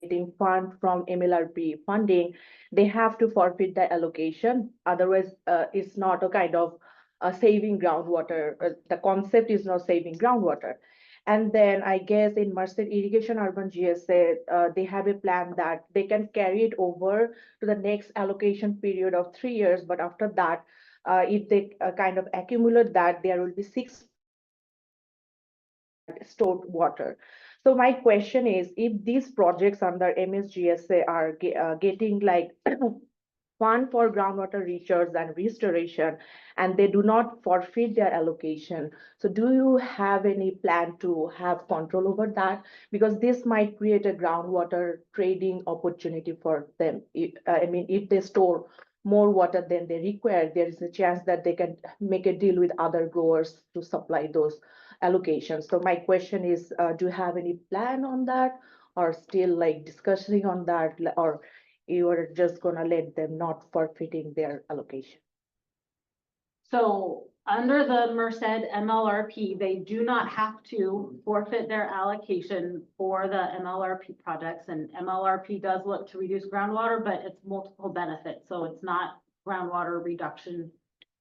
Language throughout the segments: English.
getting fund from MLRP funding, they have to forfeit the allocation. Otherwise, it's not a kind of saving groundwater. The concept is not saving groundwater. And then I guess in Merced Irrigation Urban GSA, they have a plan that they can carry it over to the next allocation period of 3 years. But after that, if they kind of accumulate that, there will be 6 stored water. So my question is, if these projects under MSGSA are getting like fund for groundwater recharge and restoration, and they do not forfeit their allocation, so do you have any plan to have control over that? Because this might create a groundwater trading opportunity for them. I mean, if they store more water than they require, there is a chance that they can make a deal with other growers to supply those allocations. So my question is, do you have any plan on that, or still like discussing on that, or you are just gonna let them not forfeiting their allocation? So under the Merced MLRP, they do not have to forfeit their allocation for the MLRP projects, and MLRP does look to reduce groundwater, but it's multiple benefits. So it's not groundwater reduction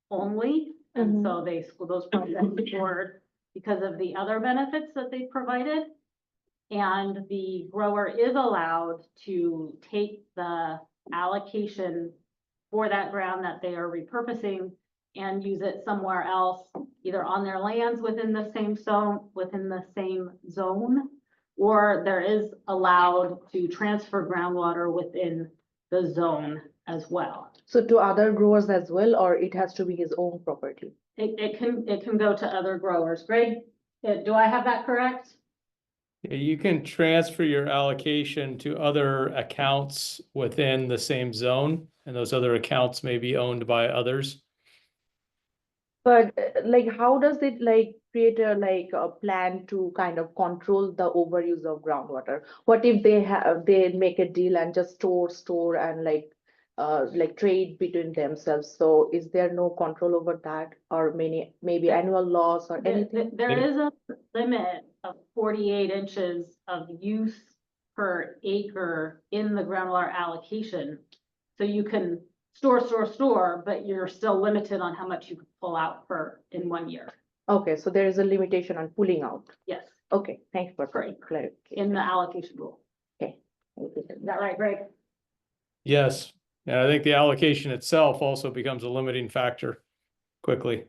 only. And so those projects forward because of the other benefits that they provided. And the grower is allowed to take the allocation for that ground that they are repurposing and use it somewhere else, either on their lands within the same zone, or there is allowed to transfer groundwater within the zone as well. So to other growers as well, or it has to be his own property? It can go to other growers. Greg, do I have that correct? Yeah, you can transfer your allocation to other accounts within the same zone, and those other accounts may be owned by others. But like, how does it like create a plan to kind of control the overuse of groundwater? What if they make a deal and just store and like trade between themselves? So is there no control over that, or maybe annual loss or anything? There is a limit of 48 inches of use per acre in the groundwater allocation. So you can store, but you're still limited on how much you can pull out in 1 year. Okay, so there is a limitation on pulling out. Yes. Okay, thanks for Correct. clarification. In the allocation rule. Okay. Is that right, Greg? Yes, and I think the allocation itself also becomes a limiting factor quickly.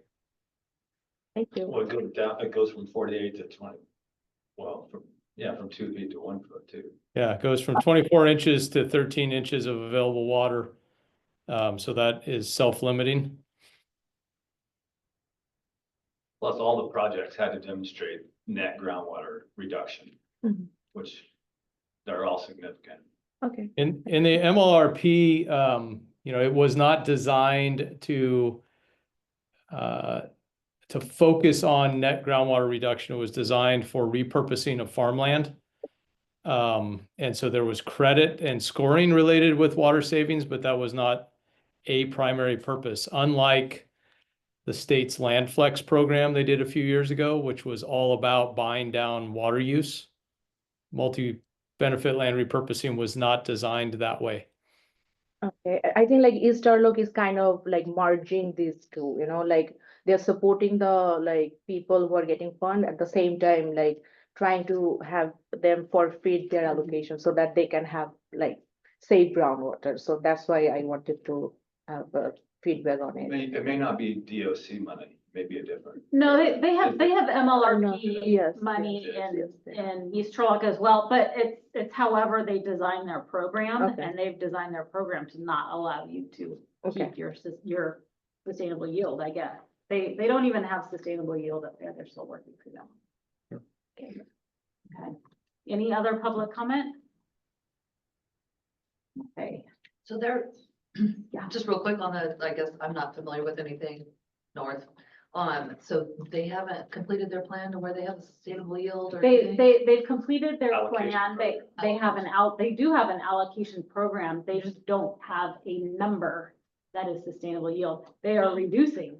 Thank you. Well, it goes from 48 to 20. Well, from 2 feet to 1 foot too. Yeah, it goes from 24 inches to 13 inches of available water. So that is self-limiting. Plus, all the projects had to demonstrate net groundwater reduction, which they're all significant. Okay. In the MLRP, it was not designed to focus on net groundwater reduction. It was designed for repurposing of farmland. And so there was credit and scoring related with water savings, but that was not a primary purpose, unlike the state's land flex program they did a few years ago, which was all about buying down water use. Multi-benefit land repurposing was not designed that way. Okay, I think like East Arlock is kind of like merging these two, like they're supporting the like people who are getting fund at the same time, like trying to have them forfeit their allocation so that they can have like save groundwater. So that's why I wanted to have feedback on it. It may not be DOC money, maybe a different. No, they have MLRP Yes, money yes, in East Turlock as well, but it's however they design their program, Okay. and they've designed their program to not allow you to Okay. keep your sustainable yield, I guess. They don't even have sustainable yield up there. They're still working through them. Okay. Any other public comment? Okay. So there, just real quick on the, I guess I'm not familiar with anything north. So they haven't completed their plan to where they have a sustainable yield or anything? They've completed their Allocation plan. They do have an allocation program. They just don't have a number that is sustainable yield. They are reducing,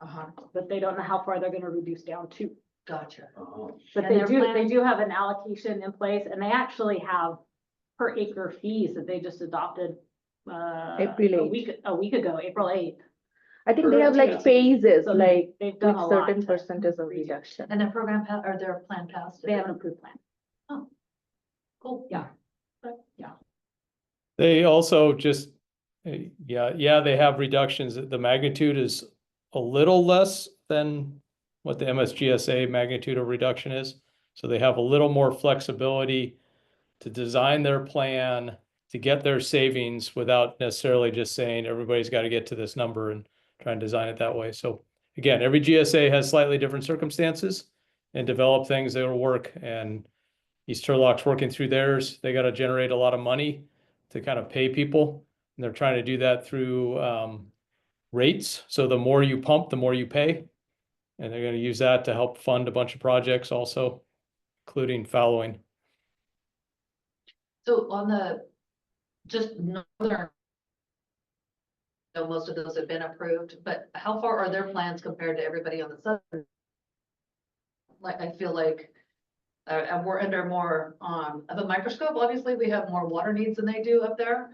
but they don't know how far they're gonna reduce down to. Gotcha. Oh, But And they their do plan- have an allocation in place, and they actually have per acre fees that they just adopted April a 8th. week ago, April 8th. I think they have Yeah. like phases, So like they've with done a lot certain to percentage of reduce. reduction. And their program, or their plan passed? They have an approved plan. Cool. Yeah. They also just, yeah, they have reductions. The magnitude is a little less than what the MSGSA magnitude of reduction is. So they have a little more flexibility to design their plan, to get their savings without necessarily just saying everybody's got to get to this number and try and design it that way. So again, every GSA has slightly different circumstances and develop things that will work. And East Turlock's working through theirs. They got to generate a lot of money to kind of pay people. And they're trying to do that through rates. So the more you pump, the more you pay. And they're going to use that to help fund a bunch of projects also, including fallowing. So on the, just northern, most of those have been approved, but how far are their plans compared to everybody on the southern? Like, I feel like we're under more of a microscope. Obviously, we have more water needs than they do up there.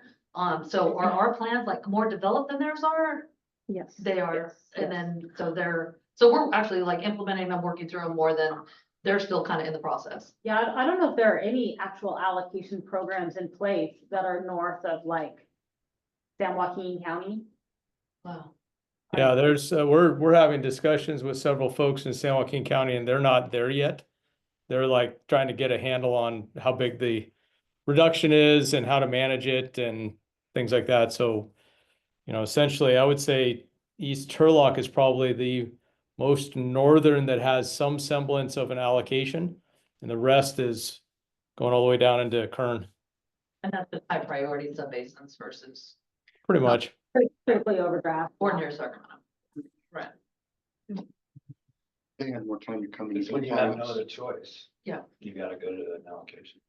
So are our plans like more developed than theirs are? Yes. They are, Yes, and yes. then, so we're actually like implementing them, working through them more than they're still kind of in the process. Yeah, I don't know if there are any actual allocation programs in place that are north of like San Joaquin County. Wow. Yeah, there's, we're having discussions with several folks in San Joaquin County and they're not there yet. They're like trying to get a handle on how big the reduction is and how to manage it and things like that. So, essentially I would say East Turlock is probably the most northern that has some semblance of an allocation. And the rest is going all the way down into Kern, And that's the high priority subbasins versus pretty much. Critically overdraft. or near Sacramento. Right. They had more time to come in. It's when you have no other choice. Yeah. You gotta go to an allocation.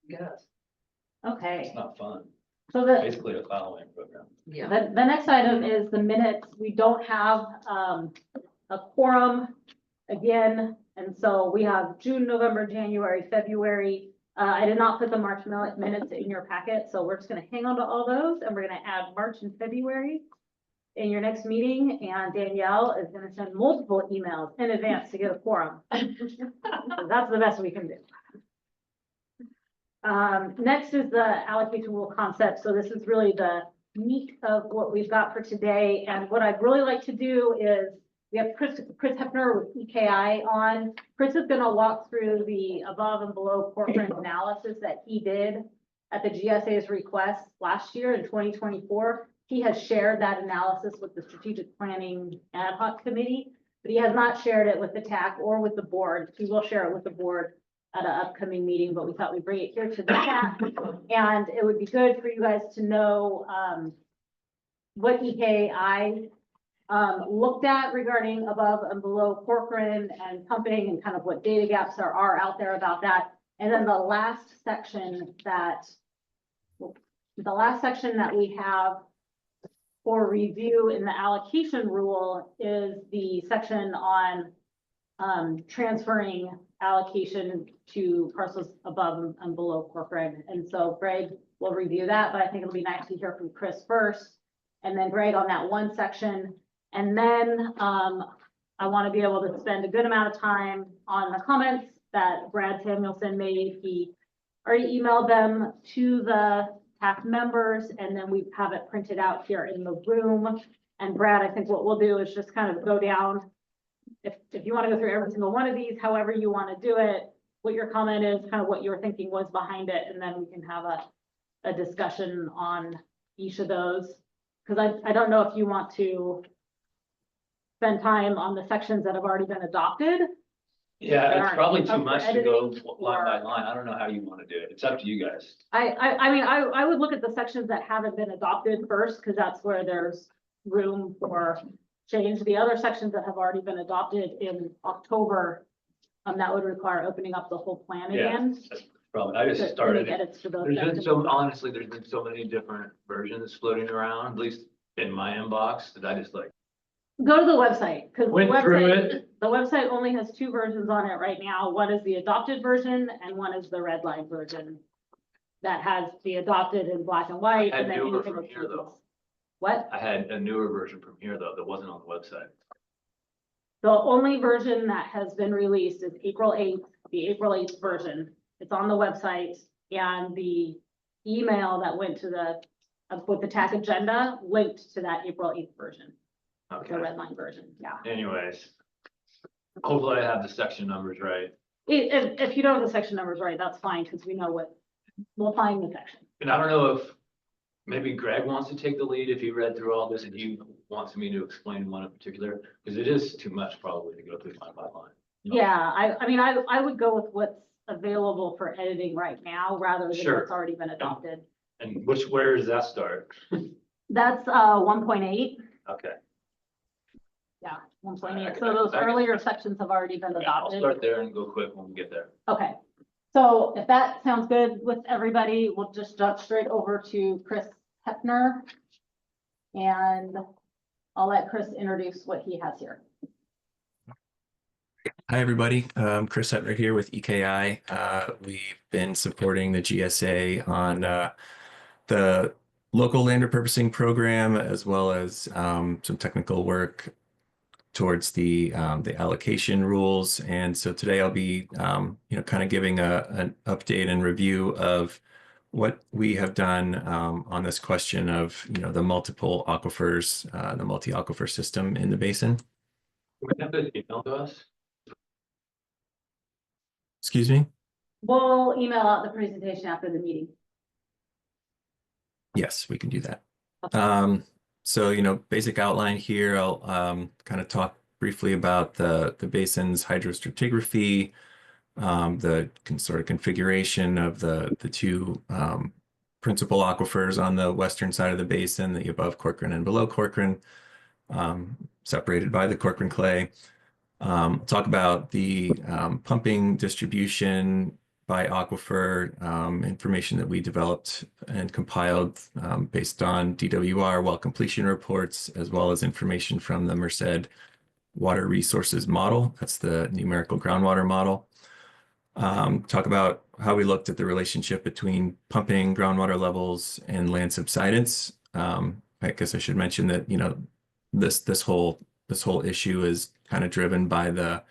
Yes. Okay, It's not fun. so the, Basically a following program. Yeah. the next item is the minutes. We don't have, a quorum again. And so we have June, November, January, February. I did not put the March minutes in your packet, so we're just gonna hang on to all those and we're gonna add March and February in your next meeting. And Danielle is gonna send multiple emails in advance to get a quorum. So that's the best we can do. Next is the allocation rule concept. So this is really the meat of what we've got for today. And what I'd really like to do is, we have Chris Hefner with EKI on. Chris is gonna walk through the above and below Corcoran analysis that he did at the GSA's request last year in 2024. He has shared that analysis with the Strategic Planning Ad Hoc Committee, but he has not shared it with the TAC or with the board. He will share it with the board at an upcoming meeting, but we thought we'd bring it here to the TAC. And it would be good for you guys to know what EKI looked at regarding above and below Corcoran and pumping and kind of what data gaps are out there about that. And then the last section that we have for review in the allocation rule is the section on transferring allocation to parcels above and below Corcoran. And so Greg will review that, but I think it'll be nice to hear from Chris first, and then Greg on that one section. And then I want to be able to spend a good amount of time on the comments that Brad Samuelson made. He already emailed them to the TAC members, and then we have it printed out here in the room. And Brad, I think what we'll do is just kind of go down. If you want to go through every single one of these, however you want to do it, what your comment is, kind of what your thinking was behind it, and then we can have a discussion on each of those. Because I don't know if you want to spend time on the sections that have already been adopted. Yeah, it's probably too Up for much to go editing line by or- line. I don't know how you wanna do it. It's up to you guys. I mean, I would look at the sections that haven't been adopted first, because that's where there's room for change. The other sections that have already been adopted in October, that would require opening up the whole plan Yeah. again. That's probably, I to just make started it. edits to those There's been sections. so, honestly, there's been so many different versions floating around, at least in my inbox, that I just like Go to the website, because the went through website, it. the website only has two versions on it right now. One is the adopted version and one is the red line version. that has the adopted in black and white, I and then newer anything from with here, though. changes. What? I had a newer version from here though, that wasn't on the website. The only version that has been released is April 8th, the April 8th version. It's on the website, and the email that went to the, with the TAC agenda linked to that April 8th version, the Okay, red line version, yeah. anyways. Hopefully I have the section numbers right. If you don't have the section numbers right, that's fine, because we know what, we'll find the section. And I don't know if maybe Greg wants to take the lead if he read through all this and he wants me to explain one in particular, because it is too much probably to go through line by line. Yeah, I mean, I would go with what's available for editing right now, rather than Sure. what's already been adopted. And where does that start? That's 1.8. Okay. Yeah, one I- point I- eight. So those I- earlier sections have already been Yeah, I'll adopted. start there and go quick when we get there. Okay. So if that sounds good with everybody, we'll just jump straight over to Chris Hepner. And I'll let Chris introduce what he has here. Hi, everybody. Chris Hepner here with EKI. We've been supporting the GSA on the local land repurposing program, as well as some technical work towards the allocation rules. And so today I'll be, kind of giving an update and review of what we have done on this question of, the multiple aquifers, the multi-aquifer system in the basin. Can we have this email to us? Excuse me? We'll email out the presentation after the meeting. Yes, we can do that. So, basic outline here, I'll kind of talk briefly about the basin's hydrostratigraphy, the sort of configuration of the two principal aquifers on the western side of the basin, the above Corcoran and below Corcoran, separated by the Corcoran clay. Talk about the pumping distribution by aquifer, information that we developed and compiled based on DWR well completion reports, as well as information from the Merced water resources model. That's the numerical groundwater model. Talk about how we looked at the relationship between pumping groundwater levels and land subsidence. I guess I should mention that, this whole issue is kind of driven by the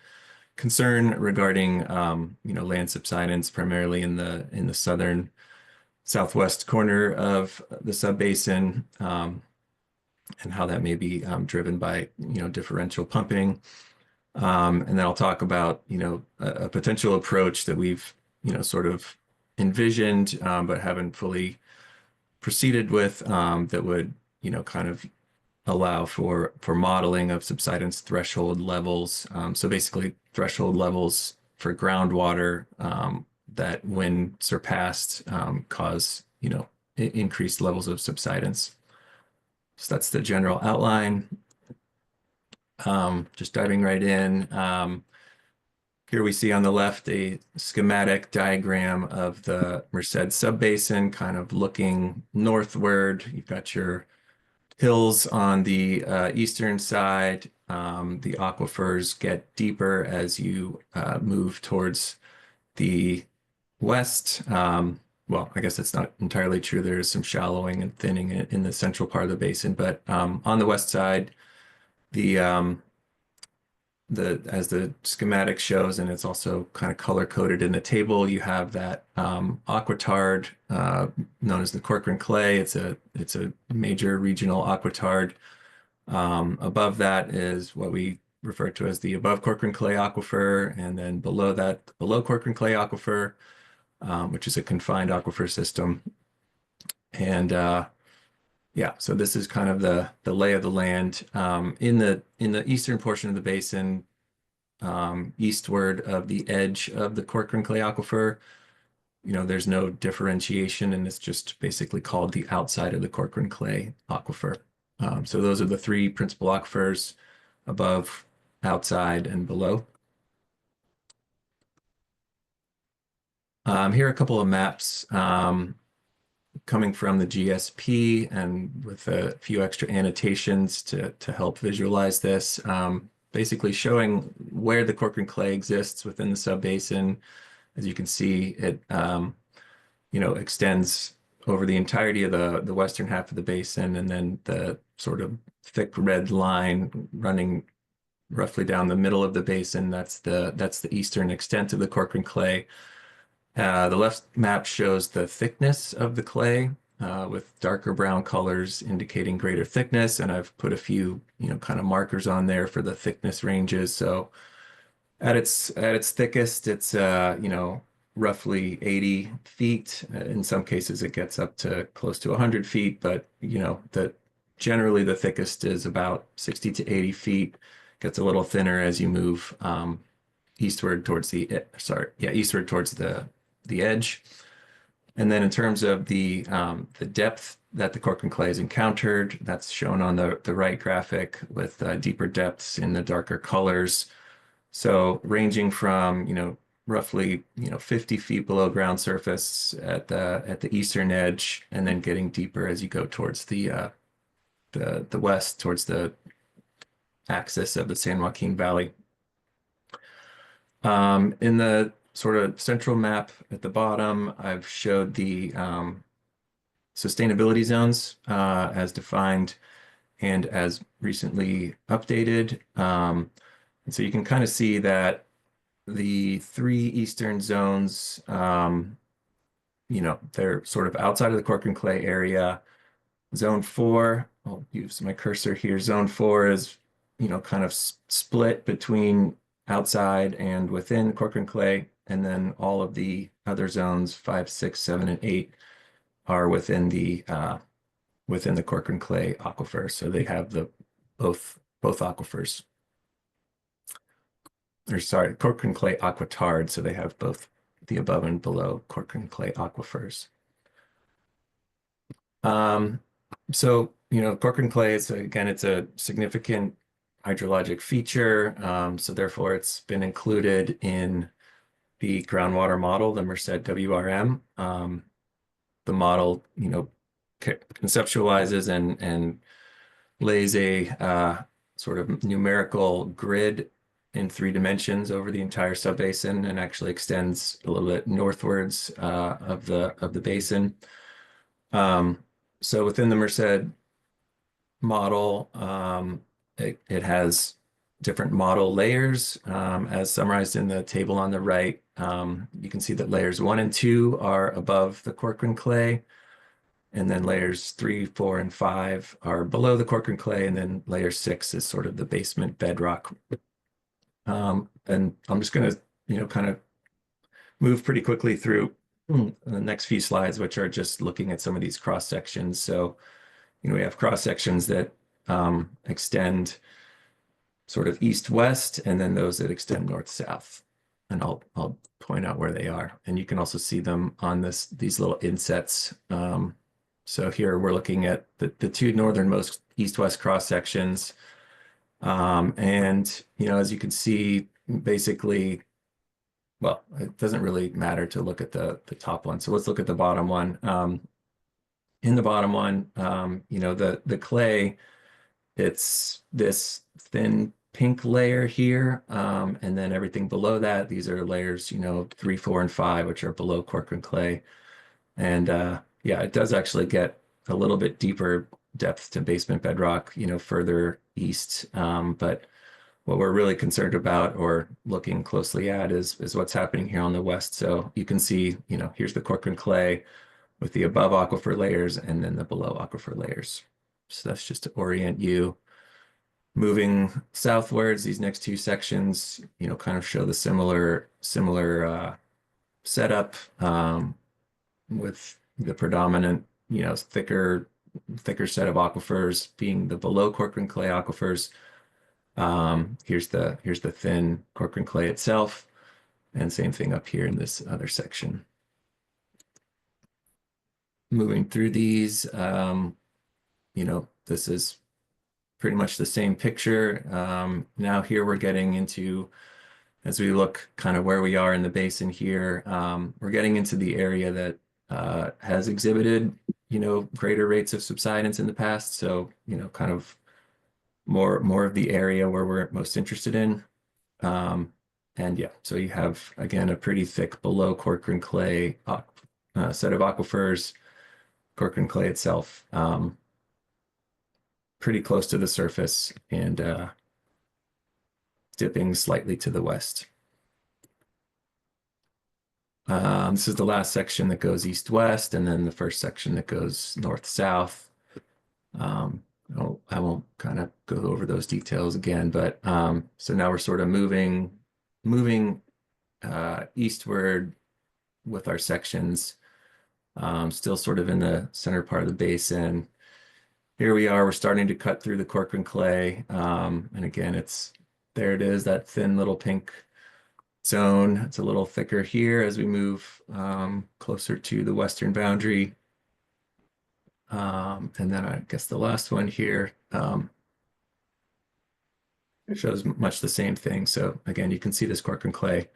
concern regarding land subsidence, primarily in the southern southwest corner of the subbasin, and how that may be driven by differential pumping. And then I'll talk about a potential approach that we've sort of envisioned, but haven't fully proceeded with, that would kind of allow for modeling of subsidence threshold levels. So basically threshold levels for groundwater that when surpassed cause increased levels of subsidence. So that's the general outline. Just diving right in. Here we see on the left a schematic diagram of the Merced Subbasin, kind of looking northward. You've got your hills on the eastern side. The aquifers get deeper as you move towards the west. Well, I guess it's not entirely true. There is some shallowing and thinning in the central part of the basin, but on the west side, as the schematic shows, and it's also kind of color coded in the table, you have that aquitard known as the Corcoran clay. It's a major regional aquitard. Above that is what we refer to as the above Corcoran clay aquifer, and then below that, the below Corcoran clay aquifer, which is a confined aquifer system. And yeah, so this is kind of the lay of the land in the eastern portion of the basin, eastward of the edge of the Corcoran clay aquifer. There's no differentiation, and it's just basically called the outside of the Corcoran clay aquifer. So those are the three principal aquifers: above, outside, and below. Here are a couple of maps coming from the GSP, and with a few extra annotations to help visualize this, basically showing where the Corcoran clay exists within the subbasin. As you can see, it extends over the entirety of the western half of the basin, and then the sort of thick red line running roughly down the middle of the basin. That's the eastern extent of the Corcoran clay. The left map shows the thickness of the clay with darker brown colors indicating greater thickness, and I've put a few kind of markers on there for the thickness ranges. So at its thickest, it's roughly 80 feet. In some cases, it gets up to close to 100 feet, but generally the thickest is about 60 to 80 feet. Gets a little thinner as you move eastward towards eastward towards the edge. And then in terms of the depth that the Corcoran clay is encountered, that's shown on the right graphic with deeper depths in the darker colors. So ranging from roughly 50 feet below ground surface at the eastern edge, and then getting deeper as you go towards the west, towards the axis of the San Joaquin Valley. In the sort of central map at the bottom, I've showed the sustainability zones as defined and as recently updated. And so you can kind of see that the three eastern zones, they're sort of outside of the Corcoran clay area. Zone 4, I'll use my cursor here. Zone 4 is, kind of split between outside and within Corcoran clay. And then all of the other zones, 5, 6, 7, and 8, are within the Corcoran clay aquifer. So they have both aquifers. Or sorry, Corcoran clay aquitard. So they have both the above and below Corcoran clay aquifers. So Corcoran clay is, again, it's a significant hydrologic feature. So therefore, it's been included in the groundwater model, the Merced WRM. The model, conceptualizes and lays a sort of numerical grid in 3 dimensions over the entire subbasin, and actually extends a little bit northwards of the basin. So within the Merced model, it has different model layers, as summarized in the table on the right. You can see that layers 1 and 2 are above the Corcoran clay, and then layers 3, 4, and 5 are below the Corcoran clay, and then layer 6 is sort of the basement bedrock. And I'm just going to, kind of move pretty quickly through the next few slides, which are just looking at some of these cross sections. So, we have cross sections that extend sort of east-west, and then those that extend north-south. And I'll point out where they are. And you can also see them on these little insets. So here we're looking at the 2 northernmost east-west cross sections. And, as you can see, basically, well, it doesn't really matter to look at the top one. So let's look at the bottom one. In the bottom one, the clay, it's this thin pink layer here. And then everything below that, these are layers, 3, 4, and 5, which are below Corcoran clay. And yeah, it does actually get a little bit deeper depth to basement bedrock, further east. But what we're really concerned about or looking closely at is what's happening here on the west. So you can see, here's the Corcoran clay with the above aquifer layers and then the below aquifer layers. So that's just to orient you. Moving southwards, these next 2 sections, kind of show the similar setup with the predominant, thicker set of aquifers being the below Corcoran clay aquifers. Here's the thin Corcoran clay itself, and same thing up here in this other section. Moving through these, this is pretty much the same picture. Now here we're getting into, as we look kind of where we are in the basin here, we're getting into the area that has exhibited, greater rates of subsidence in the past. So, kind of more of the area where we're most interested in. And yeah, so you have, again, a pretty thick below Corcoran clay set of aquifers. Corcoran clay itself, pretty close to the surface and dipping slightly to the west. This is the last section that goes east-west, and then the first section that goes north-south. I won't kind of go over those details again, but so now we're sort of moving eastward with our sections, still sort of in the center part of the basin. Here we are, we're starting to cut through the Corcoran clay. And again, there it is, that thin little pink zone. It's a little thicker here as we move closer to the western boundary. And then I guess the last one here shows much the same thing. So again, you can see this Corcoran clay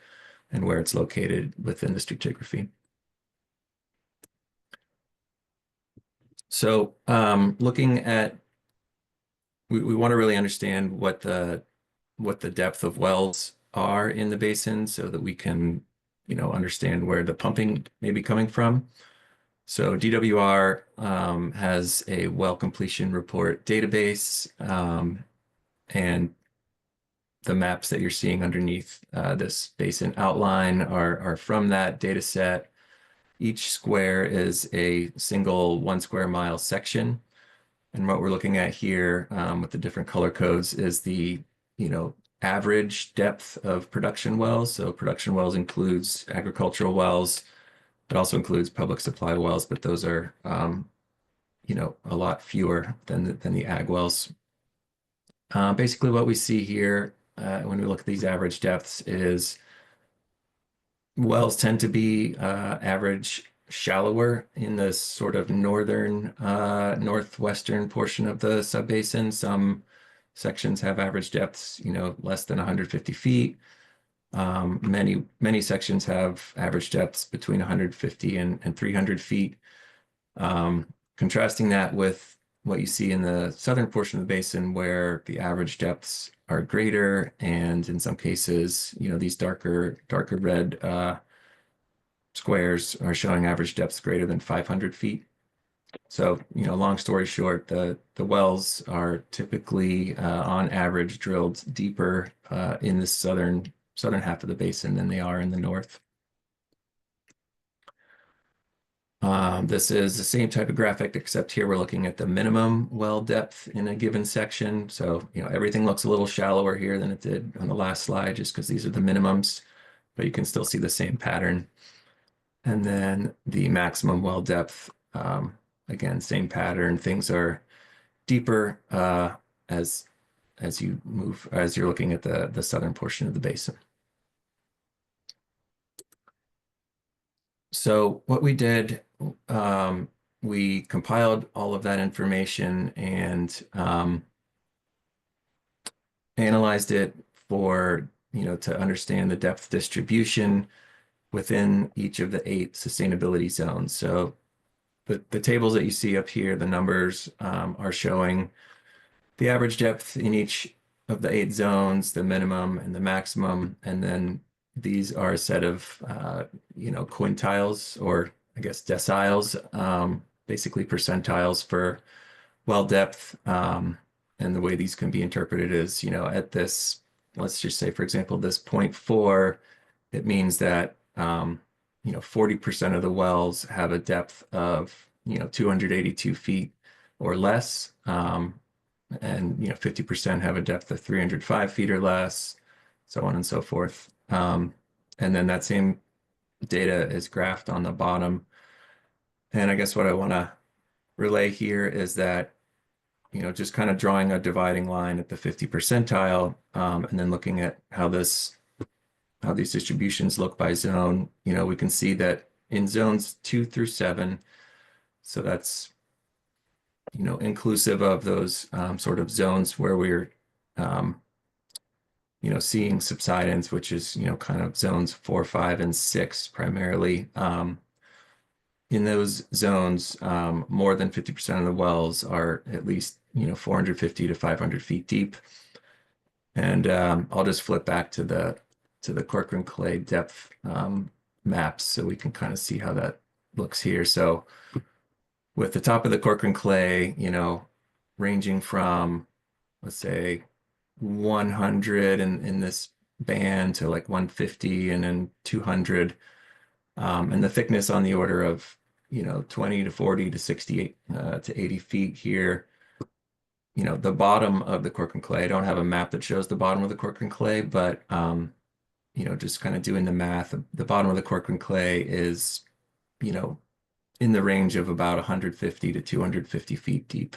and where it's located within the stratigraphy. So looking at, we want to really understand what the depth of wells are in the basin so that we can, understand where the pumping may be coming from. So DWR has a well completion report database, and the maps that you're seeing underneath this basin outline are from that data set. Each square is a single 1 square mile section. And what we're looking at here with the different color codes is the, average depth of production wells. So production wells includes agricultural wells. It also includes public supply wells, but those are, a lot fewer than the ag wells. Basically what we see here when we look at these average depths is wells tend to be average shallower in the sort of northern, northwestern portion of the subbasin. Some sections have average depths, less than 150 feet. Many sections have average depths between 150 and 300 feet. Contrasting that with what you see in the southern portion of the basin where the average depths are greater, and in some cases, these darker red squares are showing average depths greater than 500 feet. So, long story short, the wells are typically on average drilled deeper in the southern half of the basin than they are in the north. This is the same type of graphic, except here we're looking at the minimum well depth in a given section. So, everything looks a little shallower here than it did on the last slide, just because these are the minimums, but you can still see the same pattern. And then the maximum well depth, again, same pattern. Things are deeper as you're looking at the southern portion of the basin. So what we did, we compiled all of that information and analyzed it for, to understand the depth distribution within each of the 8 sustainability zones. So the tables that you see up here, the numbers are showing the average depth in each of the 8 zones, the minimum and the maximum, and then these are a set of quintiles, or I guess deciles, basically percentiles for well depth. And the way these can be interpreted is, at this, let's just say, for example, this 0.4, it means that 40% of the wells have a depth of 282 feet or less, and 50% have a depth of 305 feet or less, so on and so forth. And then that same data is graphed on the bottom. And I guess what I want to relay here is that, just kind of drawing a dividing line at the 50 percentile, and then looking at how these distributions look by zone, we can see that in zones 2 through 7, so that's, inclusive of those sort of zones where we're, seeing subsidence, which is, kind of zones 4, 5, and 6 primarily. In those zones, more than 50% of the wells are at least, 450 to 500 feet deep. And I'll just flip back to the Corcoran clay depth maps so we can kind of see how that looks here. So with the top of the Corcoran clay, ranging from, let's say, 100 in this band to like 150 and then 200, and the thickness on the order of 20 to 40 to 68 to 80 feet here. The bottom of the Corcoran clay, I don't have a map that shows the bottom of the Corcoran clay, but just kind of doing the math, the bottom of the Corcoran clay is in the range of about 150 to 250 feet deep,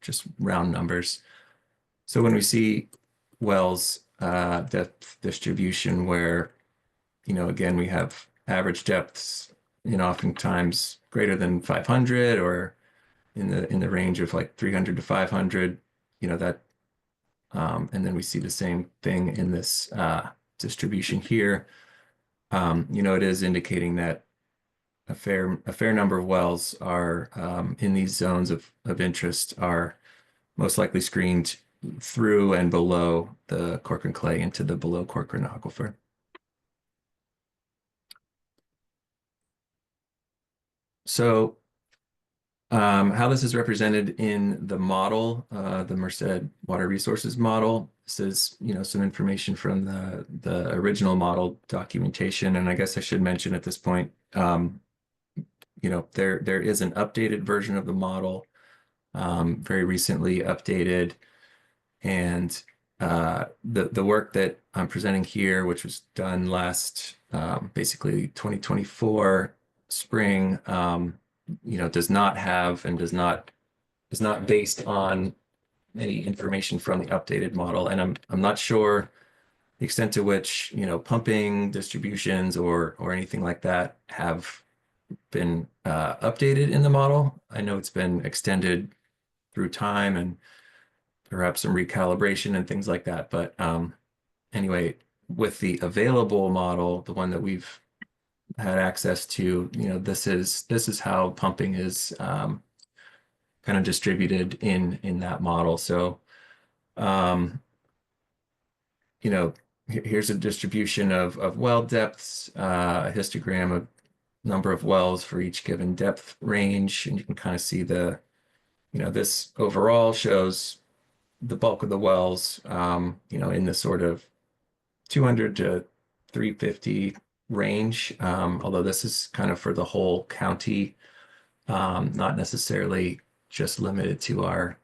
just round numbers. So when we see wells depth distribution where, again, we have average depths, oftentimes greater than 500 or in the range of like 300 to 500, that, and then we see the same thing in this distribution here. It is indicating that a fair number of wells are in these zones of interest are most likely screened through and below the Corcoran clay into the below Corcoran aquifer. So how this is represented in the model, the Merced Water Resources Model. This is, some information from the original model documentation. And I guess I should mention at this point, there is an updated version of the model, very recently updated. And the work that I'm presenting here, which was done last, basically 2024 spring, does not have and is not based on any information from the updated model. And I'm not sure the extent to which, pumping distributions or anything like that have been updated in the model. I know it's been extended through time and perhaps some recalibration and things like that. But anyway, with the available model, the one that we've had access to, this is how pumping is kind of distributed in that model. So here's a distribution of well depths, a histogram of number of wells for each given depth range, and you can kind of see this overall shows the bulk of the wells, in the sort of 200 to 350 range, although this is kind of for the whole county, not necessarily just limited to our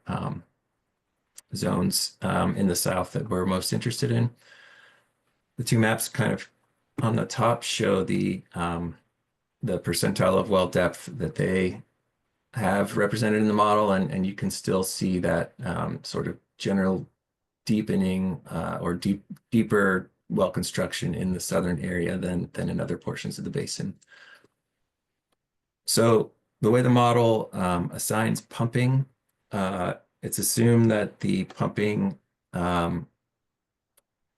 zones in the south that we're most interested in. The two maps kind of on the top show the percentile of well depth that they have represented in the model, and you can still see that sort of general deepening or deeper well construction in the southern area than in other portions of the basin. So the way the model assigns pumping, it's assumed that the pumping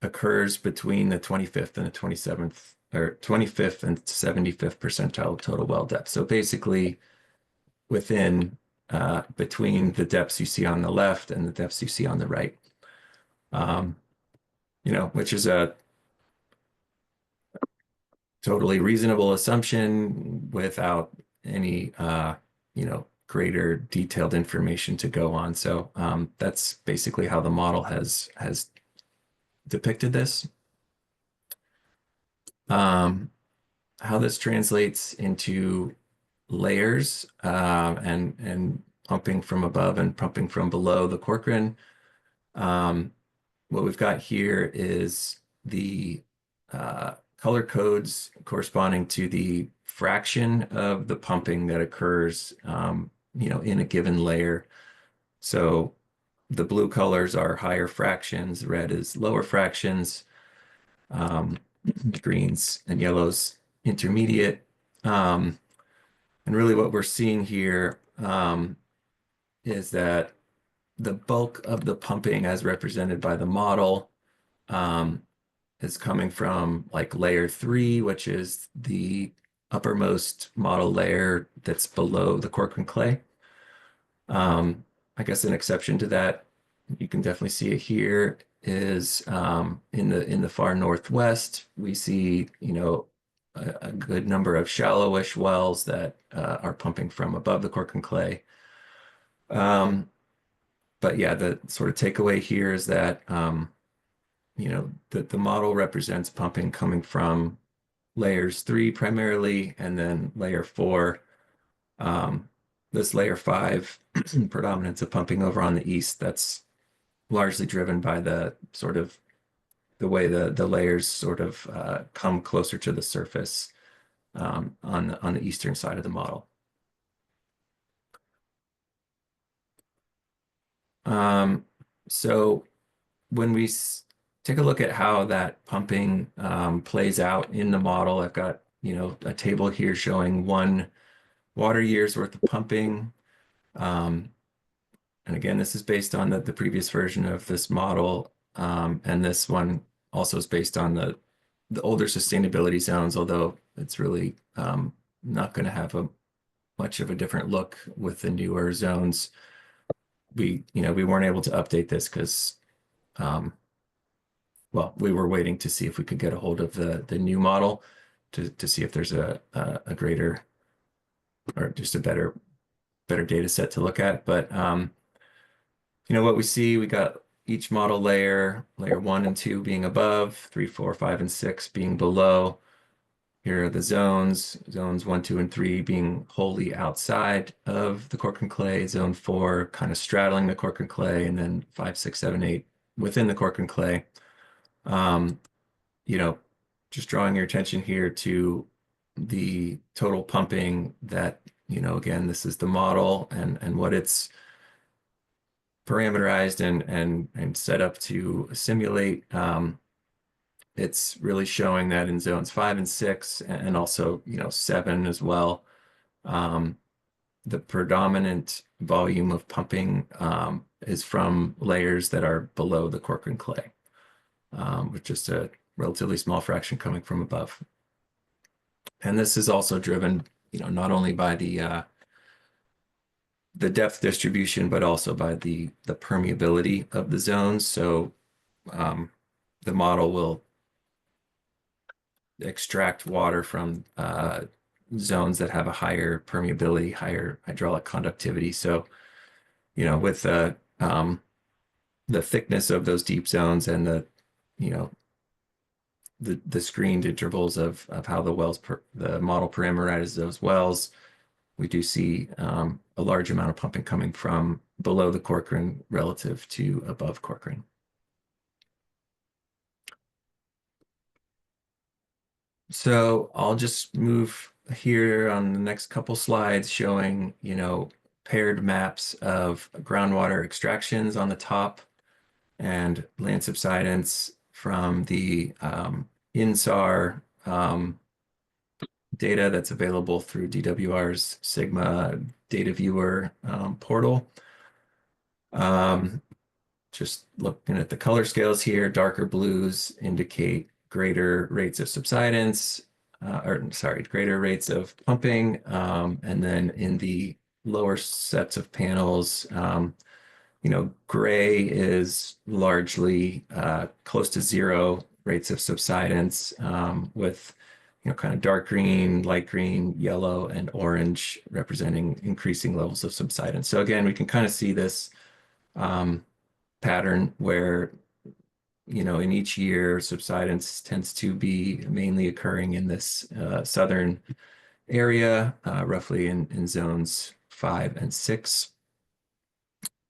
occurs between the 25th and the 27th, or 25th and 75th percentile of total well depth. So basically within between the depths you see on the left and the depths you see on the right, which is a totally reasonable assumption without any, greater detailed information to go on. So that's basically how the model has depicted this. How this translates into layers and pumping from above and pumping from below the Corcoran. What we've got here is the color codes corresponding to the fraction of the pumping that occurs, in a given layer. So the blue colors are higher fractions, red is lower fractions, greens and yellows intermediate. And really what we're seeing here is that the bulk of the pumping as represented by the model is coming from like layer 3, which is the uppermost model layer that's below the Corcoran clay. I guess an exception to that, you can definitely see it here, is in the far northwest, we see, a good number of shallowish wells that are pumping from above the cork and clay. But yeah, the sort of takeaway here is that the model represents pumping coming from layers 3 primarily, and then layer 4. This layer 5 predominance of pumping over on the east, that's largely driven by the sort of the way the layers sort of come closer to the surface on the eastern side of the model. So when we take a look at how that pumping plays out in the model, I've got a table here showing 1 water year's worth of pumping. And again, this is based on the previous version of this model, and this one also is based on the older sustainability zones, although it's really not going to have much of a different look with the newer zones. We weren't able to update this because well, we were waiting to see if we could get a hold of the new model to see if there's a greater or just a better data set to look at. But what we see, we got each model layer 1 and 2 being above, 3, 4, 5, and 6 being below. Here are the zones 1, 2, and 3 being wholly outside of the cork and clay, zone 4 kind of straddling the cork and clay, and then 5, 6, 7, 8 within the cork and clay. Just drawing your attention here to the total pumping that, again, this is the model and what it's parameterized and set up to simulate. It's really showing that in zones 5 and 6 and also 7 as well, the predominant volume of pumping is from layers that are below the cork and clay, with just a relatively small fraction coming from above. And this is also driven not only by the depth distribution, but also by the permeability of the zones. So the model will extract water from zones that have a higher permeability, higher hydraulic conductivity. So, with the thickness of those deep zones and the screened intervals of how the model parameterizes those wells, we do see a large amount of pumping coming from below the cork ring relative to above cork ring. So I'll just move here on the next couple slides showing, paired maps of groundwater extractions on the top and land subsidence from the INSAR data that's available through DWR's Sigma data viewer portal. Just looking at the color scales here, darker blues indicate greater rates of subsidence, greater rates of pumping. And then in the lower sets of panels, gray is largely close to 0 rates of subsidence, with kind of dark green, light green, yellow, and orange representing increasing levels of subsidence. So again, we can kind of see this pattern where in each year, subsidence tends to be mainly occurring in this southern area, roughly in zones 5 and 6,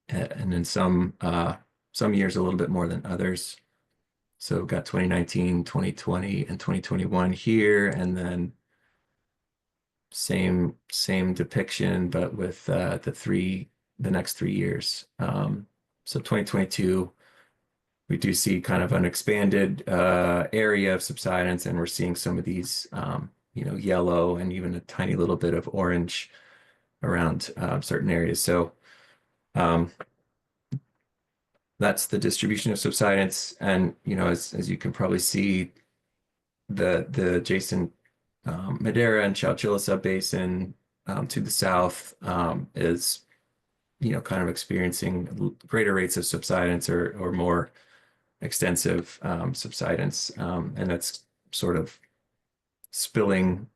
and in some years a little bit more than others. So we've got 2019, 2020, and 2021 here, and then same depiction, but with the next 3 years. So 2022. We do see kind of an expanded area of subsidence, and we're seeing some of these, yellow and even a tiny little bit of orange around certain areas. So that's the distribution of subsidence. And, as you can probably see, the adjacent Madera and Chowchilla Subbasin to the south is, kind of experiencing greater rates of subsidence or more extensive subsidence, and that's sort of spilling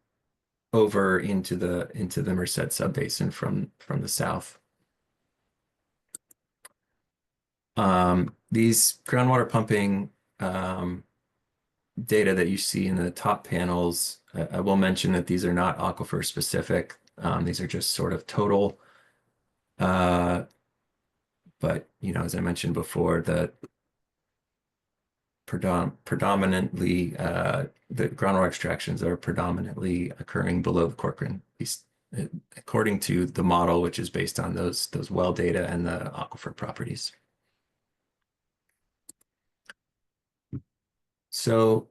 over into the Merced Subbasin from the south. These groundwater pumping data that you see in the top panels, I will mention that these are not aquifer specific. These are just sort of total. But as I mentioned before, the predominantly the groundwater extractions are predominantly occurring below the Corcoran, according to the model, which is based on those well data and the aquifer properties. So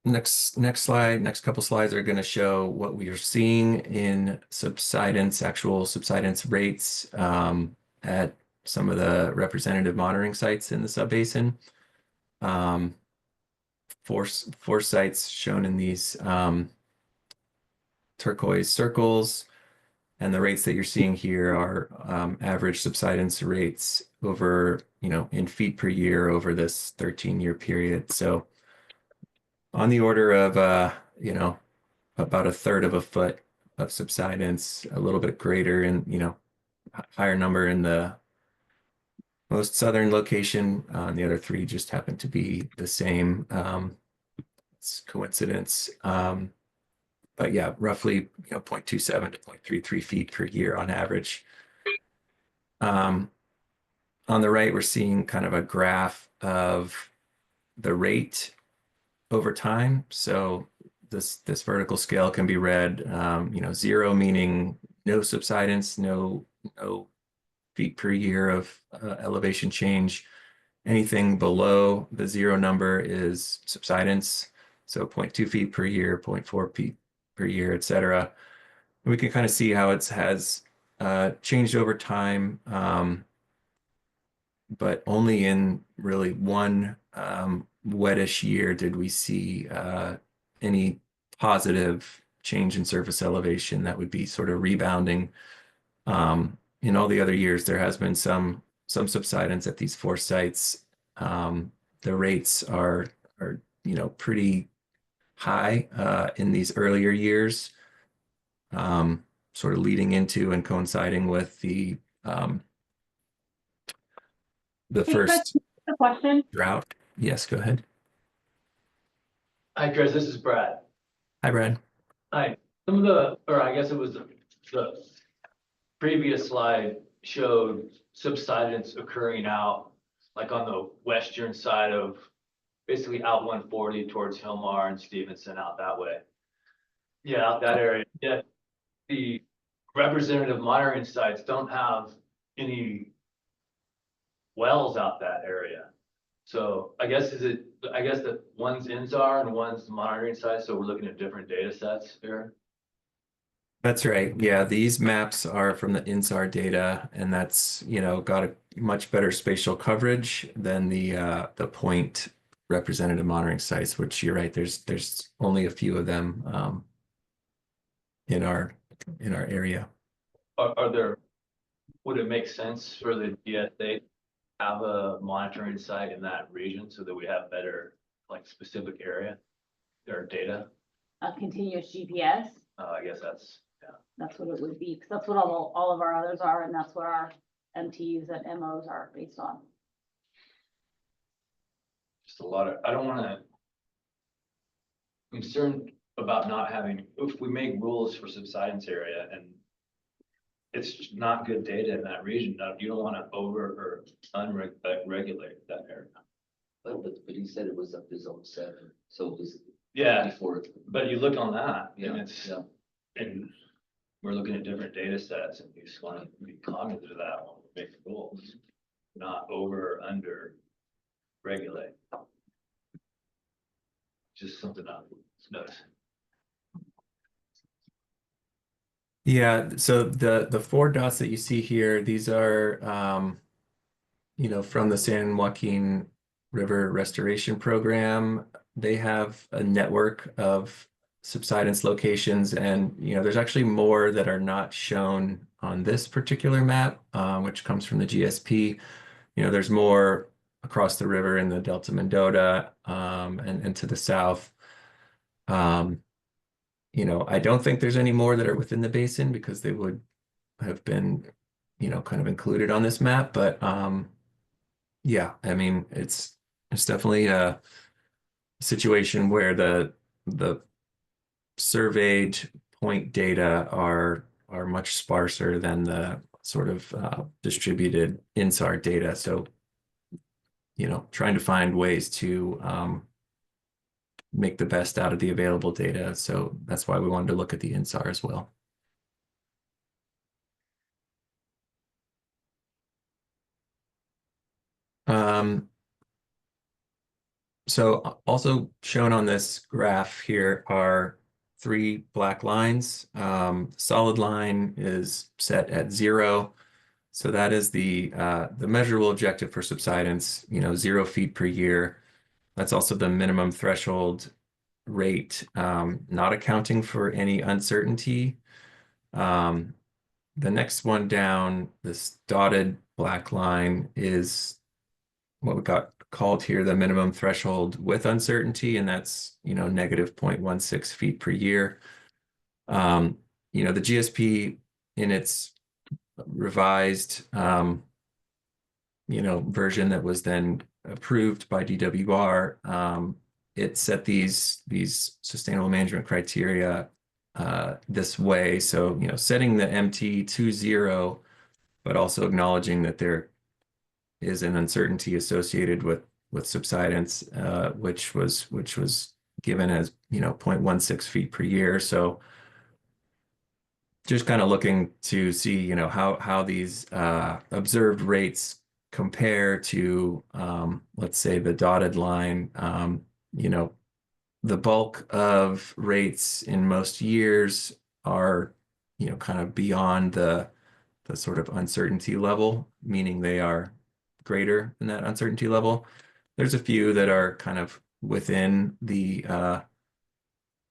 next slide, next couple slides are going to show what we are seeing in subsidence, actual subsidence rates at some of the representative monitoring sites in the subbasin. Four sites shown in these turquoise circles, and the rates that you're seeing here are average subsidence rates over, in feet per year over this 13-year period. So on the order of, about a third of a foot of subsidence, a little bit greater and, higher number in the most southern location. The other three just happen to be the same. It's coincidence. But yeah, roughly, 0.27 to 0.33 feet per year on average. On the right, we're seeing kind of a graph of the rate over time. So this vertical scale can be read, 0 meaning no subsidence, no feet per year of elevation change. Anything below the 0 number is subsidence. So 0.2 feet per year, 0.4 feet per year, et cetera. And we can kind of see how it has changed over time, but only in really one wettish year did we see any positive change in surface elevation that would be sort of rebounding. In all the other years, there has been some subsidence at these 4 sites. The rates are pretty high in these earlier years, sort of leading into and coinciding with the first question. drought. Yes, go ahead. Hi, Chris, this is Brad. Hi, Brad. Hi, I guess it was the previous slide showed subsidence occurring out, like on the western side of, basically out 140 towards Hillmar and Stevenson, out that way. Yeah, out that area. Yeah, the representative monitoring sites don't have any wells out that area. So I guess that one's INSAR and one's the monitoring site, so we're looking at different data sets here. That's right. Yeah, these maps are from the INSAR data, and that's, got a much better spatial coverage than the point representative monitoring sites, which you're right, there's only a few of them in our area. Would it make sense for the DSA to have a monitoring site in that region so that we have better, like, specific area or data? A continuous GPS, I guess that's that's what it would be, because that's what all of our others are, and that's what our MTs and MOs are based on. just a lot of, I don't wanna. Concerned about not having, if we make rules for subsidence area and it's just not good data in that region, you don't wanna over or unregulate that area. But he said it was up to zone 7, so it was Yeah, before. but you look on that and Yeah, it's, yeah. and we're looking at different data sets and we just wanna be cognizant of that when we make rules. Not over or under regulate. Just something I noticed. Yeah, so the 4 dots that you see here, these are from the San Joaquin River Restoration Program. They have a network of subsidence locations, and there's actually more that are not shown on this particular map, which comes from the GSP. There's more across the river in the Delta Mendota and to the south. you know, I don't think there's any more that are within the basin because they would have been, you know, kind of included on this map. But yeah, I mean, it's definitely a situation where the surveyed point data are much sparser than the sort of distributed INSAR data. So, you know, trying to find ways to make the best out of the available data. So that's why we wanted to look at the INSAR as well. So also shown on this graph here are 3 black lines. Solid line is set at 0. So that is the measurable objective for subsidence, you know, 0 feet per year. That's also the minimum threshold rate, not accounting for any uncertainty. The next one down, this dotted black line, is what we got called here the minimum threshold with uncertainty, and that's, you know, negative 0.16 feet per year. You know, the GSP in its revised, you know, version that was then approved by DWR, it set these sustainable management criteria this way. So, you know, setting the MT to 0, but also acknowledging that there is an uncertainty associated with subsidence, which was given as, you know, 0.16 feet per year. So just kind of looking to see, you know, how these observed rates compare to, let's say, the dotted line. You know, the bulk of rates in most years are, you know, kind of beyond the sort of uncertainty level, meaning they are greater than that uncertainty level. There's a few that are kind of within the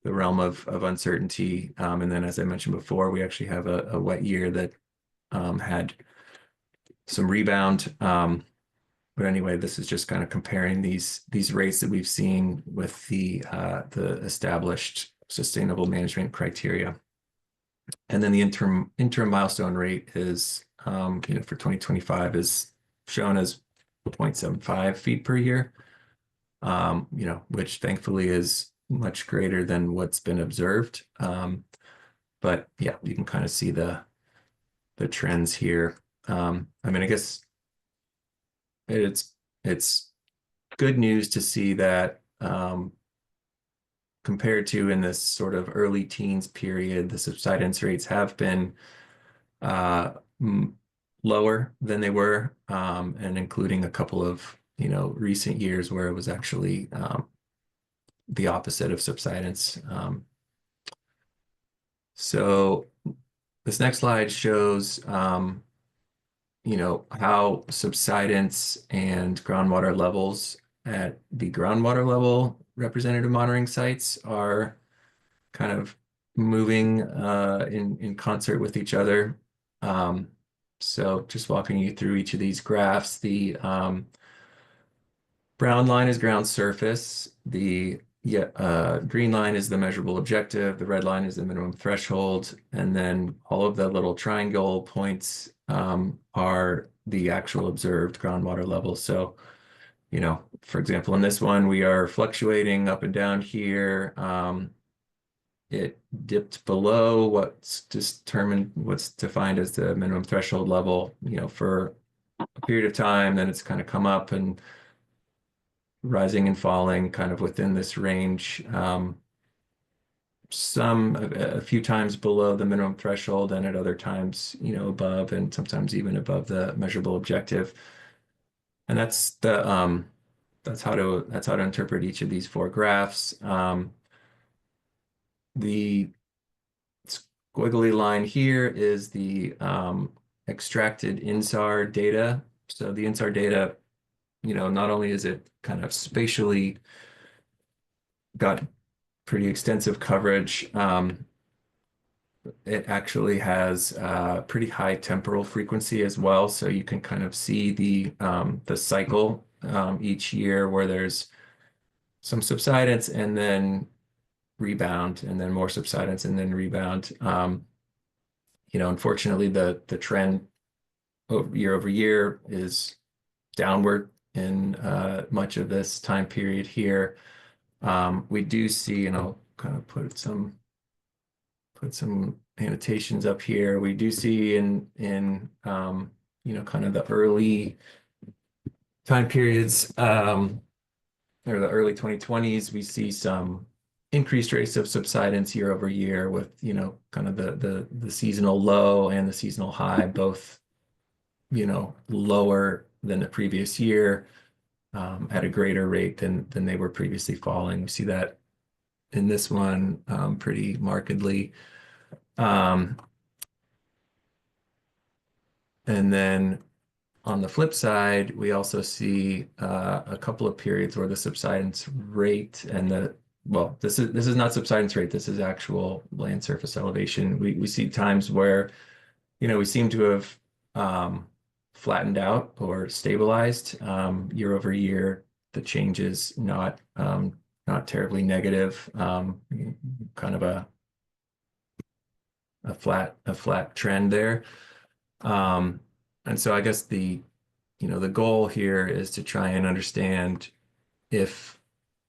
realm of uncertainty. And then, as I mentioned before, we actually have a wet year that had some rebound. But anyway, this is just kind of comparing these rates that we've seen with the established sustainable management criteria. And then the interim milestone rate is, you know, for 2025 is shown as 0.75 feet per year, you know, which thankfully is much greater than what's been observed. But yeah, you can kind of see the trends here. I mean, I guess it's good news to see that compared to in this sort of early teens period, the subsidence rates have been lower than they were, and including a couple of, you know, recent years where it was actually the opposite of subsidence. So this next slide shows, you know, how subsidence and groundwater levels at the groundwater level representative monitoring sites are kind of moving in concert with each other. So just walking you through each of these graphs, the brown line is ground surface, the green line is the measurable objective, the red line is the minimum threshold, and then all of the little triangle points are the actual observed groundwater levels. So, you know, for example, in this one, we are fluctuating up and down here. It dipped below what's defined as the minimum threshold level, you know, for a period of time, then it's kind of come up and rising and falling kind of within this range. A few times below the minimum threshold, and at other times, you know, above, and sometimes even above the measurable objective. And that's how to interpret each of these 4 graphs. The squiggly line here is the extracted INSAR data. So the INSAR data, you know, not only is it kind of spatially got pretty extensive coverage, it actually has pretty high temporal frequency as well. So you can kind of see the cycle each year where there's some subsidence and then rebound, and then more subsidence, and then rebound. Unfortunately, the trend year over year is downward in much of this time period here. We do see, and I'll kind of put some annotations up here. We do see in kind of the early time periods, or the early 2020s, we see some increased rates of subsidence year over year with, kind of the seasonal low and the seasonal high, both, lower than the previous year, at a greater rate than they were previously falling. We see that in this one pretty markedly. And then on the flip side, we also see a couple of periods where the subsidence rate and this is not subsidence rate, this is actual land surface elevation. We see times where, we seem to have flattened out or stabilized year over year. The change is not terribly negative, kind of a flat trend there. And so I guess the goal here is to try and understand if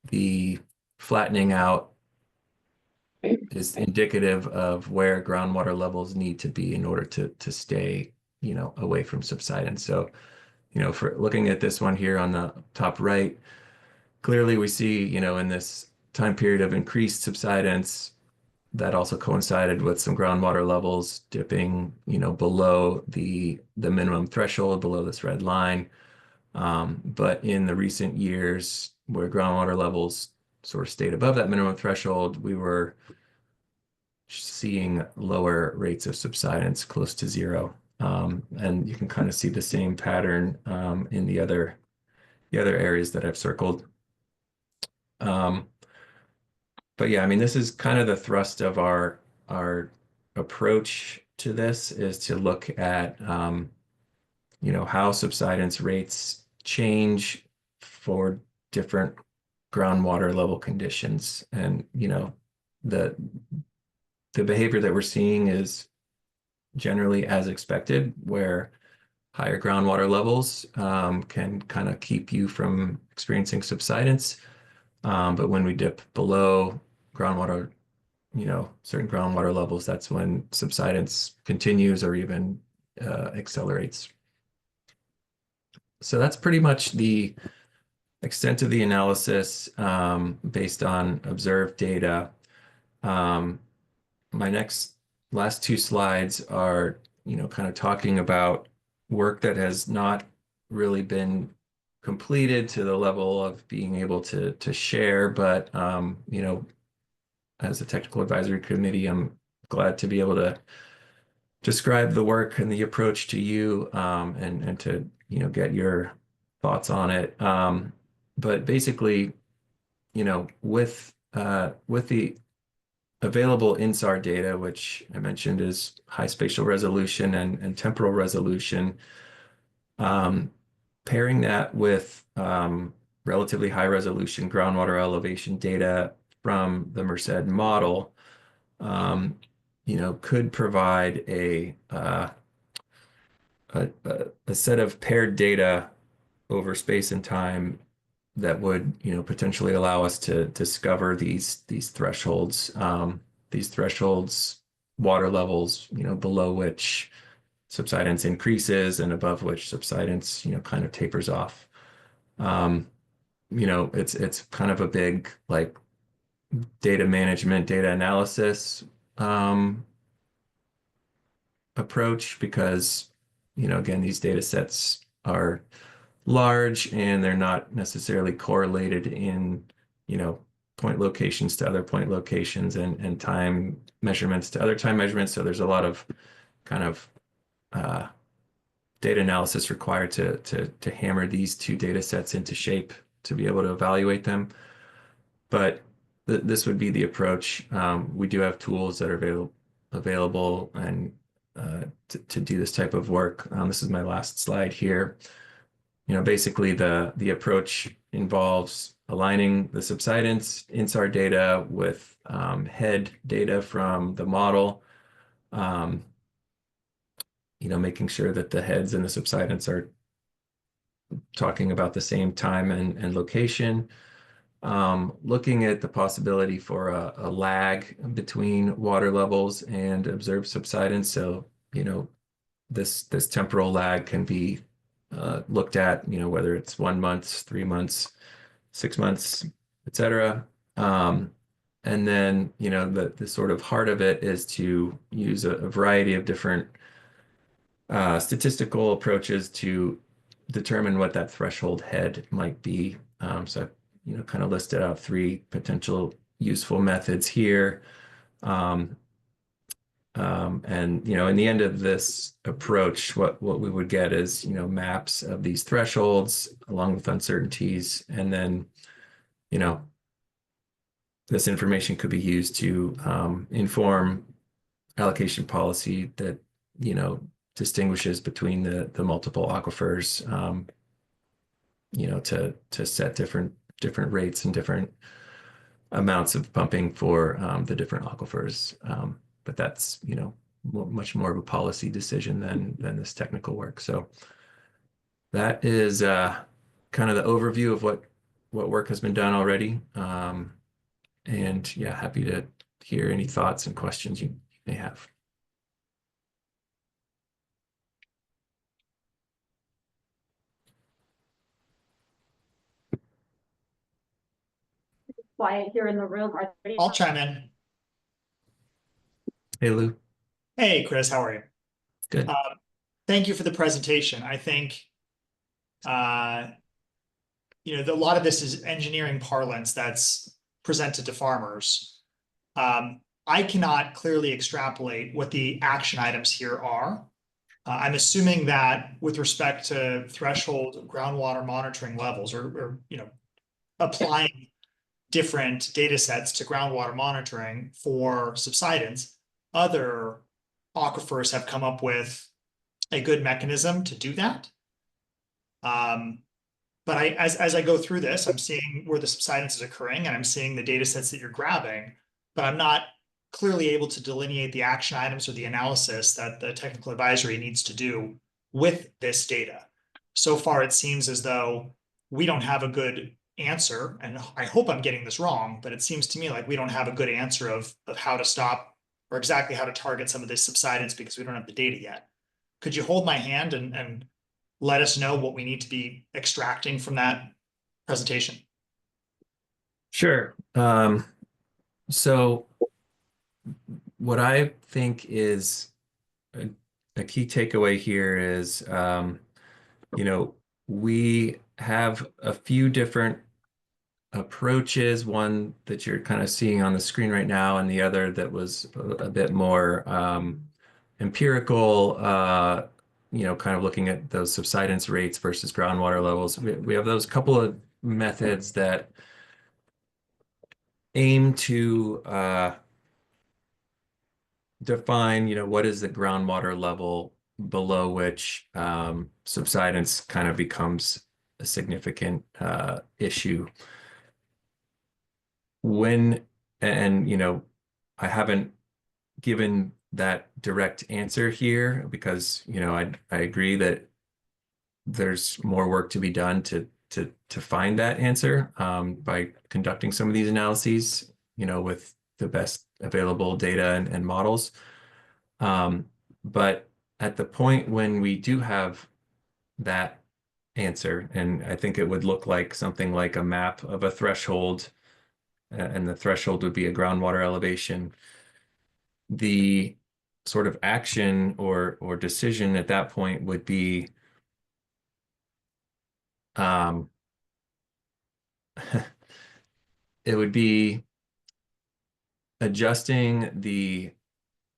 the flattening out is indicative of where groundwater levels need to be in order to stay, away from subsidence. So, for looking at this one here on the top right, clearly we see, in this time period of increased subsidence, that also coincided with some groundwater levels dipping, below the minimum threshold, below this red line. But in the recent years, where groundwater levels sort of stayed above that minimum threshold, we were seeing lower rates of subsidence, close to zero. And you can kind of see the same pattern in the other areas that I've circled. But yeah, I mean, this is kind of the thrust of our approach to this, is to look at how subsidence rates change for different groundwater level conditions. And the behavior that we're seeing is generally as expected, where higher groundwater levels can kind of keep you from experiencing subsidence. But when we dip below groundwater, certain groundwater levels, that's when subsidence continues or even accelerates. So that's pretty much the extent of the analysis based on observed data. My last two slides are, kind of talking about work that has not really been completed to the level of being able to share, but as a technical advisory committee, I'm glad to be able to describe the work and the approach to you, and to get your thoughts on it. But basically, with the available INSAR data, which I mentioned is high spatial resolution and temporal resolution, pairing that with relatively high resolution groundwater elevation data from the Merced model, could provide a set of paired data over space and time that would, potentially allow us to discover these thresholds, water levels, below which subsidence increases and above which subsidence, kind of tapers off. It's kind of a big, like, data management, data analysis approach, because, again, these data sets are large and they're not necessarily correlated in, point locations to other point locations, and time measurements to other time measurements. So there's a lot of kind of data analysis required to hammer these two data sets into shape to be able to evaluate them. But this would be the approach. We do have tools that are available and to do this type of work. This is my last slide here. Basically the approach involves aligning the subsidence INSAR data with head data from the model. Making sure that the heads and the subsidence are talking about the same time and location. Looking at the possibility for a lag between water levels and observed subsidence. So, this temporal lag can be looked at, whether it's 1 month, 3 months, 6 months, etc. And then, the sort of heart of it is to use a variety of different statistical approaches to determine what that threshold head might be. So I've, kind of listed out 3 potential useful methods here. And, in the end of this approach, what we would get is, maps of these thresholds along with uncertainties. And then, this information could be used to inform allocation policy that, distinguishes between the multiple aquifers, to set different rates and different amounts of pumping for the different aquifers. But that's, much more of a policy decision than this technical work. So that is kind of the overview of what work has been done already. And yeah, happy to hear any thoughts and questions you may have. Quiet here in the room. Are there any- I'll chime in. Hey, Lou. Hey, Chris, how are you? Good. Thank you for the presentation. I think, a lot of this is engineering parlance that's presented to farmers. I cannot clearly extrapolate what the action items here are. I'm assuming that with respect to threshold groundwater monitoring levels or applying different data sets to groundwater monitoring for subsidence, other aquifers have come up with a good mechanism to do that. But as I go through this, I'm seeing where the subsidence is occurring and I'm seeing the data sets that you're grabbing, but I'm not clearly able to delineate the action items or the analysis that the technical advisory needs to do with this data. So far, it seems as though we don't have a good answer, and I hope I'm getting this wrong, but it seems to me like we don't have a good answer of how to stop or exactly how to target some of this subsidence because we don't have the data yet. Could you hold my hand and let us know what we need to be extracting from that presentation? Sure. So what I think is a key takeaway here is, we have a few different approaches, one that you're kind of seeing on the screen right now, and the other that was a bit more empirical, kind of looking at those subsidence rates versus groundwater levels. We have those couple of methods that aim to define, what is the groundwater level below which subsidence kind of becomes a significant issue. I haven't given that direct answer here because, I agree that there's more work to be done to find that answer by conducting some of these analyses, with the best available data and models. But at the point when we do have that answer, and I think it would look like something like a map of a threshold, and the threshold would be a groundwater elevation, the sort of action or decision at that point would be it would be adjusting the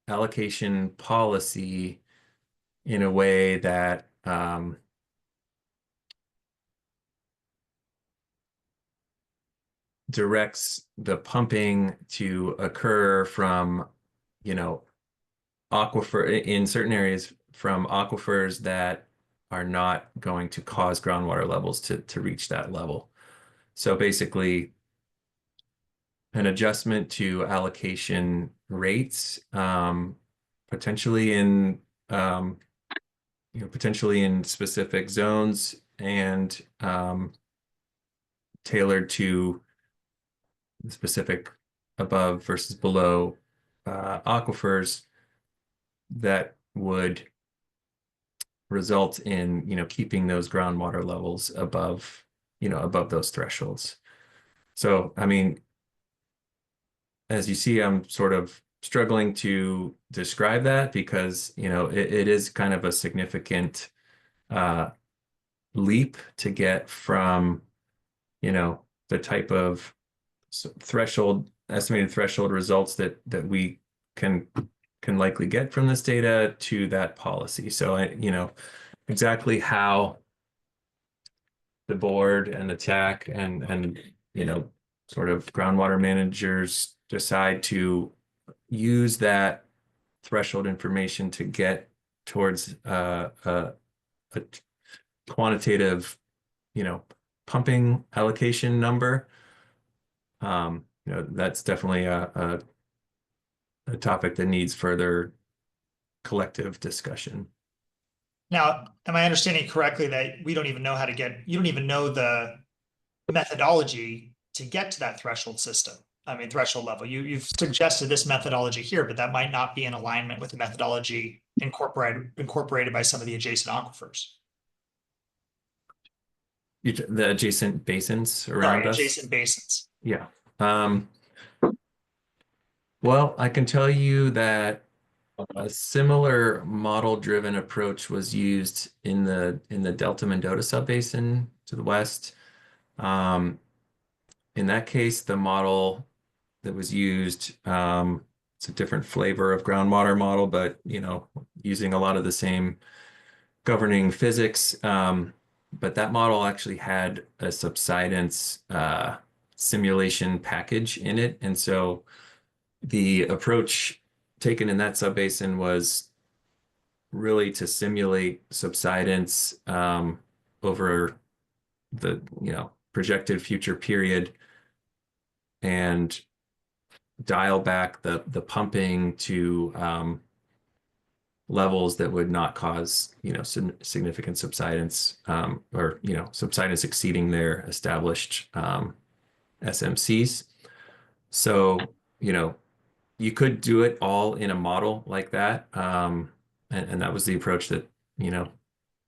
allocation policy in a way that directs the pumping to occur from, aquifer in certain areas, from aquifers that are not going to cause groundwater levels to reach that level. So basically, an adjustment to allocation rates, potentially in potentially in specific zones and tailored to the specific above versus below aquifers that would result in, keeping those groundwater levels above, above those thresholds. So, I mean, as you see, I'm sort of struggling to describe that because, it is kind of a significant leap to get from, the type of estimated threshold results that we can likely get from this data to that policy. So exactly how the board and the TAC and sort of groundwater managers decide to use that threshold information to get towards a quantitative, pumping allocation number. That's definitely a topic that needs further collective discussion. Now, am I understanding correctly that we don't even know how to you don't even know the methodology to get to that threshold system? I mean, threshold level. You've suggested this methodology here, but that might not be in alignment with the methodology incorporated by some of the adjacent aquifers. The adjacent basins around us? Adjacent basins. Yeah. Well, I can tell you that a similar model-driven approach was used in the Delta Mendota Subbasin to the west. In that case, the model that was used, it's a different flavor of groundwater model, but using a lot of the same governing physics. But that model actually had a subsidence simulation package in it, and so the approach taken in that subbasin was really to simulate subsidence over the projected future period and dial back the pumping to levels that would not cause significant subsidence or subsidence exceeding their established SMCs. So you could do it all in a model like that. And that was the approach that,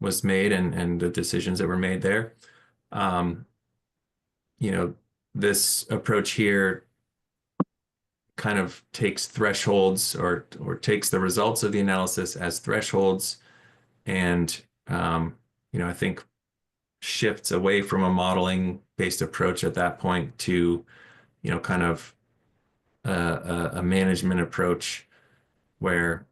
was made and the decisions that were made there. This approach here kind of takes thresholds or takes the results of the analysis as thresholds and, I think shifts away from a modeling based approach at that point to, kind of a management approach where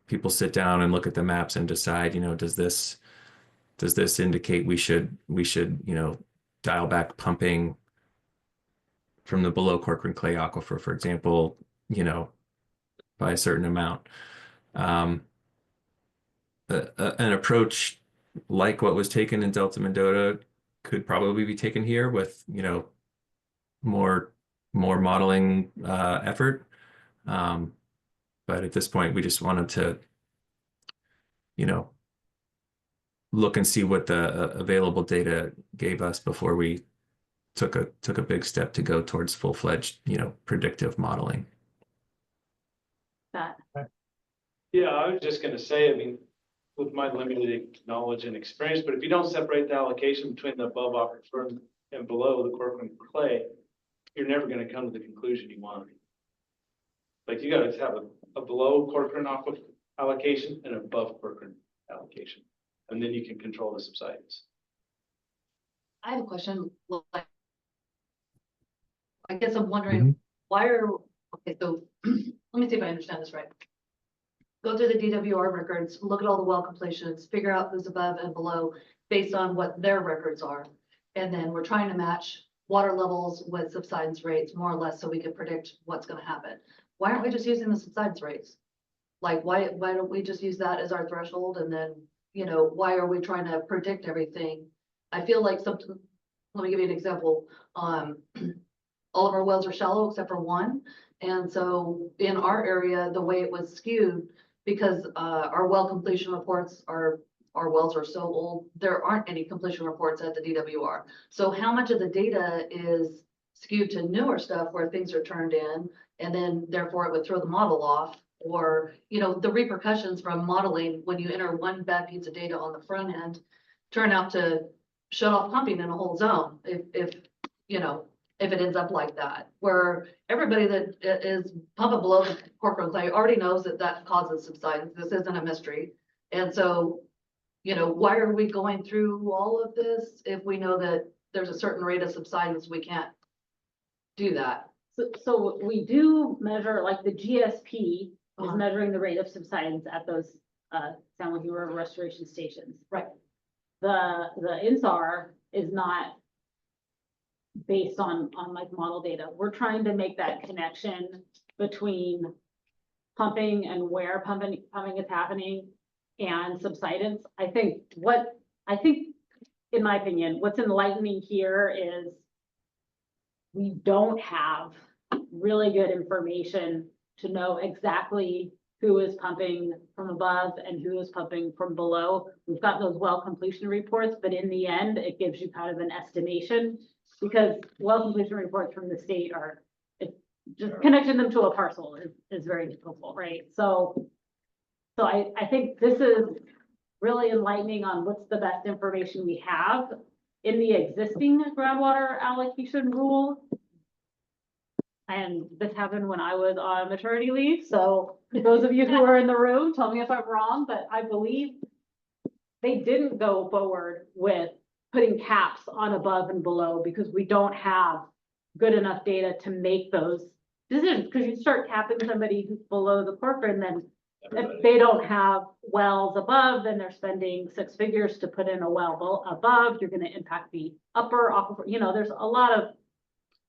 people sit down and look at the maps and decide does this indicate we should dial back pumping from the below Corcoran clay aquifer, for example, by a certain amount. An approach like what was taken in Delta Mendota could probably be taken here with more modeling effort. But at this point, we just wanted to, look and see what the available data gave us before we took a big step to go towards full-fledged, predictive modeling. That, Yeah, I was just gonna say, I mean, with my limited knowledge and experience, but if you don't separate the allocation between the above aquifer and below the Corcoran clay, you're never gonna come to the conclusion you want. Like you gotta have a below Corcoran aquifer allocation and above Corcoran allocation, and then you can control the subsidence. I have a question. Like, I guess I'm wondering okay, so let me see if I understand this right. Go through the DWR records, look at all the well completions, figure out who's above and below based on what their records are. And then we're trying to match water levels with subsidence rates more or less so we can predict what's going to happen. Why aren't we just using the subsidence rates? Like, why don't we just use that as our threshold? And then, why are we trying to predict everything? I feel like let me give you an example. All of our wells are shallow except for one. And so in our area, the way it was skewed, because our well completion reports are, our wells are so old, there aren't any completion reports at the DWR. So how much of the data is skewed to newer stuff where things are turned in, and then therefore it would throw the model off? Or, you know, the repercussions from modeling when you enter one bad piece of data on the front end turn out to shut off pumping in a whole zone if you know, if it ends up like that, where everybody that is pumping below the Corcoran clay already knows that that causes subsidence. This isn't a mystery. And so, you know, why are we going through all of this if we know that there's a certain rate of subsidence, we can't do that? So we do measure, like the GSP is Uh-huh. measuring the rate of subsidence at those San Joaquin River restoration stations. Right. The INSAR is not based on like model data. We're trying to make that connection between pumping and where pumping is happening and subsidence. I think in my opinion, what's enlightening here is we don't have really good information to know exactly who is pumping from above and who is pumping from below. We've got those well completion reports, but in the end, it gives you kind of an estimation, because well completion reports from the state are, just connecting them to a parcel is very difficult, right? So I think this is really enlightening on what's the best information we have in the existing groundwater allocation rule. And this happened when I was on maternity leave, so those of you who are in the room, tell me if I'm wrong, but I believe they didn't go forward with putting caps on above and below because we don't have good enough data to make those decisions. Because you start capping somebody who's below the Corcoran, then if they don't have wells above, then they're spending six figures to put in a well above. You're going to impact the upper aquifer. You know, there's a lot of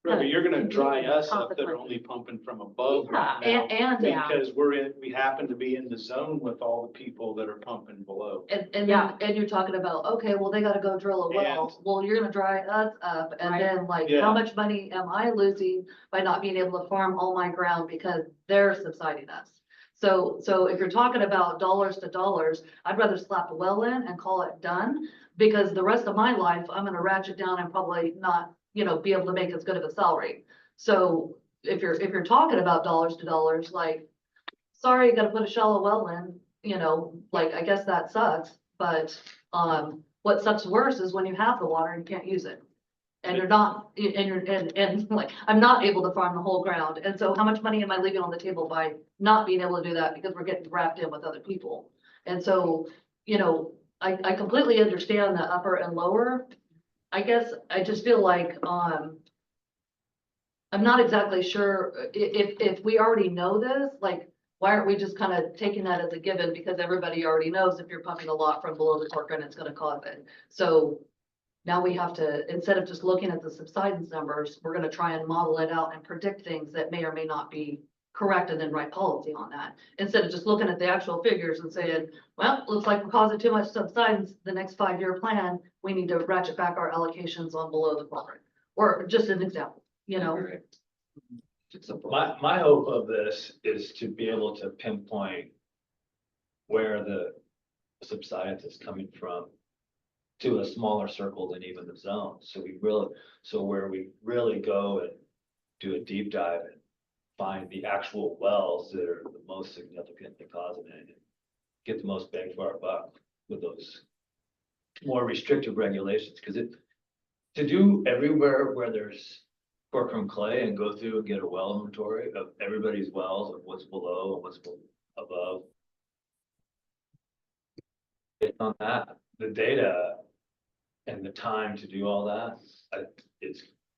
Right, but you're gonna dry us up that are only pumping from above right now. And Because we happen to be in the zone with all the people that are pumping below. And Yeah. then, and you're talking about, okay, well, they gotta go drill a well. And- Well, you're gonna dry us up, and Right. then like, Yeah. how much money am I losing by not being able to farm all my ground because they're subsiding us? So if you're talking about dollars to dollars, I'd rather slap a well in and call it done, because the rest of my life, I'm gonna ratchet down and probably not, you know, be able to make as good of a salary. So if you're talking about dollars to dollars, like, sorry, you gotta put a shallow well in, you know, like, I guess that sucks, but, what sucks worse is when you have the water and you can't use it. And you're not, and like, I'm not able to farm the whole ground, and so how much money am I leaving on the table by not being able to do that because we're getting wrapped in with other people? And so, you know, I completely understand the upper and lower. I guess I just feel like, I'm not exactly sure if we already know this, like, why aren't we just kind of taking that as a given? Because everybody already knows if you're pumping a lot from below the Corcoran, it's gonna cause it. So now we have to, instead of just looking at the subsidence numbers, we're gonna try and model it out and predict things that may or may not be correct and then write policy on that. Instead of just looking at the actual figures and saying, well, looks like we're causing too much subsidence, the next 5-year plan, we need to ratchet back our allocations on below the Corcoran. Or just an example, you know? My hope of this is to be able to pinpoint where the subsidence is coming from to a smaller circle than even the zone. So where we really go and do a deep dive and find the actual wells that are the most significantly causing it, and get the most bang for our buck with those more restrictive regulations. Because to do everywhere where there's Corcoran clay and go through and get a well inventory of everybody's wells, of what's below and what's above. Based on that, the data and the time to do all that,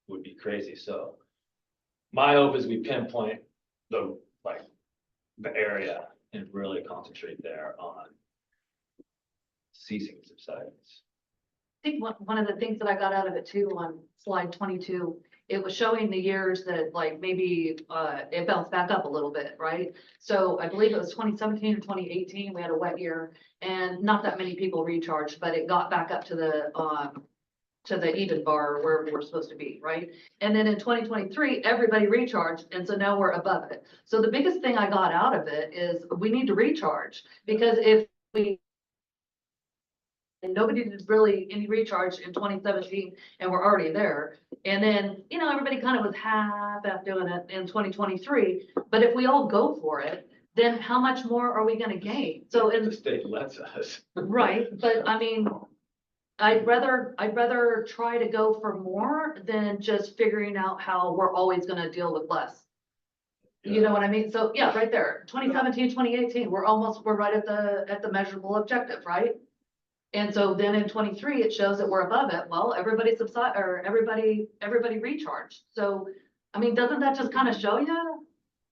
would be crazy. So my hope is we pinpoint the area and really concentrate there on ceasing subsidence. I think one of the things that I got out of it too on slide 22, it was showing the years that like maybe it bounced back up a little bit, right? So I believe it was 2017 or 2018, we had a wet year and not that many people recharged, but it got back up to the to the Eden bar or wherever we're supposed to be, right? And then in 2023, everybody recharged, and so now we're above it. So the biggest thing I got out of it is we need to recharge, because if we and nobody did really any recharge in 2017, and we're already there. And then, you know, everybody kind of was half doing it in 2023, but if we all go for it, then how much more are we gonna gain? So in The state lets us. right, but I mean, I'd rather try to go for more than just figuring out how we're always gonna deal with less. You know what I mean? So, yeah, right there, 2017, 2018, we're right at the measurable objective, right? And so then in 23, it shows that we're above it. Well, everybody everybody recharged. So, I mean, doesn't that just kind of show you?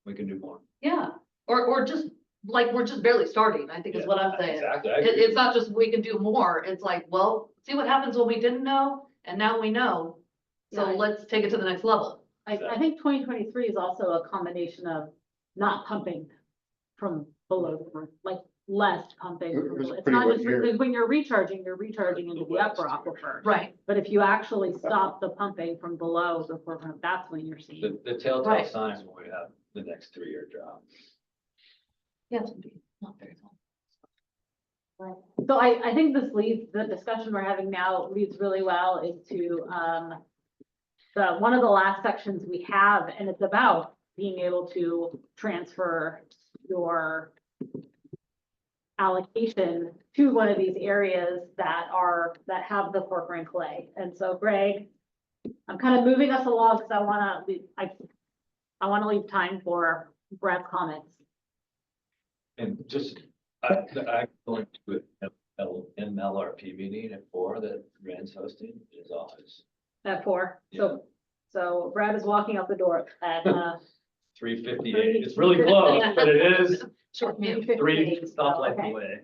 We can do more. Yeah, or just like, we're just barely starting, I think is what I'm saying. Exactly. I It, agree. it's not just we can do more. It's like, well, see what happens when we didn't know, and now we know. So Yeah. let's take it to the next level. I think 2023 is also a combination of not pumping from below the roof, like less pumping. It from was below. It's pretty not much just here. because when you're recharging into the upper aquifer. Right, But if you actually stop the pumping from below the foreground, that's when you're seeing. The telltale Right. signs when we have the next 3-year drought. yeah, it's not very long. So I think the discussion we're having now leads really well into, one of the last sections we have, and it's about being able to transfer your allocation to one of these areas that have the porphyrin clay. And so Greg, I'm kind of moving us along because I want to leave time for Brad's comments. And just, I going to an MLRP meeting at 4 that Rand's hosting is always At 4. So Brad is walking out the door at 3:58. It's really close, but it is Short meeting. 3 stoplights Okay. away.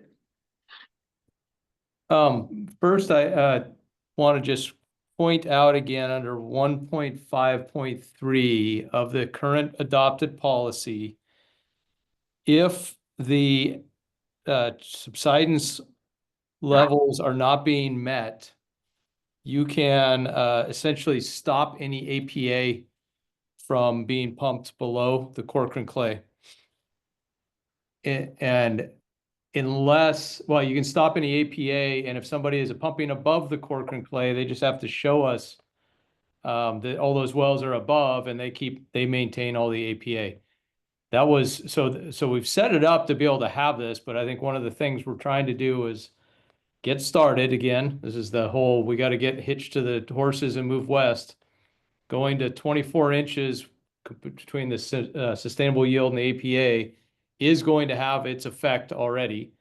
First, I want to just point out again under 1.5.3 of the current adopted policy, if the subsidence levels are not being met, you can essentially stop any APA from being pumped below the Corcoran clay. And unless, well, you can stop any APA, and if somebody is pumping above the Corcoran clay, they just have to show us that all those wells are above, and they maintain all the APA. That was, so we've set it up to be able to have this, but I think one of the things we're trying to do is get started again. This is the whole, we got to get hitched to the horses and move west. Going to 24 inches between the sustainable yield and the APA is going to have its effect already.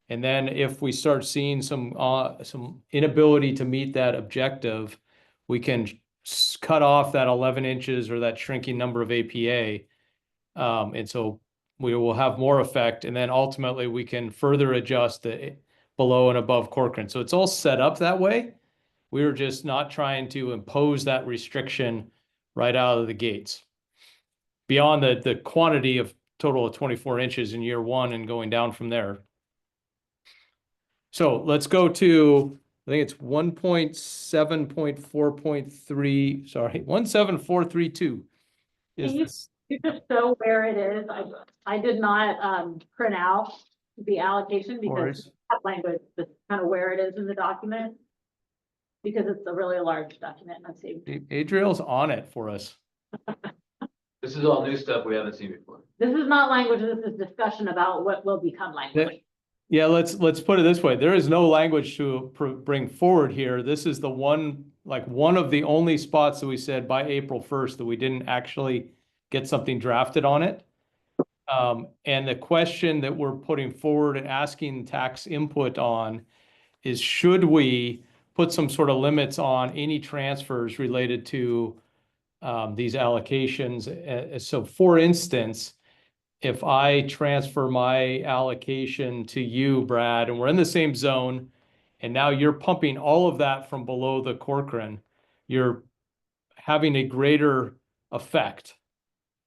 And then if we start seeing some inability to meet that objective, we can cut off that 11 inches or that shrinking number of APA. And so we will have more effect. And then ultimately we can further adjust the below and above Corcoran. So it's all set up that way. We were just not trying to impose that restriction right out of the gates. Beyond the quantity of total of 24 inches in year 1 and going down from there. So let's go to, I think it's 1.7.4.3, sorry, 17432. Is this? You just show where it is. I did not print out the allocation because that language is kind of where it is in the document. Because it's a really large document. Let's see. Adriel's on it for us. This is all new stuff we haven't seen before. This is not language, this is discussion about what will become language. Yeah, let's put it this way. There is no language to bring forward here. This is the one of the only spots that we said by April 1st that we didn't actually get something drafted on it. And the question that we're putting forward and asking tax input on is, should we put some sort of limits on any transfers related to these allocations? So for instance, if I transfer my allocation to you, Brad, and we're in the same zone, and now you're pumping all of that from below the Corcoran, you're having a greater effect,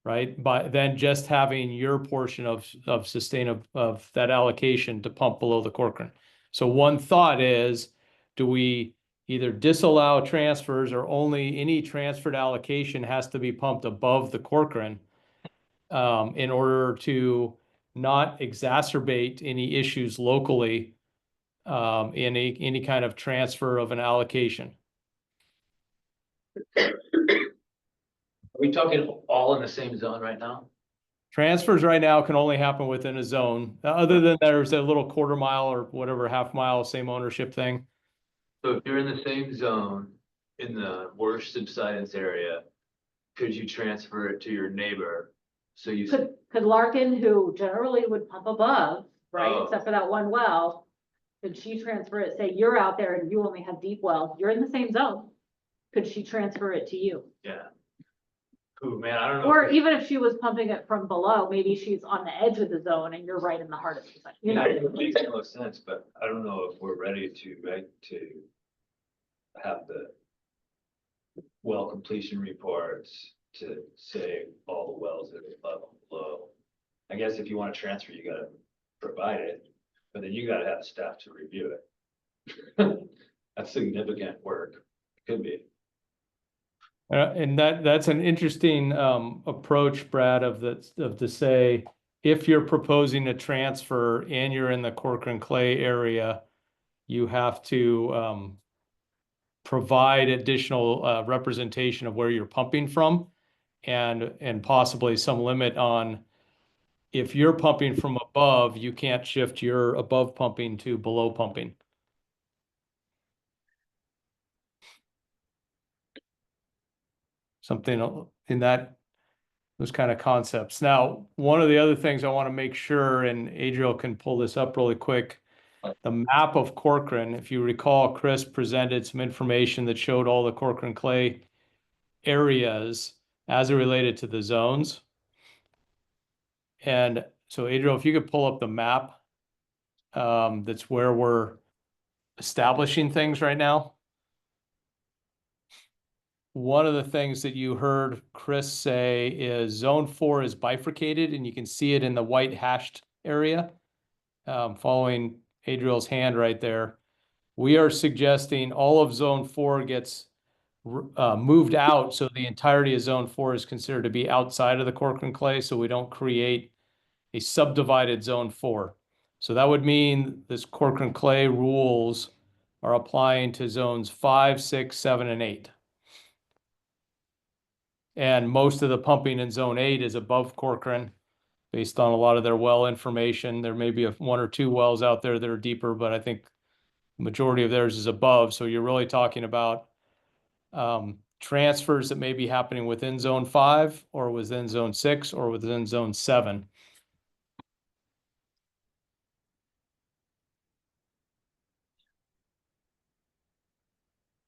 right? Than just having your portion of that allocation to pump below the Corcoran. So one thought is, do we either disallow transfers or only any transferred allocation has to be pumped above the Corcoran in order to not exacerbate any issues locally in any kind of transfer of an allocation. Are we talking all in the same zone right now? Transfers right now can only happen within a zone. Other than there's a little quarter mile or whatever, half mile, same ownership thing. So if you're in the same zone in the worst subsidence area, could you transfer it to your neighbor? So you, Could Larkin, who generally would pump above, right, Oh. except for that one well, could she transfer it, say you're out there and you only have deep wells, you're in the same zone? Could she transfer it to you? yeah. Ooh, man, I don't know. Or even if she was pumping it from below, maybe she's on the edge of the zone and you're right in the heart of the zone, you know? It makes no sense, but I don't know if we're ready to have the well completion reports to say all the wells that are above and below. I guess if you want to transfer, you gotta provide it, but then you gotta have staff to review it. That's significant work. Could be. And that's an interesting approach, Brad, of to say, if you're proposing a transfer and you're in the Corcoran Clay area, you have to provide additional representation of where you're pumping from, and possibly some limit on, if you're pumping from above, you can't shift your above pumping to below pumping. Something in those kind of concepts. Now, one of the other things I want to make sure, and Adriel can pull this up really quick, the map of Corcoran, if you recall, Chris presented some information that showed all the Corcoran Clay areas as it related to the zones. And so Adriel, if you could pull up the map, that's where we're establishing things right now. One of the things that you heard Chris say is zone 4 is bifurcated, and you can see it in the white hashed area, following Adriel's hand right there. We are suggesting all of zone 4 gets moved out, so the entirety of zone 4 is considered to be outside of the Corcoran Clay, so we don't create a subdivided zone 4. So that would mean this Corcoran Clay rules are applying to zones 5, 6, 7, and 8. And most of the pumping in zone 8 is above Corcoran based on a lot of their well information. There may be one or two wells out there that are deeper, but I think the majority of theirs is above. So you're really talking about transfers that may be happening within zone 5 or within zone 6 or within zone 7.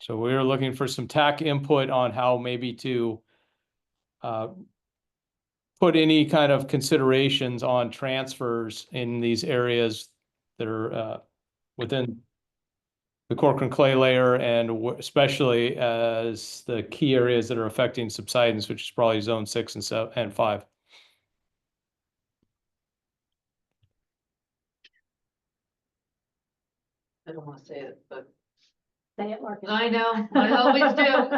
So we're looking for some TAC input on how maybe to put any kind of considerations on transfers in these areas that are within the Corcoran Clay layer, and especially as the key areas that are affecting subsidence, which is probably zone 6 and 7 and 5. I don't want to say it, but Say it, Larkin. I know, I always do.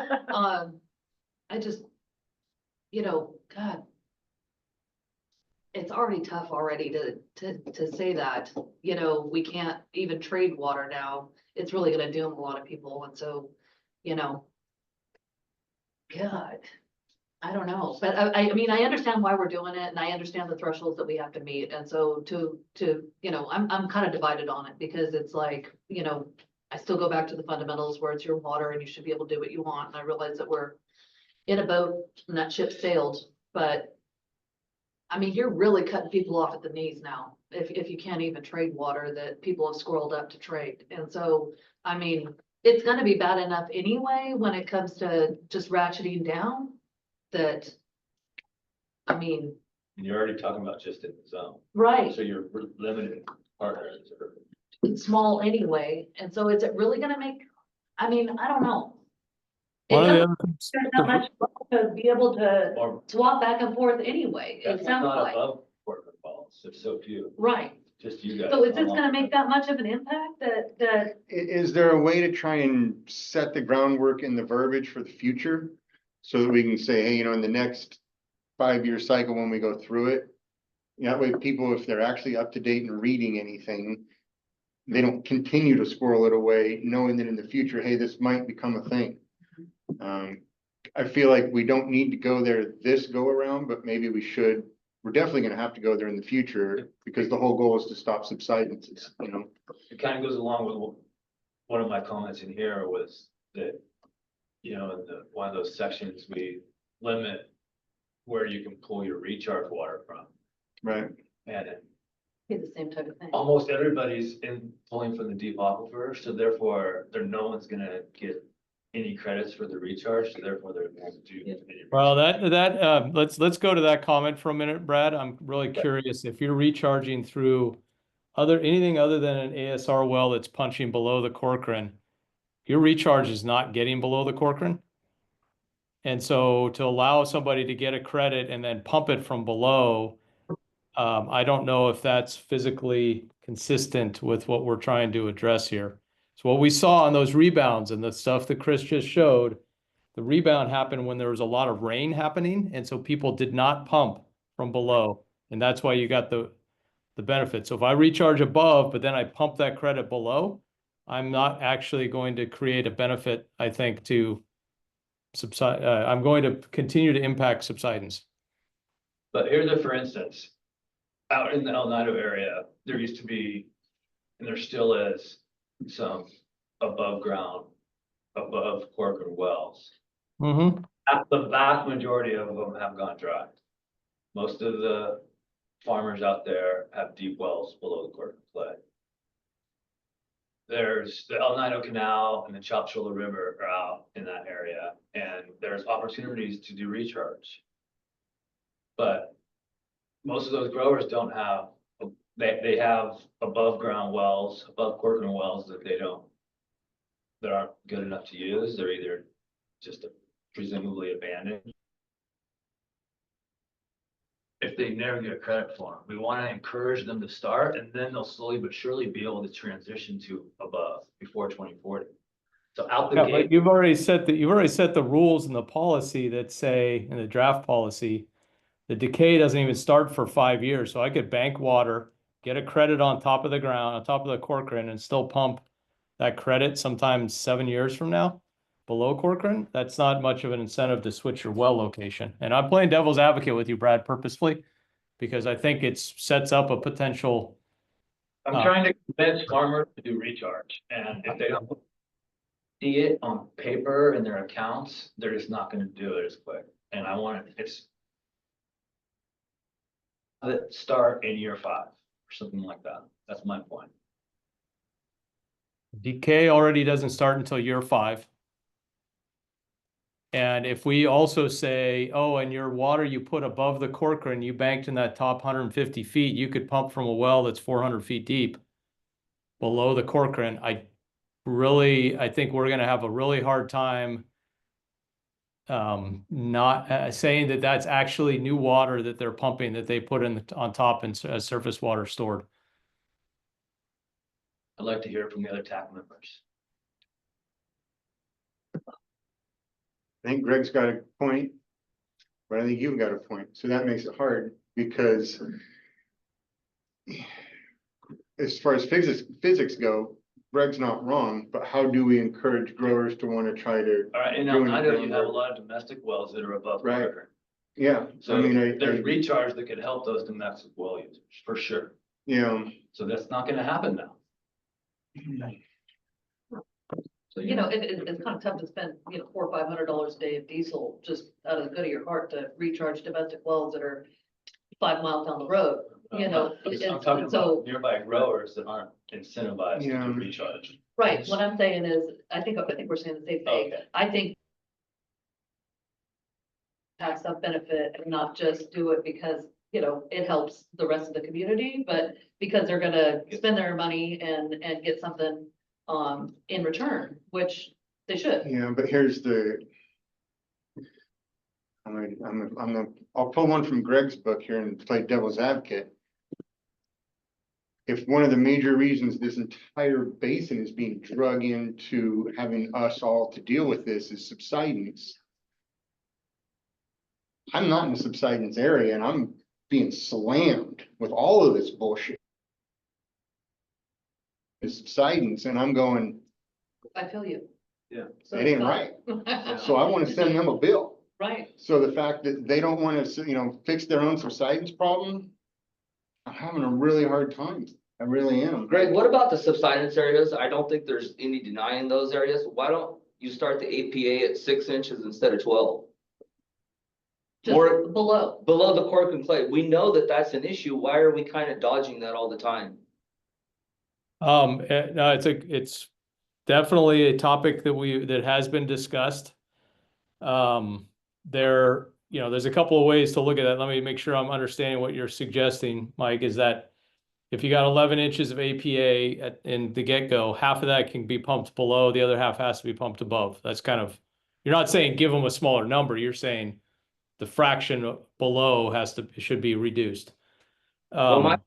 I just, God. It's already tough already to say that, we can't even trade water now. It's really gonna doom a lot of people, and so, God, I don't know, but I mean, I understand why we're doing it, and I understand the thresholds that we have to meet, and so I'm kind of divided on it, because it's like, I still go back to the fundamentals where it's your water and you should be able to do what you want, and I realize that we're in a boat and that ship sailed, but I mean, you're really cutting people off at the knees now, if you can't even trade water that people have squirreled up to trade. And so, I mean, it's gonna be bad enough anyway when it comes to just ratcheting down that, I mean. And you're already talking about just in the zone. Right. So you're limited partners. It's small anyway, and so is it really gonna make, I mean, I don't know. One of the There's other things, not much to be able to Or swap back and forth anyway, it that's sounds not like. above Corcoran Falls, there's so few. Right, just you guys. So is this gonna make that much of an impact that, Is there a way to try and set the groundwork in the verbiage for the future? So that we can say, hey, in the next 5-year cycle, when we go through it. That way people, if they're actually up to date and reading anything, they don't continue to squirrel it away, knowing that in the future, hey, this might become a thing. I feel like we don't need to go there this go around, but maybe we should. We're definitely gonna have to go there in the future because the whole goal is to stop subsidences, It kind of goes along with one of my comments in here was that, in one of those sections, we limit where you can pull your recharge water from. Right. And Be the same type of thing. almost everybody's pulling from the deep aquifer, so therefore no one's gonna get any credits for the recharge, so therefore they're going to do. any Well, recharge. let's go to that comment for a minute, Brad. I'm really curious if you're recharging through anything other than an ASR well that's punching below the Corcoran, your recharge is not getting below the Corcoran. And so to allow somebody to get a credit and then pump it from below, I don't know if that's physically consistent with what we're trying to address here. So what we saw on those rebounds and the stuff that Chris just showed, the rebound happened when there was a lot of rain happening, and so people did not pump from below, and that's why you got the benefit. So if I recharge above, but then I pump that credit below, I'm not actually going to create a benefit, I think, to subside. I'm going to continue to impact subsidence. But here's for instance, out in the El Nido area, there used to be, and there still is, some above Corcoran wells. Mm-hmm. The vast majority of them have gone dry. Most of the farmers out there have deep wells below the Corcoran clay. There's the El Nido Canal and the Chapchula River are out in that area, and there's opportunities to do recharge. But most of those growers don't have, they have above ground wells, above Corcoran wells that aren't good enough to use. They're either just presumably abandoned. If they never get credit for them, we want to encourage them to start, and then they'll slowly but surely be able to transition to above before 2040. So out the Yeah, gate. but you've already set the rules in the policy that say, in the draft policy, the decay doesn't even start for 5 years. So I could bank water, get a credit on top of the ground, on top of the Corcoran, and still pump that credit sometimes 7 years from now below Corcoran. That's not much of an incentive to switch your well location. And I'm playing devil's advocate with you, Brad, purposefully, because I think it sets up a potential. I'm trying to convince farmers to do recharge, and if they don't see it on paper in their accounts, they're just not going to do it as quick. And I want it start in year 5 or something like that. That's my point. Decay already doesn't start until year 5. And if we also say, oh, and your water you put above the Corcoran, you banked in that top 150 feet, you could pump from a well that's 400 feet deep below the Corcoran. I think we're going to have a really hard time not saying that that's actually new water that they're pumping, that they put in on top and as surface water stored. I'd like to hear from the other TAC members. I think Greg's got a point, but I think you've got a point. So that makes it hard because as far as physics go, Greg's not wrong, but how do we encourage growers to want to try to? All right, in El Nido, you have a lot of domestic wells that are above Right. Corcoran. Yeah, So I mean, there's recharge that could help those domestic well users for sure. yeah. So that's not going to happen now. So, it's kind of tough to spend, $400 or $500 a day of diesel just out of the good of your heart to recharge domestic wells that are 5 miles down the road, I'm talking so. about nearby growers that aren't incentivized to Yeah. do recharge. Right, what I'm saying is, I think we're saying the same thing. Okay. I think have some benefit and not just do it because, it helps the rest of the community, but because they're gonna spend their money and get something in return, which they should. Yeah, but here's I'll pull one from Greg's book here and play devil's advocate. if one of the major reasons this entire basin is being drug into having us all to deal with this is subsidence. I'm not in the subsidence area and I'm being slammed with all of this bullshit. The subsidence, and I'm going, I feel you. Yeah. So it ain't it's right. not- So I want to send them a bill. Right. So the fact that they don't want to, fix their own subsidence problem, I'm having a really hard time. I really am. Greg, what about the subsidence areas? I don't think there's any denying those areas. Why don't you start the APA at 6 inches instead of 12? Just Or below. below the cork and clay. We know that that's an issue. Why are we kind of dodging that all the time? No, it's definitely a topic that has been discussed. There's a couple of ways to look at that. Let me make sure I'm understanding what you're suggesting, Mike, is that if you got 11 inches of APA in the get-go, half of that can be pumped below, the other half has to be pumped above. That's kind of, you're not saying give them a smaller number, you're saying the fraction below should be reduced. Well,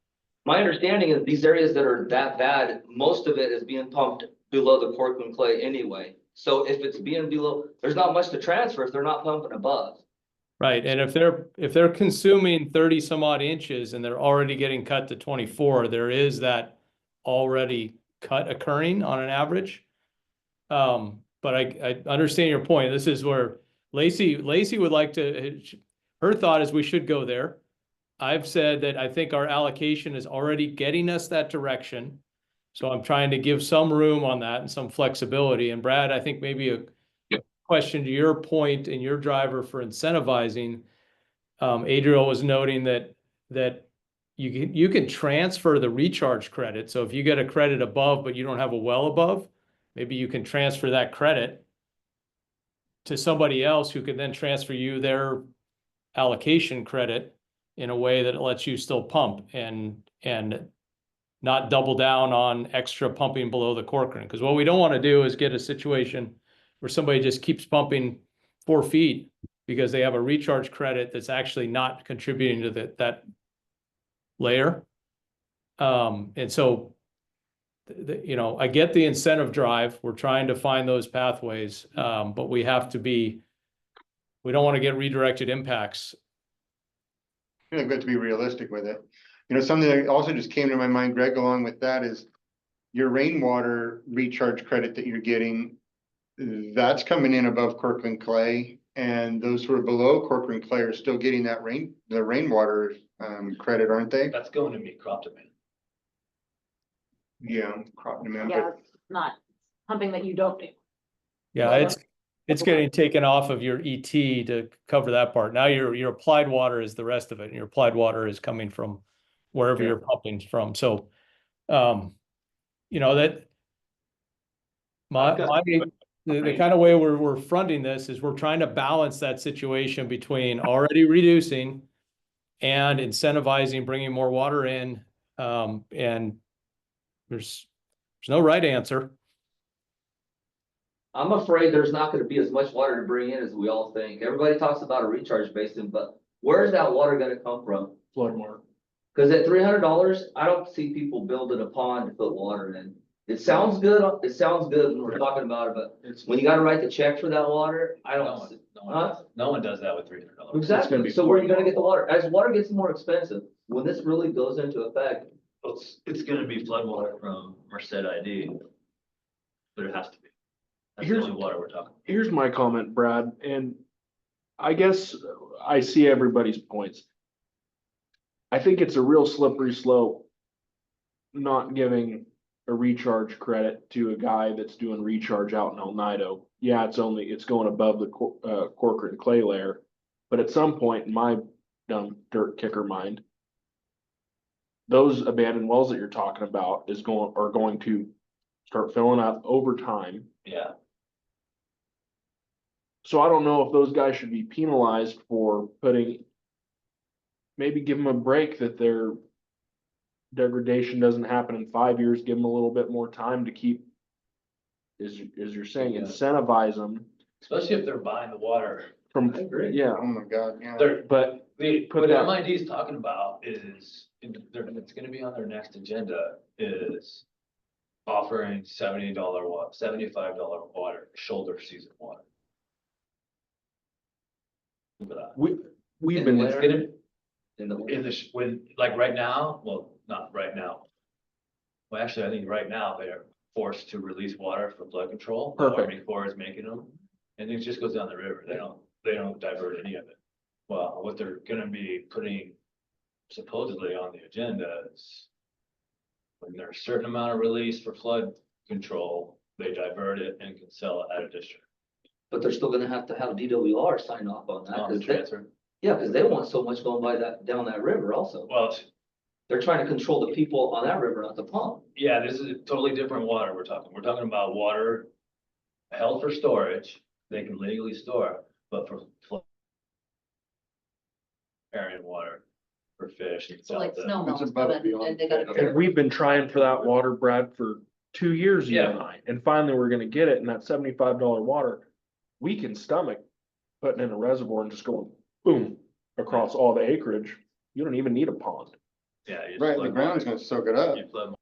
my understanding is these areas that are that bad, most of it is being pumped below the cork and clay anyway. So if it's being below, there's not much to transfer if they're not pumping above. Right, and if they're consuming 30 some odd inches and they're already getting cut to 24, there is that already cut occurring on an average. But I understand your point. This is where Lacey would like to, her thought is we should go there. I've said that I think our allocation is already getting us that direction. So I'm trying to give some room on that and some flexibility. And Brad, I think maybe a question to your point and your driver for incentivizing, Adriel was noting that you can transfer the recharge credit. So if you get a credit above, but you don't have a well above, maybe you can transfer that credit to somebody else who can then transfer you their allocation credit in a way that lets you still pump and not double down on extra pumping below the cork ring. Because what we don't want to do is get a situation where somebody just keeps pumping 4 feet because they have a recharge credit that's actually not contributing to that layer. And so, I get the incentive drive. We're trying to find those pathways, but we don't want to get redirected impacts. I think we have to be realistic with it. Something that also just came to my mind, Greg, along with that is your rainwater recharge credit that you're getting, that's coming in above Corcoran clay, and those who are below Corcoran clay are still getting the rainwater credit, aren't they? That's going to meet crop demand. Yeah, crop demand. Yeah, it's not something that you don't do. Yeah, it's getting taken off of your ET to cover that part. Now your applied water is the rest of it, and your applied water is coming from wherever you're pumping from. So, that the kind of way we're fronting this is we're trying to balance that situation between already reducing and incentivizing bringing more water in. And there's no right answer. I'm afraid there's not going to be as much water to bring in as we all think. Everybody talks about a recharge basin, but where's that water going to come from? Flood water. Because at $300, I don't see people building a pond to put water in. It sounds good. It sounds good when we're talking about it, but when you got to write the check for that water, I don't. No one does that with $300. Exactly. So where are you going to get the water? As water gets more expensive, when this really goes into effect, It's going to be floodwater from Merced ID, but it has to be. That's the only water we're talking. Here's my comment, Brad, and I guess I see everybody's points. I think it's a real slippery slope not giving a recharge credit to a guy that's doing recharge out in El Nido. Yeah, it's going above the Corcoran clay layer, but at some point in my dumb dirt kicker mind, those abandoned wells that you're talking about are going to start filling up over time. Yeah. So I don't know if those guys should be penalized for maybe give them a break that their degradation doesn't happen in 5 years, give them a little bit more time to keep, as you're saying, incentivize them. Especially if they're buying the water. From, yeah. Oh my God, yeah. But What MID is talking about is, it's gonna be on their next agenda, is offering $70 water, $75 water, shoulder season water. For that. We've And been it's there. gonna, In the, in the, when, like right now, well, not right now. Well, actually, I think right now they're forced to release water for flood control. The Perfect. Army Corps is making them, and it just goes down the river. They don't divert any of it. Well, what they're gonna be putting supposedly on the agenda is when there's a certain amount of release for flood control, they divert it and can sell it out of district. but they're still gonna have to have DWR sign off on that, On the 'cause they, transfer. yeah, cause they want so much going by that, down that river also. Well, it's- They're trying to control the people on that river, not the pump. yeah, this is a totally different water we're talking. We're talking about water held for storage, they can legally store, but for flood carrying water for fish and So like sell snow it. melts above come and in beyond and they gotta. that. And we've been trying for that water, Brad, for 2 years, you and I, and finally we're gonna get it, and that $75 water, we can stomach putting in a reservoir and just going boom across all the acreage. You don't even need a pond. Yeah. you just Right, the flood ground's water. gonna soak it up. You flood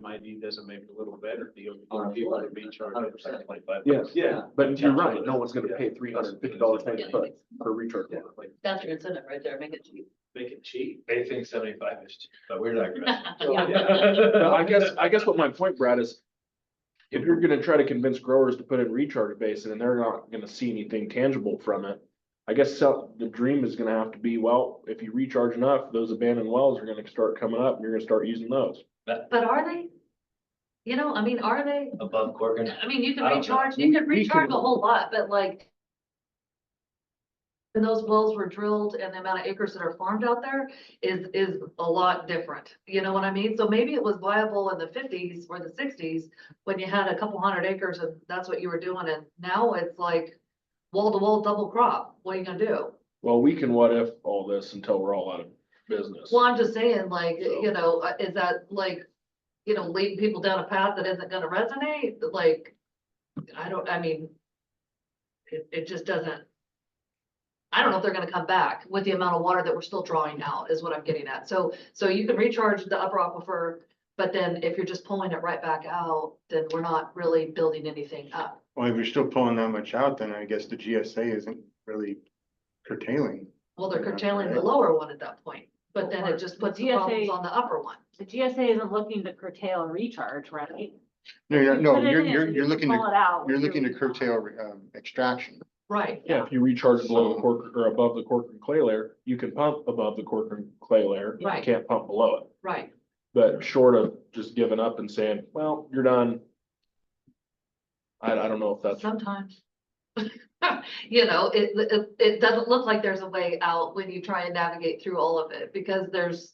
MID doesn't make a little better deal. On a People flood, to be charged 100%. 25 Yeah. bucks. Yeah. But you're right, no one's gonna pay $350 tank Yeah. foot for recharge. Yeah. Like, That's your incentive right there, make it cheap. Make it cheap. They think 75 is cheap, but we're digressing. Well, I guess what my point, Brad, is if you're gonna try to convince growers to put in recharge basin and they're not gonna see anything tangible from it, I guess the dream is gonna have to be, well, if you recharge enough, those abandoned wells are gonna start coming up and you're gonna start using those. But are they? You know, I mean, are they? Above Corcoran. I mean, you can I don't know. recharge, you can We recharge can- a whole lot, but like. When those wells were drilled and the amount of acres that are farmed out there is a lot different. You know what I mean? So maybe it was viable in the 50s or the 60s when you had a couple hundred acres and that's what you were doing. And now it's like wall to wall double crop. What are you gonna do? Well, we can what if all this until we're all out of business. Well, I'm just saying, like, So- you know, is that like, you know, leading people down a path that isn't gonna resonate? Like, I mean, it just doesn't. I don't know if they're gonna come back with the amount of water that we're still drawing out, is what I'm getting at. So you can recharge the upper aquifer, but then if you're just pulling it right back out, then we're not really building anything up. Well, if you're still pulling that much out, then I guess the GSA isn't really curtailing. Well, they're Yeah, curtailing the right. lower one at that point, but then it just puts the problems GSA on the upper one. The GSA isn't looking to curtail and recharge, right? No, You no, put it you're, in, you're, you you're can looking pull to, it out you're with looking to your- curtail, extraction. Right, Yeah, if you recharge below the Corcoran or above the Corcoran clay layer, you can pump above the Corcoran clay layer. You Right. can't pump below it. right. But short of just giving up and saying, well, you're done. I don't know if that's, Sometimes. You know, it doesn't look like there's a way out when you try and navigate through all of it, because there's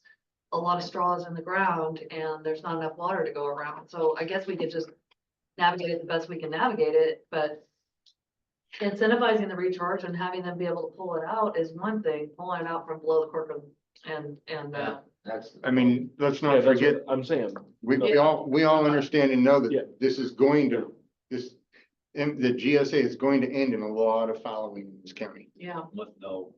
a lot of straws in the ground and there's not enough water to go around. So I guess we could just navigate it the best we can navigate it, but incentivizing the recharge and having them be able to pull it out is one thing, pulling it out from below the Corcoran and, Yeah. That's. I mean, let's yeah, not that's forget, what I'm saying. we all understand and know Yeah. that this is going to, and the GSA is going to end in a lot of following in this county. yeah. With no,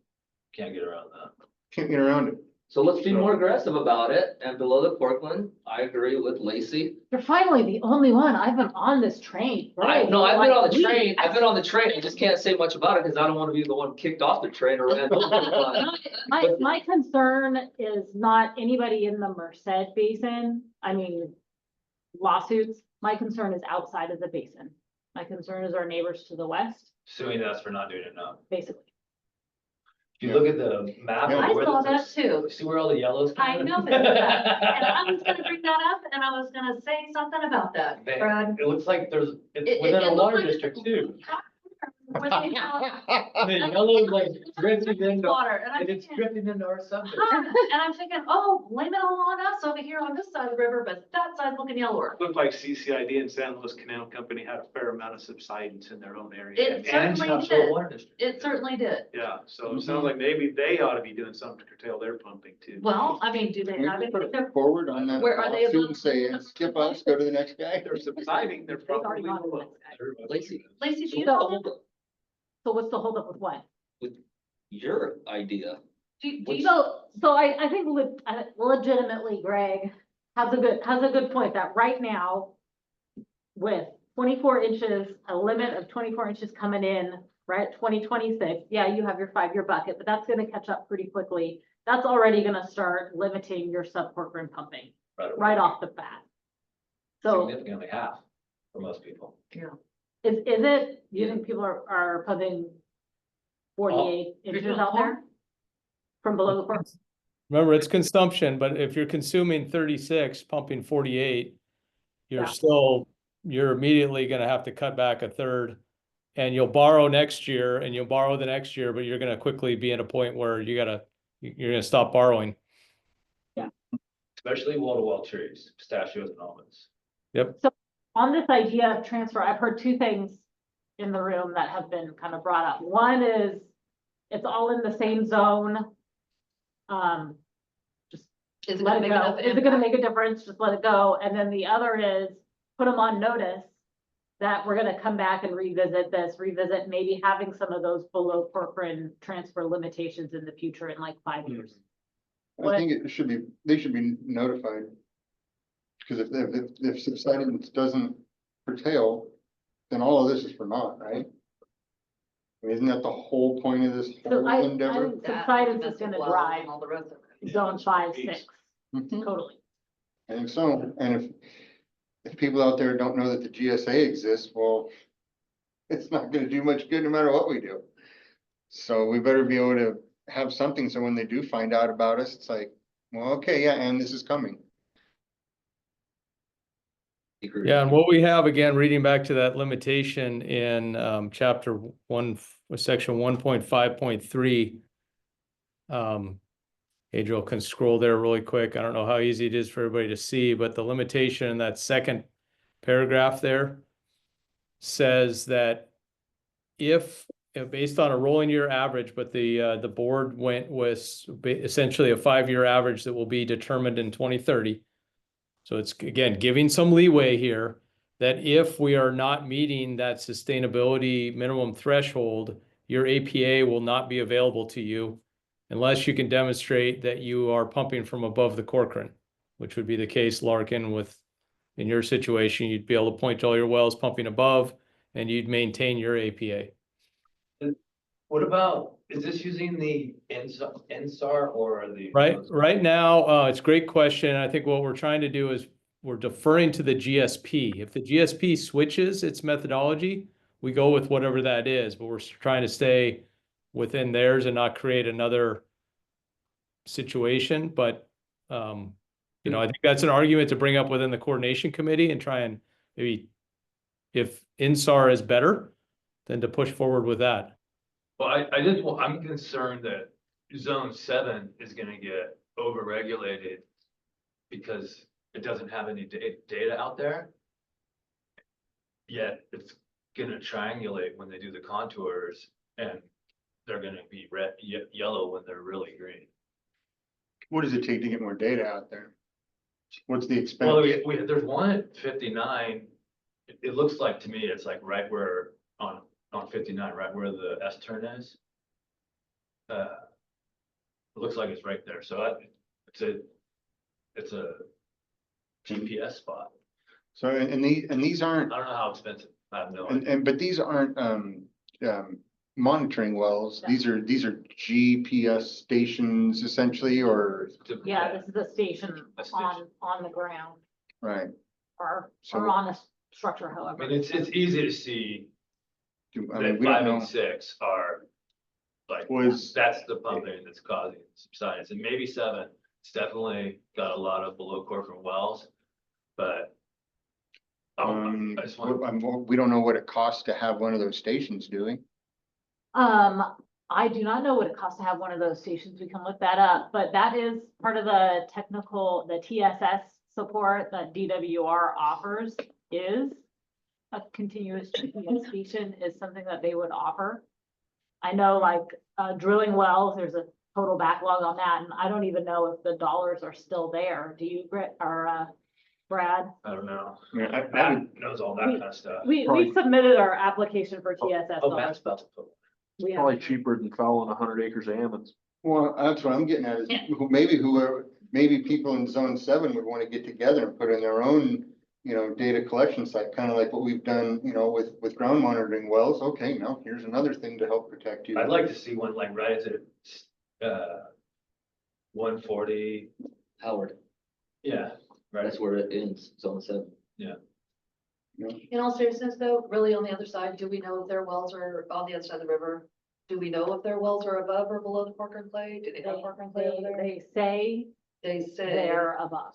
can't get around that. Can't get around it. So let's be more aggressive about it, and below the Corcoran, I agree with Lacey. You're finally the only one. I've been on this train. I've been on the Like, train, I just can't say much about it, because I don't wanna be the one kicked off the train or ran over. My concern is not anybody in the Merced Basin. I mean, lawsuits. My concern is outside of the basin. My concern is our neighbors to the west, Suing us for not doing enough. basically. If you look at the map. Yeah. I where saw the- that too. See where all the yellows? come I in? noticed that. And I was gonna bring that up and I was gonna say something about that, They- Brad. It looks like there's, it's It- within it a looked water like district too. Where they have The yellow is like drifting into, water, and I'm and it's thinking, drifting into our subdivision. huh, and I'm thinking, oh, blame it all on us over here on this side of the river, but that side's looking yellower. Looked like CCID and San Luis Canal Company had a fair amount of subsidence in their own area. It And certainly Shopsville did. Water District. It certainly did. Yeah, so it sounds like maybe they ought to be doing something to curtail their pumping too. Well, I mean, do they have We it? put it forward on that Where are they lawsuit above- and say, skip us, go to the next guy. They're subsiding, they're They've already probably. gone to the next guy. Lacey. Lacey, do you So- know? So what's the holdup with what? your idea. Do you What's- know, so I think legitimately Greg has a good point that right now with 24 inches, a limit of 24 inches coming in, right, 2026, yeah, you have your 5-year bucket, but that's gonna catch up pretty quickly. That's already gonna start limiting your subcorporate pumping right off the bat. So Significantly half for most people. is it, do you think people are pumping 48 inches out there? From below the cork? Remember, it's consumption, but if you're consuming 36, pumping 48, Yeah. you're immediately gonna have to cut back a third. And you'll borrow next year and you'll borrow the next year, but you're gonna quickly be at a point where you're gonna stop borrowing. Especially wall-to-wall trees, pistachios and almonds. Yep. So on this idea of transfer, I've heard two things in the room that have been kind of brought up. One is it's all in the same zone. Just Is it let gonna it make go. enough Is it gonna impact? make a difference? Just let it go. And then the other is put them on notice that we're gonna come back and revisit revisit maybe having some of those below Corcoran transfer limitations in the future in like 5 years. I think it should be, they should be notified. Because if subsidence doesn't curtail, then all of this is for naught, right? I mean, isn't that the whole point of this So whole I endeavor? think That, subsidence is domestic gonna wells drive and all the rest of it. zone 5, 6, Mhm. totally. I think so, and if people out there don't know that the GSA exists, well, it's not gonna do much good no matter what we do. So we better be able to have something, so when they do find out about us, it's like, well, okay, yeah, and this is coming. Yeah, and what we have, again, reading back to that limitation in chapter 1, section 1.5.3. Adriel can scroll there really quick. I don't know how easy it is for everybody to see, but the limitation in that second paragraph there says that if based on a rolling year average, but the board went with essentially a 5-year average that will be determined in 2030. So it's, again, giving some leeway here that if we are not meeting that sustainability minimum threshold, your APA will not be available to you unless you can demonstrate that you are pumping from above the Corcoran, which would be the case, Larkin, in your situation, you'd be able to point to all your wells pumping above and you'd maintain your APA. What about, is this using the NSAR or the? Right now, it's a great question. I think what we're trying to do is we're deferring to the GSP. If the GSP switches its methodology, we go with whatever that is, but we're trying to stay within theirs and not create another situation. But, you know, I think that's an argument to bring up within the coordination committee and try and maybe, if INSAR is better, then to push forward with that. Well, I'm concerned that zone 7 is gonna get overregulated because it doesn't have any data out there. Yet it's gonna triangulate when they do the contours and they're gonna be red, yellow when they're really green. What does it take to get more data out there? What's the Well, expense? there's one at 59. It looks like to me, it's like right where on 59, right where the S turn is. It looks like it's right there. So it's a GPS spot. So, and these aren't, I don't know how expensive. I have no idea. but these aren't, monitoring wells. These are GPS stations essentially, or, Yeah, this is a station A station. on the ground right? or So- on a structure, I however. mean, it's easy to see I mean, that we don't 5 know. and 6 are like, Was- that's the pumping that's causing subsidence. And maybe 7, it's definitely got a lot of below Corcoran wells, but I just want. We don't know what it costs to have one of those stations, do we? I do not know what it costs to have one of those stations. We can look that up, but that is part of the the TSS support that DWR offers is a continuous GPS station is something that they would offer. I know like, drilling wells, there's a total backlog on that, and I don't even know if the dollars are still there. Do you, Brad? I don't know. Yeah, I Matt would- knows all that kind of stuff. We submitted our application for TSS Oh, dollars. Matt's about to put. We Probably have, cheaper than fouling 100 acres of almonds. Well, that's what I'm getting at is Yeah. maybe people in zone 7 would want to get together and put in their own, data collection site, kind of like what we've done, with ground monitoring wells. Okay, now here's another thing to help protect you. I'd like to see one like right at 140, Howard, yeah, right. that's where it ends, zone 7. In all seriousness though, really on the other side, do we know if their wells are on the other side of the river? Do we know if their wells are above or below the Corcoran clay? Do they have Corcoran clay over there? they say They say. they're above.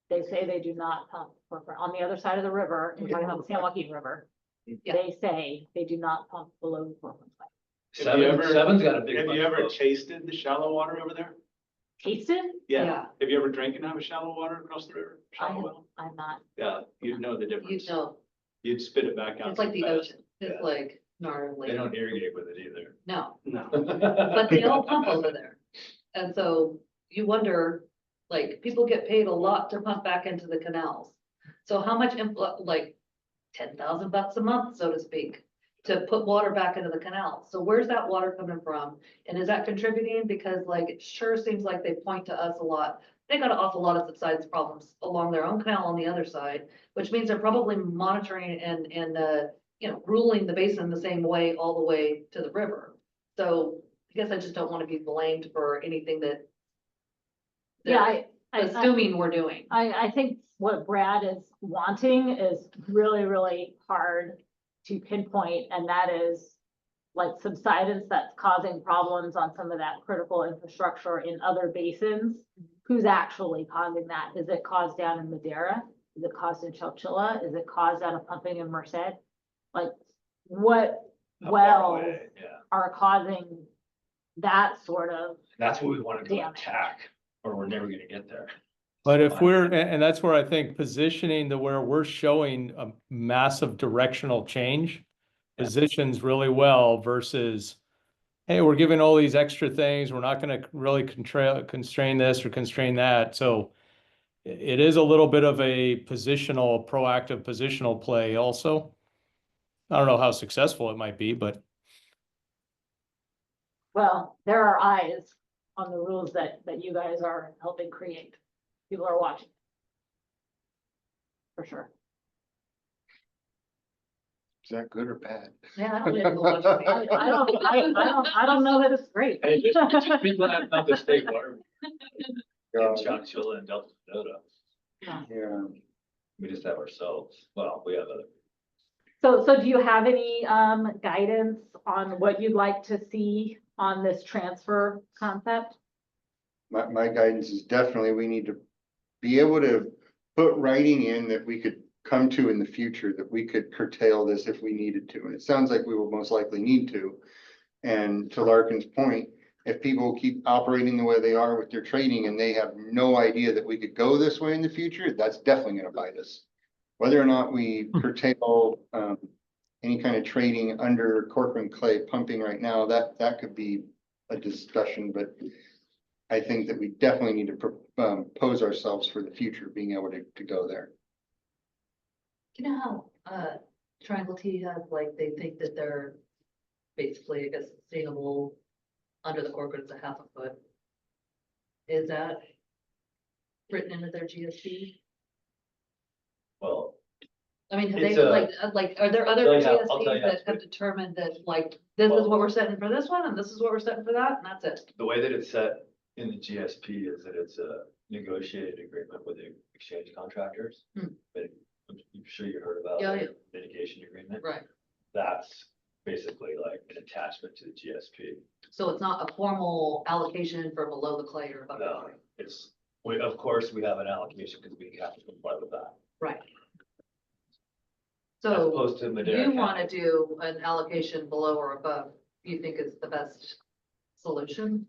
They say they do not pump on the other side of the river, you're talking about the San Joaquin River. Yeah. They say they do not pump below the Corcoran clay. Have you ever- Seven's got a big. Have you bunch ever of- tasted the shallow water over there? Tasted? Yeah. Have you ever drank out of shallow water across the river? I Shallow have, well? I'm not. Yeah, you'd know the You difference. know, You'd spit it back out. it's like the so fast. ocean. It's Yeah. like gnarly. They don't irrigate with it either. No, No. but they all pump over there. And so you wonder, like, people get paid a lot to pump back into the canals. So how much, like, $10,000 a month, so to speak, to put water back into the canals. So where's that water coming from? And is that contributing? Because like, it sure seems like they point to us a lot. They got an awful lot of subsidence problems along their own canal on the other side, which means they're probably monitoring and, ruling the basin the same way all the way to the river. So I guess I just don't want to be blamed for anything that Yeah, they're assuming we're doing. I think what Brad is wanting is really, really hard to pinpoint, and that is like subsidence that's causing problems on some of that critical infrastructure in other basins. Who's actually causing that? Is it caused down in Madera? Is it caused in Chowchilla? Is it caused out of pumping in Merced? Like, what How far wells away? Yeah, are causing that sort of, that's what we want to go Damage. attack, or we're never gonna get there. But if and that's where I think positioning to where we're showing a massive directional change positions really well versus, hey, we're giving all these extra things, we're not gonna really constrain this or constrain that. So it is a little bit of a proactive positional play also. I don't know how successful it might be, but well, there are eyes on the rules that you guys are helping create. People are watching. For sure. Is that good or bad? Yeah, I don't even know what I don't know that it's great. Hey, just people have not the state water. In Chowchilla and Delta Minota, Yeah. we just have ourselves, well, we have other. So do you have any guidance on what you'd like to see on this transfer concept? My guidance is definitely, we need to be able to put writing in that we could come to in the future, that we could curtail this if we needed to. And it sounds like we will most likely need to. And to Larkin's point, if people keep operating the way they are with their trading and they have no idea that we could go this way in the future, that's definitely gonna bite us. Whether or not we curtail any kind of trading under Corcoran clay pumping right now, that could be a discussion, but I think that we definitely need to pose ourselves for the future, being able to go there. You know how, Triangle T has, like, they think that they're basically, I guess, sustainable under the Corcoran, it's a half a foot. Is that written into their GSP? Well, I mean, have they, It's a- like, are there other I'll tell you how GSPs that it's have written. determined that, like, this is Well- what we're setting for this one, and this is what we're setting for that, and that's it? the way that it's set in the GSP is that it's a negotiated agreement with the exchange contractors. Hmm. But I'm sure you heard about Yeah, the mitigation agreement. Right. That's basically like an attachment to the GSP. So it's not a formal allocation for below the clay or above the No, clay? it's, of course, we have an allocation because we have to comply with that. Right. As So opposed to Madera you County. wanna do an allocation below or above, you think is the best solution?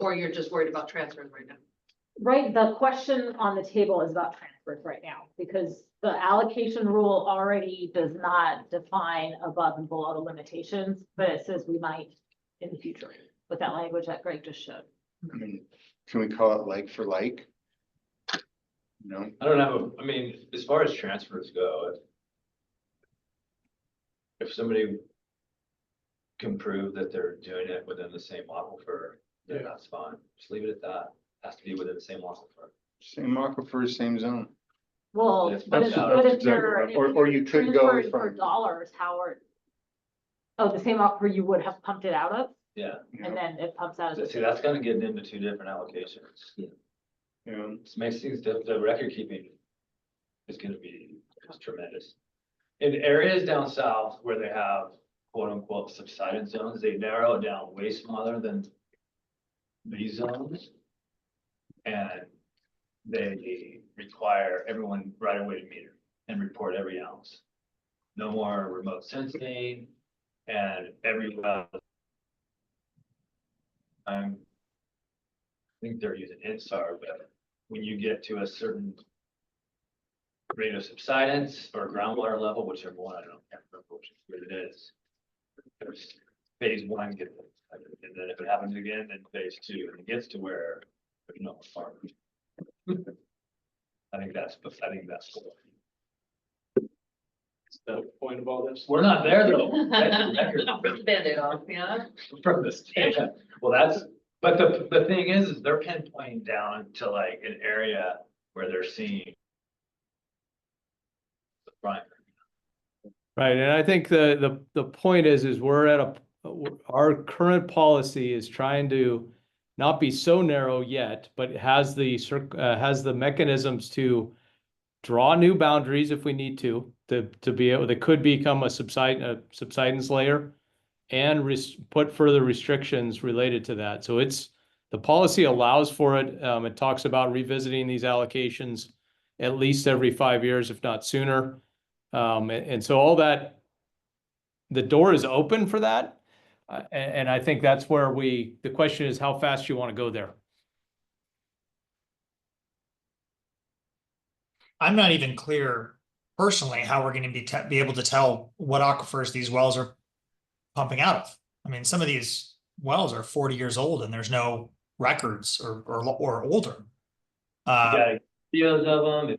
Or you're just worried about transfers right now? Right, the question on the table is about transfers right now, because the allocation rule already does not define above and below the limitations, but it says we might in the future with that language that Greg just showed. I mean, can we call it like for like? No, I don't know, I mean, as far as transfers go, if somebody can prove that they're doing it within the same aquifer, then that's fine. Just leave it at that. Has to be within the same aquifer. Same aquifer, same zone. Well, That's- but if, that's but if exactly you're. right. if Or you're you could go transferring For from- dollars, Howard. Oh, the same aquifer you would have pumped it out of, Yeah, and then it pumps out of. see, that's gonna get into two different allocations. Yeah. This makes things, the record keeping is gonna be just tremendous. In areas down south where they have quote unquote subsidence zones, they narrow it down way smaller than these zones. And they require everyone right away to meter and report every ounce. No more remote sensing and every well. I think they're using INSAR, but when you get to a certain rate of subsidence or groundwater level, whichever one, I can't remember which it is. There's phase one, and then if it happens again, then phase two, and it gets to where there's no farm. I think that's cool. Is that the point of all this? We're not there though. That's the record. Band-Aid off, yeah. From the state. Well, but the thing is they're pinpointing down to like an area where they're seeing. The front. Right, and I think the point is we're at our current policy is trying to not be so narrow yet, but has the mechanisms to draw new boundaries if we need to be able, that could become a subsidence layer and put further restrictions related to that. So the policy allows for it. It talks about revisiting these allocations at least every 5 years, if not sooner. And so all that, the door is open for that. And I think that's where the question is how fast you want to go there. I'm not even clear personally how we're going to be able to tell what aquifers these wells are pumping out of. I mean, some of these wells are 40 years old and there's no records or older. You got videos of them.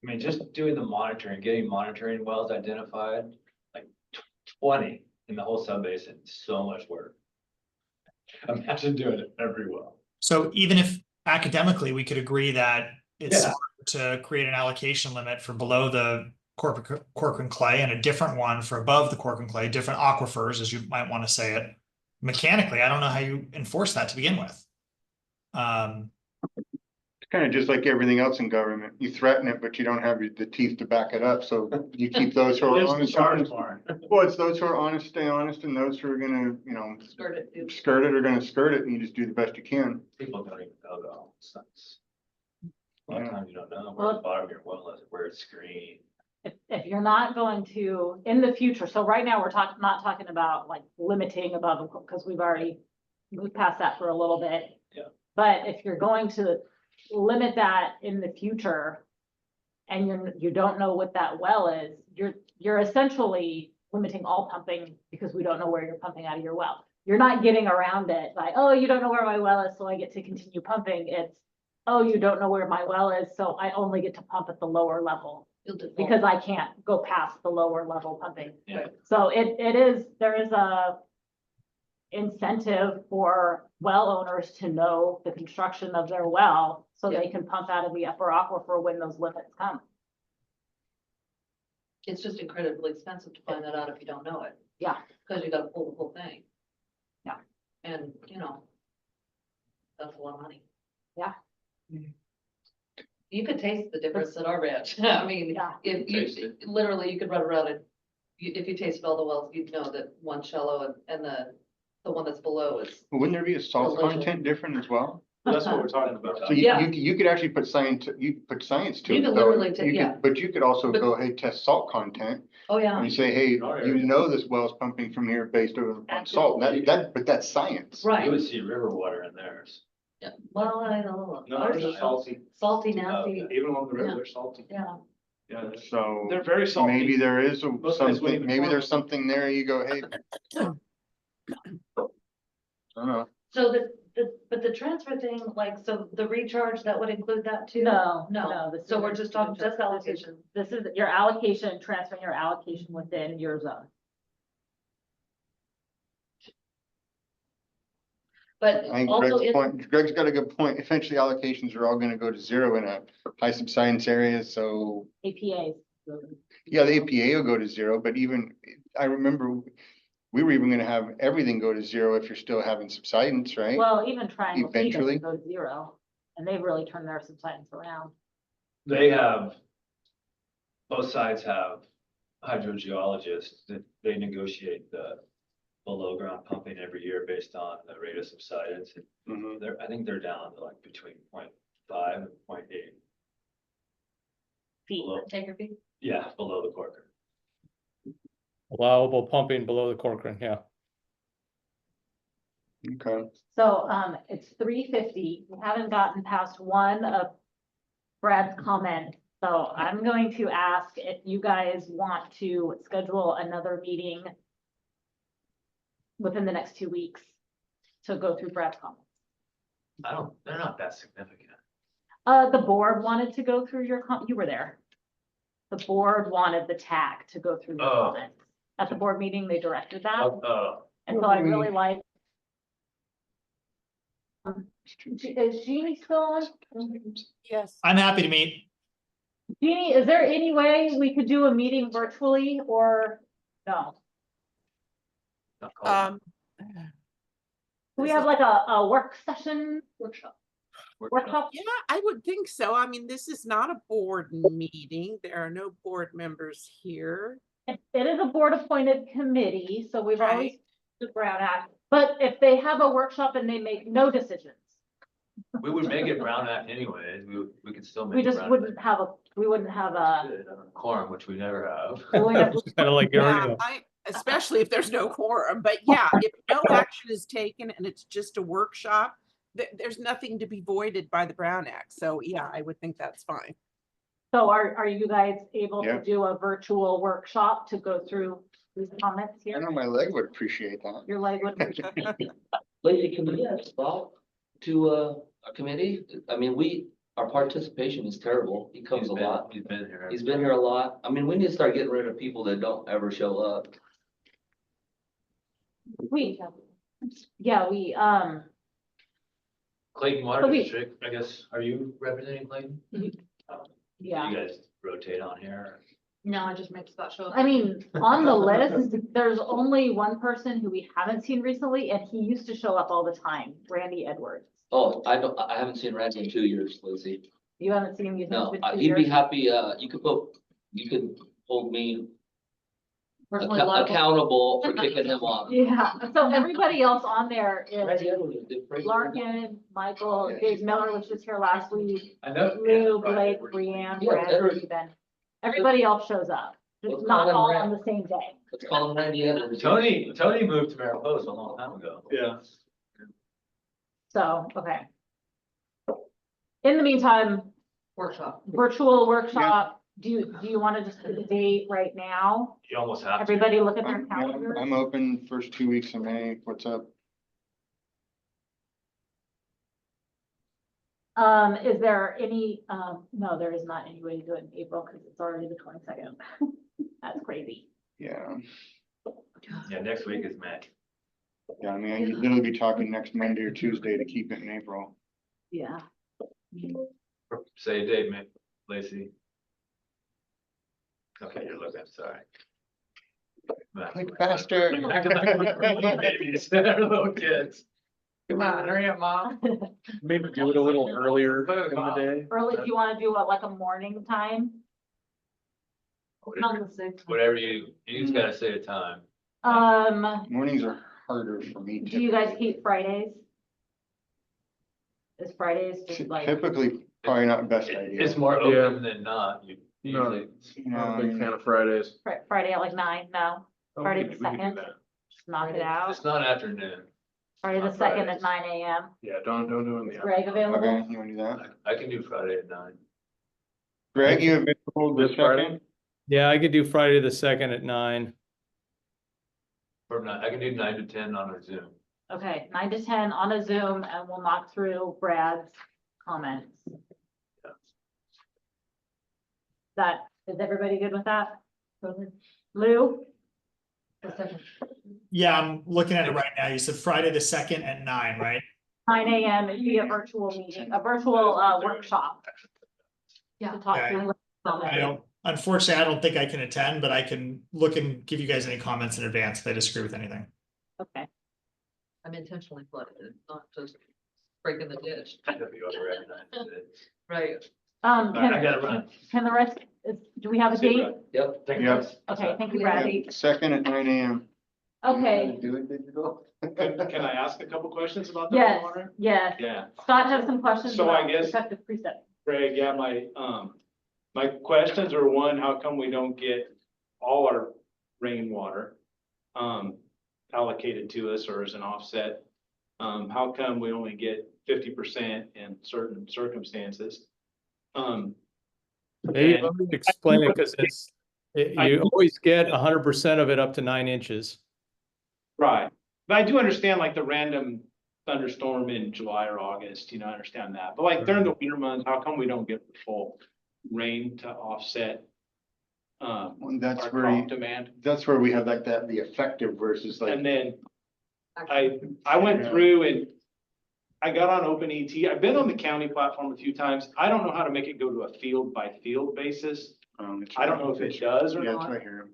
I mean, just doing the monitoring, getting monitoring wells identified, like 20 in the whole subbasin, so much work. Imagine doing it every well. So even if academically we could agree that it's Yeah. smart to create an allocation limit for below the Corcoran clay and a different one for above the Corcoran clay, different aquifers, as you might want to say it. Mechanically, I don't know how you enforce that to begin with. It's kind of just like everything else in government. You threaten it, but you don't have the teeth to back it up. So you keep those who are There's the honest. charge barn. Well, it's those who are honest, stay honest, and those who are gonna, Skirt it, too. skirt it are gonna skirt it, and you just do the best you can. People don't even know though. A lot of Yeah. times you don't know where the bottom of your well is, where it's screened. If you're not going to, in the future, so right now we're not talking about like limiting above, because we've moved past that for a little bit. Yeah. But if you're going to limit that in the future and you don't know what that well is, you're essentially limiting all pumping because we don't know where you're pumping out of your well. You're not getting around it like, oh, you don't know where my well is, so I get to continue pumping. It's, oh, you don't know where my well is, so I only get to pump at the lower level. You'll default. Because I can't go past the lower level pumping. Yeah. So there is a incentive for well owners to know the construction of their well, so they can pump out of the upper aquifer when those limits come. It's just incredibly expensive to find that out if you don't know it. Yeah. Cause you gotta pull the whole thing. Yeah. And, that's a lot of money. Yeah. You could taste the difference at our ranch. I mean, Yeah. if Taste you, literally, you could run around and if you tasted all the wells, you'd know that one's shallow and the one that's below is. Wouldn't there be a salt Delicious. content different as well? That's what we're talking about. So Yeah. you could actually put science to You it. could though. literally You take- could- yeah. But you could also But- go, hey, test salt content, Oh, yeah. and you say, hey, Oh, yeah. you know this well's pumping from here based on salt, but that's science. You Right. would see river water in theirs. Yeah. Well, I don't know. No, Ours they're is salty. salty, nasty. Okay. Even along the river, Yeah. they're salty. Yeah. Yeah, So they're very salty. maybe there is Most guys wouldn't something, even maybe farm there's them. something there, you go, hey. I don't know. So but the transfer thing, like, so the recharge, that would include that too? No. No. So we're just talking just allocation. This is your allocation, transferring your allocation within your zone. But I think also, Greg's got a good point. Eventually allocations are all gonna go to zero in a high subsidence area, so. APAs. Yeah, the APA will go to zero, but even, I remember we were even gonna have everything go to zero if you're still having subsidence, right? Well, even Triangle C Eventually. doesn't go to zero, and they've really turned their subsidence around. They have, both sides have hydrogeologists that they negotiate the below ground pumping every year based on the rate of subsidence. Mhm. I think they're down to like between 0.5 and 0.8. Feet. Below, take your feet. yeah, below the Corcoran. Allowable pumping below the Corcoran, yeah. Okay. So, it's 3:50. We haven't gotten past one of Brad's comment. So I'm going to ask if you guys want to schedule another meeting within the next 2 weeks to go through Brad's comments. They're not that significant. The board wanted to go through you were there. The board wanted the TAC to go through your Oh. comments. At the board meeting, they directed that. Oh, And so I really like. Is Jeannie still on? Yes. I'm happy to meet. Jeannie, is there any way we could do a meeting virtually or no? not called Do we have like a work session Workshop. workshop? Yeah, I would think so. I mean, this is not a board meeting. There are no board members here. It is a board appointed committee, so we've always Right. the Brown Act. But if they have a workshop and they make no decisions, We would make it Brown Act anyways. We could still make we it just Brown wouldn't have a. Act. Quorum, which we never have. we wouldn't have- Kind of like, Yeah, especially if there's no quorum, but yeah, if no action is taken and it's just a workshop, there's nothing to be voided by the Brown Act. So yeah, I would think that's fine. So are you guys able Yeah. to do a virtual workshop to go through these comments I here? know my leg would appreciate that. Your leg would. Lacey, can we add a spot to a committee? I mean, our participation is terrible. He comes a lot. He's been here. He's been here a lot. I mean, we need to start getting rid of people that don't ever show up. Yeah, Clayton Water So we- District, I guess, are you representing Clayton? yeah. You guys rotate on here? No, I just make Scott show up. I mean, on the list, there's only one person who we haven't seen recently, and he used to show up all the time, Randy Edwards. Oh, I haven't seen Randy in 2 years, Lacey. You haven't seen him? You think No, it's been 2 he'd be years? happy, you could hold me Personally liable. accountable for kicking him off. Yeah, so everybody else on there is Randy Edwards did pretty good. Larkin, Michael, Dave Miller was just here last week, I know. Lou, Blake, Brianne, Yeah, Brad, Edwards. Stephen. Everybody else shows up, just Let's not call him all Ran- on the same day. Let's call him Randy Edwards. Tony moved to Mariposa a long time ago. Yeah. So, okay. In the meantime, Workshop. virtual workshop, do you want to just put the date right now? You almost have to. Everybody look at their I'm calendars. I'm open first 2 weeks of May. What's up? Is there any, no, there is not any way to do it in April because it's already the 22nd. That's crazy. Yeah, Yeah, next week is May. yeah, I mean, I could literally be talking next Monday or Tuesday to keep it in April. Yeah. Say a date, Mick, Lacey. Okay, you're looking, sorry. Click faster. Babies, they're little kids. Come on, hurry up, mom. Maybe do it a little earlier in the day. Early, do you want to do like a morning time? On the sixth. Whatever you just gotta say a time. Mornings are harder for me. Do you guys typically. keep Fridays? Is Fridays just like, Typically, probably not the best idea. It's more Yeah. open than not. You No. usually, You know, I'm I a big mean, fan of Fridays. Friday at like 9? No, Oh, Friday we the could do 2nd? that. Just knock it out. it's not afternoon. Friday the on 2nd at Fridays. 9 AM. Yeah, don't do it in the. Greg available? Okay, you wanna do that? I can do Friday at 9. Greg, you available This this Friday? Friday? Yeah, I could do Friday the 2nd at 9. Or not, I can do 9 to 10 on a Zoom. Okay, 9 to 10 on a Zoom and we'll knock through Brad's comments. Is everybody good with that? Lou? Yeah, I'm looking at it right now. You said Friday the 2nd at 9, right? 9 AM, it'd be a virtual meeting, a virtual workshop. Yeah. To talk Okay. through. I don't, unfortunately, I don't think I can attend, but I can look and give you guys any comments in advance if I disagree with anything. Okay. I'm intentionally flooded, not just breaking the ditch. Right. I gotta run. Can the rest, do we have a date? Yep. Thank you. Yep. Okay, thank you, Brad. Second at 9 AM. Okay, Can I ask a couple questions about the yes, water? yes. Yeah, Scott has some questions So I about guess- effective precept. Greg, yeah, my questions are, one, how come we don't get all our rainwater allocated to us or as an offset? How come we only get 50% in certain circumstances? Maybe And- let me explain it, because you always get 100% of it up to 9 inches. Right, but I do understand like the random thunderstorm in July or August, I understand that, but like during the winter months, how come we don't get the full rain to offset? And that's Our where, crop demand, that's where we have like that, the effective versus like. and then I went through and I got on OpenET. I've been on the county platform a few times. I don't know how to make it go to a field by field basis. It's I don't know if it does or Yeah, it's not, right here.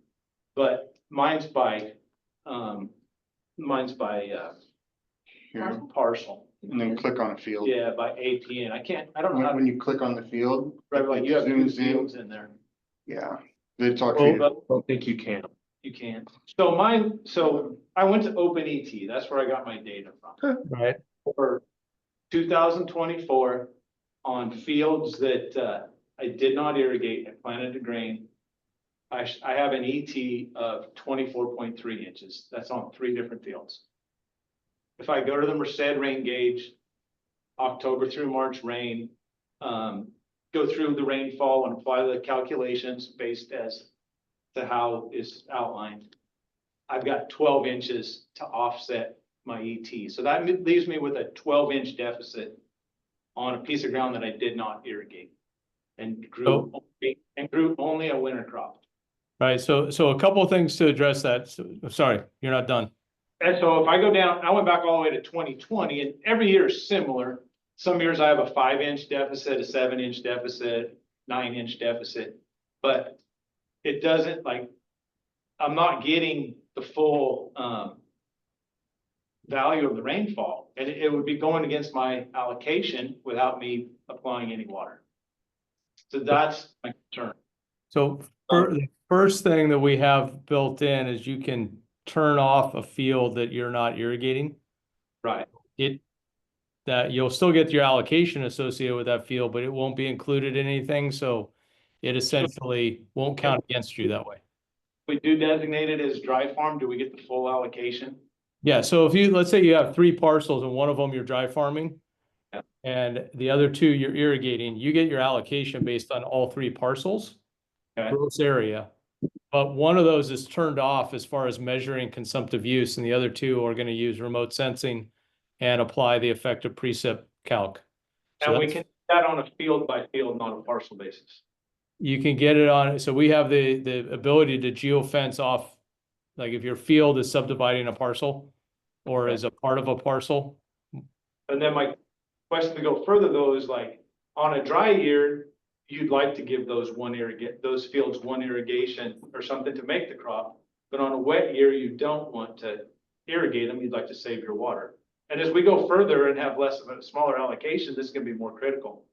but mine's by Here, parcel. and then click on a field. Yeah, by APN. I don't know how When to, you click on the field. right, like you have two zooms in. fields in there. Yeah, it's all Well, treated. but I don't think you can. you can. So I went to OpenET. That's where I got my data from. Right. For 2024 on fields that I did not irrigate and planted to grain. I have an ET of 24.3 inches. That's on 3 different fields. If I go to the Merced rain gauge, October through March rain, go through the rainfall and apply the calculations based as to how is outlined. I've got 12 inches to offset my ET. So that leaves me with a 12-inch deficit on a piece of ground that I did not irrigate and grew only a winter crop. Right. So a couple of things to address that. Sorry, you're not done. And so if I go down, I went back all the way to 2020, and every year is similar. Some years I have a 5-inch deficit, a 7-inch deficit, 9-inch deficit, but it doesn't I'm not getting the full value of the rainfall, and it would be going against my allocation without me applying any water. So that's my concern. So the first thing that we have built in is you can turn off a field that you're not irrigating. Right. That you'll still get your allocation associated with that field, but it won't be included in anything. So it essentially won't count against you that way. We do designate it as dry farm. Do we get the full allocation? Yeah. So if let's say you have 3 parcels and one of them you're dry farming, yeah, and the other 2 you're irrigating, you get your allocation based on all 3 parcels, okay, gross area. But one of those is turned off as far as measuring consumptive use, and the other 2 are going to use remote sensing and apply the effective precip calc. So and we can do that on a field by field, not a parcel basis. you can get it on. So we have the ability to geofence off, like if your field is subdividing a parcel or is a part of a parcel. And then my question to go further though is like, on a dry year, you'd like to give those fields one irrigation or something to make the crop. But on a wet year, you don't want to irrigate them. You'd like to save your water. And as we go further and have less of a smaller allocation, this is going to be more critical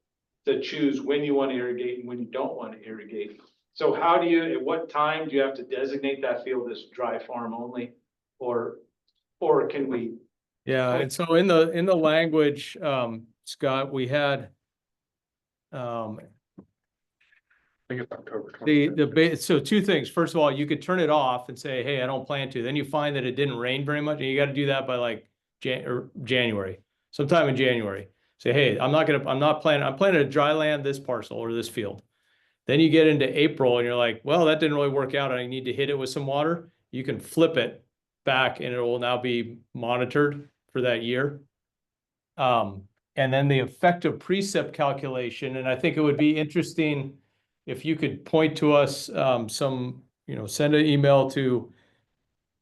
to choose when you want to irrigate and when you don't want to irrigate. So how do you, at what time do you have to designate that field as dry farm only? Or can we? Yeah, and so in the language, Scott, we had I think it's October 25th. so 2 things. First of all, you could turn it off and say, hey, I don't plan to. Then you find that it didn't rain very much, and you got to do that by like January, sometime in January. Say, hey, I'm planning to dry land this parcel or this field. Then you get into April and you're like, well, that didn't really work out. I need to hit it with some water. You can flip it back and it will now be monitored for that year. And then the effective precip calculation. And I think it would be interesting if you could point to us send an email to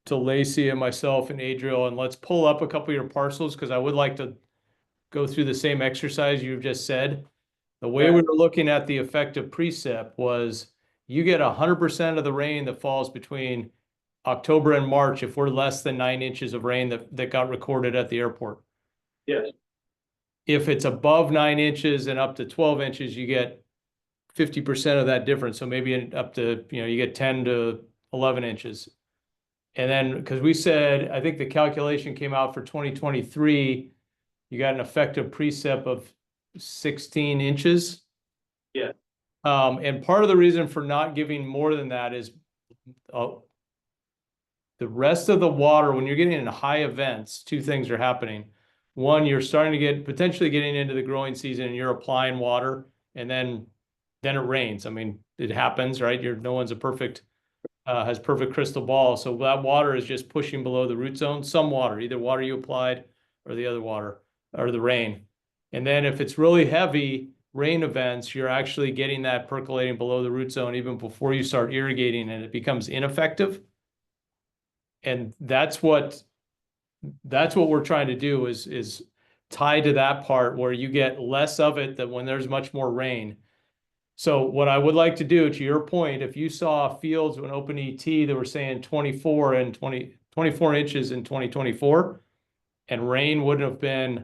Lacey and myself and Adriel, and let's pull up a couple of your parcels, because I would like to go through the same exercise you've just said. The way we were looking at the effective precip was you get 100% of the rain that falls between October and March if we're less than 9 inches of rain that got recorded at the airport. Yes. If it's above 9 inches and up to 12 inches, you get 50% of that difference. So maybe up to, you get 10 to 11 inches. And then, because we said, I think the calculation came out for 2023, you got an effective precip of 16 inches. Yeah. And part of the reason for not giving more than that is the rest of the water, when you're getting in high events, two things are happening. One, you're starting to potentially getting into the growing season and you're applying water, and then it rains. I mean, it happens, right? No one's has perfect crystal ball. So that water is just pushing below the root zone, some water, either water you applied or the other water or the rain. And then if it's really heavy rain events, you're actually getting that percolating below the root zone even before you start irrigating, and it becomes ineffective. And that's what we're trying to do is tie to that part where you get less of it than when there's much more rain. So what I would like to do, to your point, if you saw fields when Open ET that were saying 24 inches in 2024, and rain wouldn't have been, I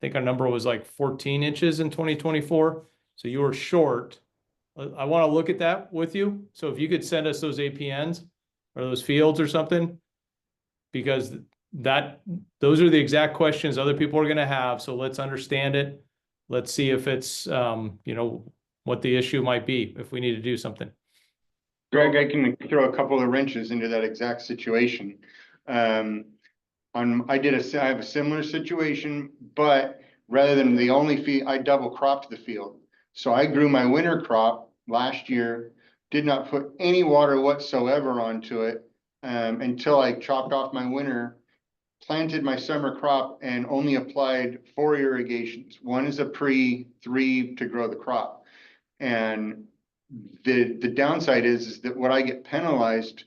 think our number was like 14 inches in 2024. So you were short. I want to look at that with you. So if you could send us those APNs or those fields or something, because those are the exact questions other people are going to have. So let's understand it. Let's see if it's, what the issue might be, if we need to do something. Greg, I can throw a couple of wrenches into that exact situation. I have a similar situation, but rather than the only field, I double cropped the field. So I grew my winter crop last year, did not put any water whatsoever onto it until I chopped off my winter, planted my summer crop, and only applied 4 irrigations. One is a pre, 3 to grow the crop. And the downside is that what I get penalized,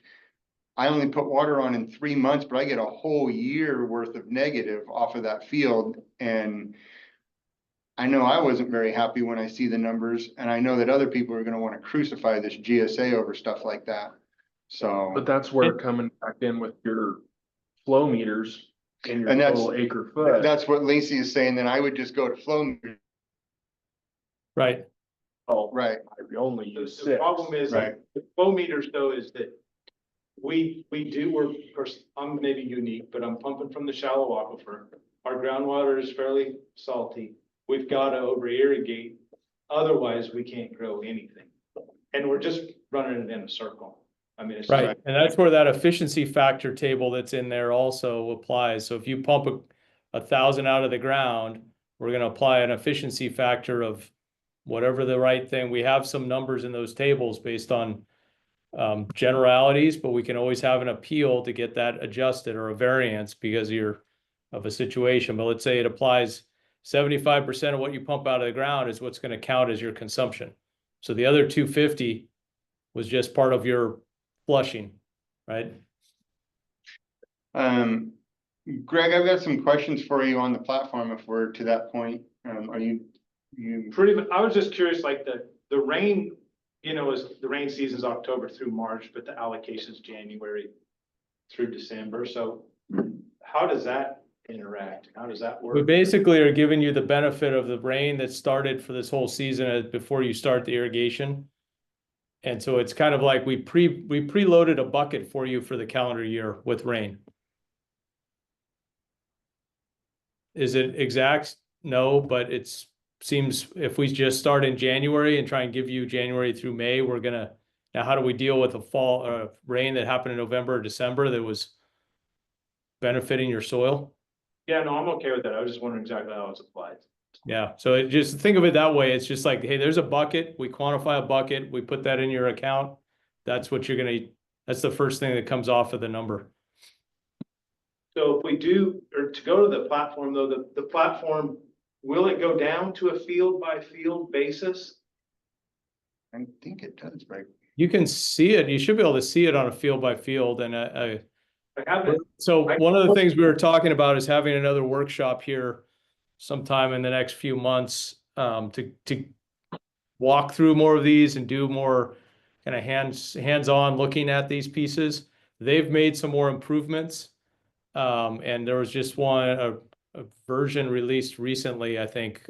I only put water on in 3 months, but I get a whole year worth of negative off of that field. And I know I wasn't very happy when I see the numbers, and I know that other people are going to want to crucify this GSA over stuff like that. So, But that's where coming back in with your flow meters and your And that's- total acre foot. that's what Lacey is saying. Then I would just go to flow meters. Right. Oh, Right. I only use The 6. problem is, Right. the flow meters though, is that we're, of course, I'm maybe unique, but I'm pumping from the shallow aquifer. Our groundwater is fairly salty. We've got to over irrigate. Otherwise, we can't grow anything. And we're just running it in a circle. I mean, it's Right. And that's where that efficiency factor table that's in there also applies. So if you pump 1,000 out of the ground, we're going to apply an efficiency factor of whatever the right thing. We have some numbers in those tables based on generalities, but we can always have an appeal to get that adjusted, or a variance because of a situation. But let's say it applies 75% of what you pump out of the ground is what's going to count as your consumption. So the other 250 was just part of your flushing, right? Greg, I've got some questions for you on the platform if we're to that point. Are you pretty much, I was just curious, like the rain, is the rain season's October through March, but the allocation's January through December. So how does that interact? How does that work? We basically are giving you the benefit of the rain that started for this whole season before you start the irrigation. And so it's kind of like we preloaded a bucket for you for the calendar year with rain. Is it exact? No, but seems if we just start in January and try and give you January through May, now how do we deal with a fall rain that happened in November or December that was benefiting your soil? Yeah, no, I'm okay with that. I was just wondering exactly how it's applied. Yeah, so just think of it that way. It's just like, hey, there's a bucket. We quantify a bucket. We put that in your account. That's what that's the first thing that comes off of the number. So if we do, or to go to the platform though, the platform, will it go down to a field by field basis? I think it does, right? You can see it. You should be able to see it on a field by field. And I haven't. so one of the things we were talking about is having another workshop here sometime in the next few months to walk through more of these and do more kind of hands-on looking at these pieces. They've made some more improvements. And there was just a version released recently, I think.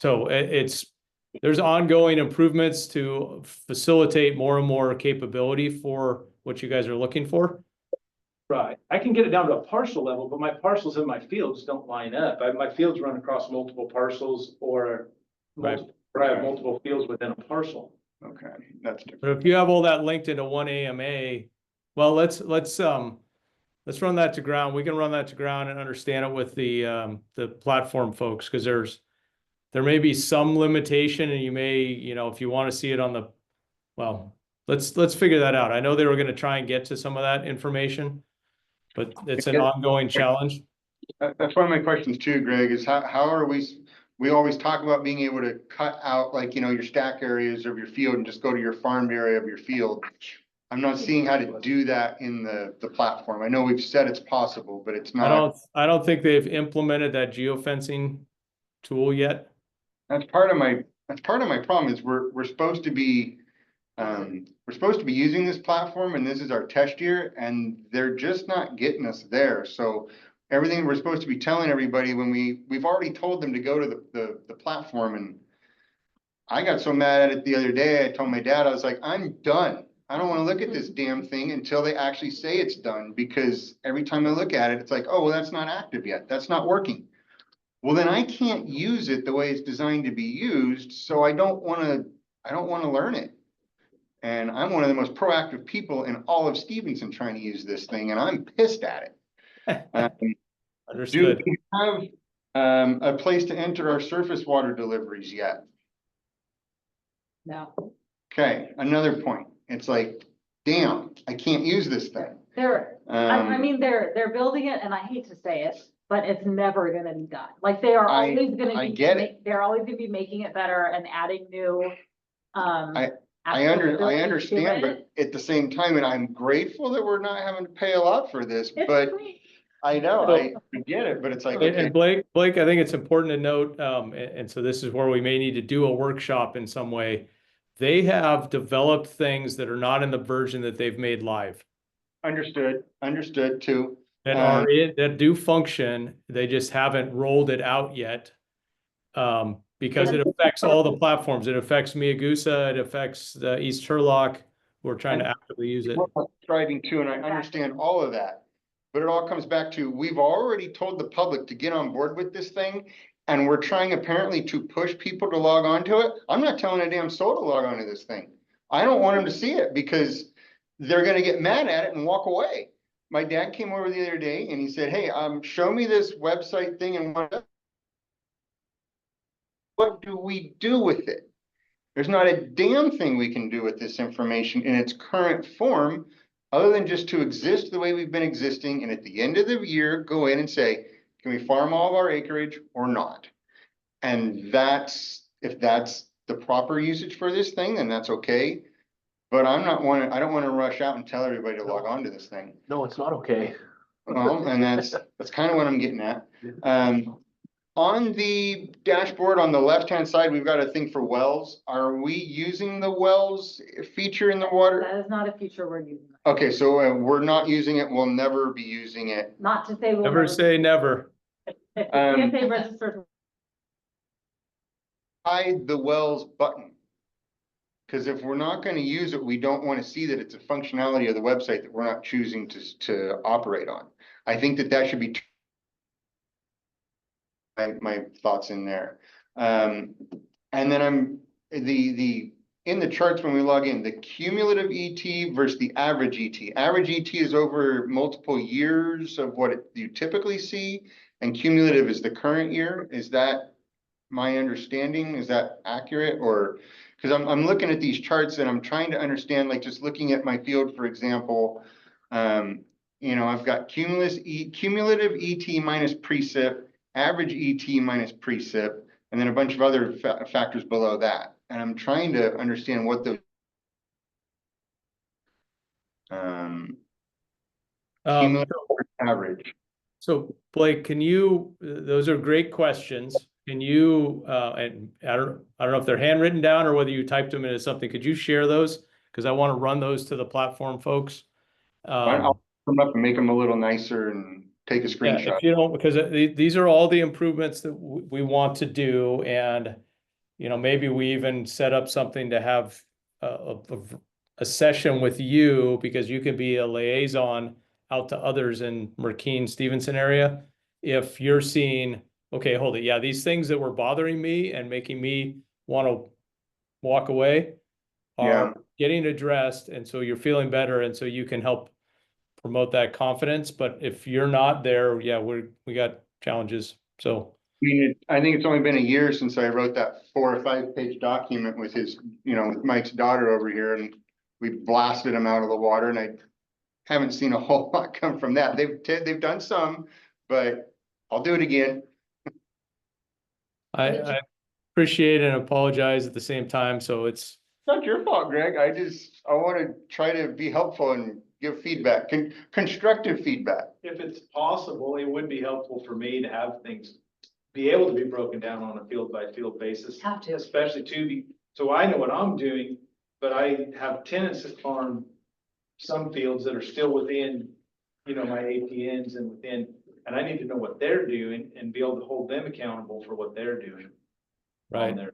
So there's ongoing improvements to facilitate more and more capability for what you guys are looking for. Right. I can get it down to a parcel level, but my parcels in my fields don't line up. My fields run across multiple parcels or Right. or I have multiple fields within a parcel. Okay, that's different. But if you have all that linked into one AMA, well, let's run that to ground. We can run that to ground and understand it with the platform folks, because there may be some limitation, and you may, if you want to see it on the, well, let's figure that out. I know they were going to try and get to some of that information, but it's an ongoing challenge. That's one of my questions too, Greg, is how are we always talk about being able to cut out, like, your stack areas of your field and just go to your farmed area of your field. I'm not seeing how to do that in the platform. I know we've said it's possible, but it's not. I don't think they've implemented that geofencing tool yet. That's part of my problem is we're supposed to be using this platform, and this is our test year, and they're just not getting us there. So everything we're supposed to be telling everybody when we've already told them to go to the platform, and I got so mad at it the other day. I told my dad, I was like, I'm done. I don't want to look at this damn thing until they actually say it's done, because every time I look at it, it's like, oh, well, that's not active yet. That's not working. Well, then I can't use it the way it's designed to be used. So I don't want to learn it. And I'm one of the most proactive people in all of Stevenson trying to use this thing, and I'm pissed at it. Understood. Do we have a place to enter our surface water deliveries yet? No. Okay, another point. It's like, damn, I can't use this thing. I mean, they're building it, and I hate to say it, but it's never gonna be done. Like, they are always gonna I be, get it. they're always gonna be making it better and adding new, I accessibility to understand, it. but at the same time, and I'm grateful that we're not having to pay a lot for this, It's but great. I know, I get it, but it's like, okay. And Blake, I think it's important to note, and so this is where we may need to do a workshop in some way. They have developed things that are not in the version that they've made live. Understood too. That do function. They just haven't rolled it out yet. Because it affects all the platforms. It affects Gsa, it affects the East Turlock. We're trying to actively use it. We're striving too, and I understand all of that. But it all comes back to, we've already told the public to get on board with this thing, and we're trying apparently to push people to log on to it. I'm not telling a damn soul to log on to this thing. I don't want them to see it, because they're gonna get mad at it and walk away. My dad came over the other day and he said, hey, show me this website thing, and what do we do with it? There's not a damn thing we can do with this information in its current form, other than just to exist the way we've been existing, and at the end of the year, go in and say, can we farm all of our acreage or not? And if that's the proper usage for this thing, then that's okay. But I don't want to rush out and tell everybody to log on to this thing. No, it's not okay. Well, and that's kind of what I'm getting at. On the dashboard on the left-hand side, we've got a thing for wells. Are we using the wells feature in the water? That is not a feature we're using. Okay, so we're not using it. We'll never be using it. Not to say we'll Never say never. If the CSA registers. Hide the wells button. Because if we're not going to use it, we don't want to see that it's a functionality of the website that we're not choosing to operate on. I think that should be my thoughts in there. And then in the charts when we log in, the cumulative ET versus the average ET. Average ET is over multiple years of what you typically see, and cumulative is the current year. Is that my understanding? Is that accurate? Or because I'm looking at these charts and I'm trying to understand, like just looking at my field, for example, I've got cumulative ET minus precip, average ET minus precip, and then a bunch of other factors below that. And I'm trying to understand what the cumulative average. So Blake, can you, those are great questions. Can you, and I don't know if they're handwritten down or whether you typed them into something. Could you share those? Because I want to run those to the platform folks. I'll put them up and make them a little nicer and take a Yeah, screenshot. if you don't, because these are all the improvements that we want to do, and maybe we even set up something to have a session with you, because you can be a liaison out to others in McKean Stevenson area. If you're seeing, okay, hold it, yeah, these things that were bothering me and making me want to walk away are getting addressed, and so you're feeling better, and so you can help promote that confidence. But if you're not there, yeah, we got challenges. So I think it's only been a year since I wrote that 4 or 5 page document with his, with Mike's daughter over here, and we blasted him out of the water, and I haven't seen a whole lot come from that. They've done some, but I'll do it again. I appreciate and apologize at the same time. So it's Not your fault, Greg. I want to try to be helpful and give feedback, constructive feedback. If it's possible, it would be helpful for me to have things be able to be broken down on a field by field basis. Have to. Especially so I know what I'm doing, but I have tenants that farm some fields that are still within, my APNs and and I need to know what they're doing and be able to hold them accountable for what they're doing. right. On there.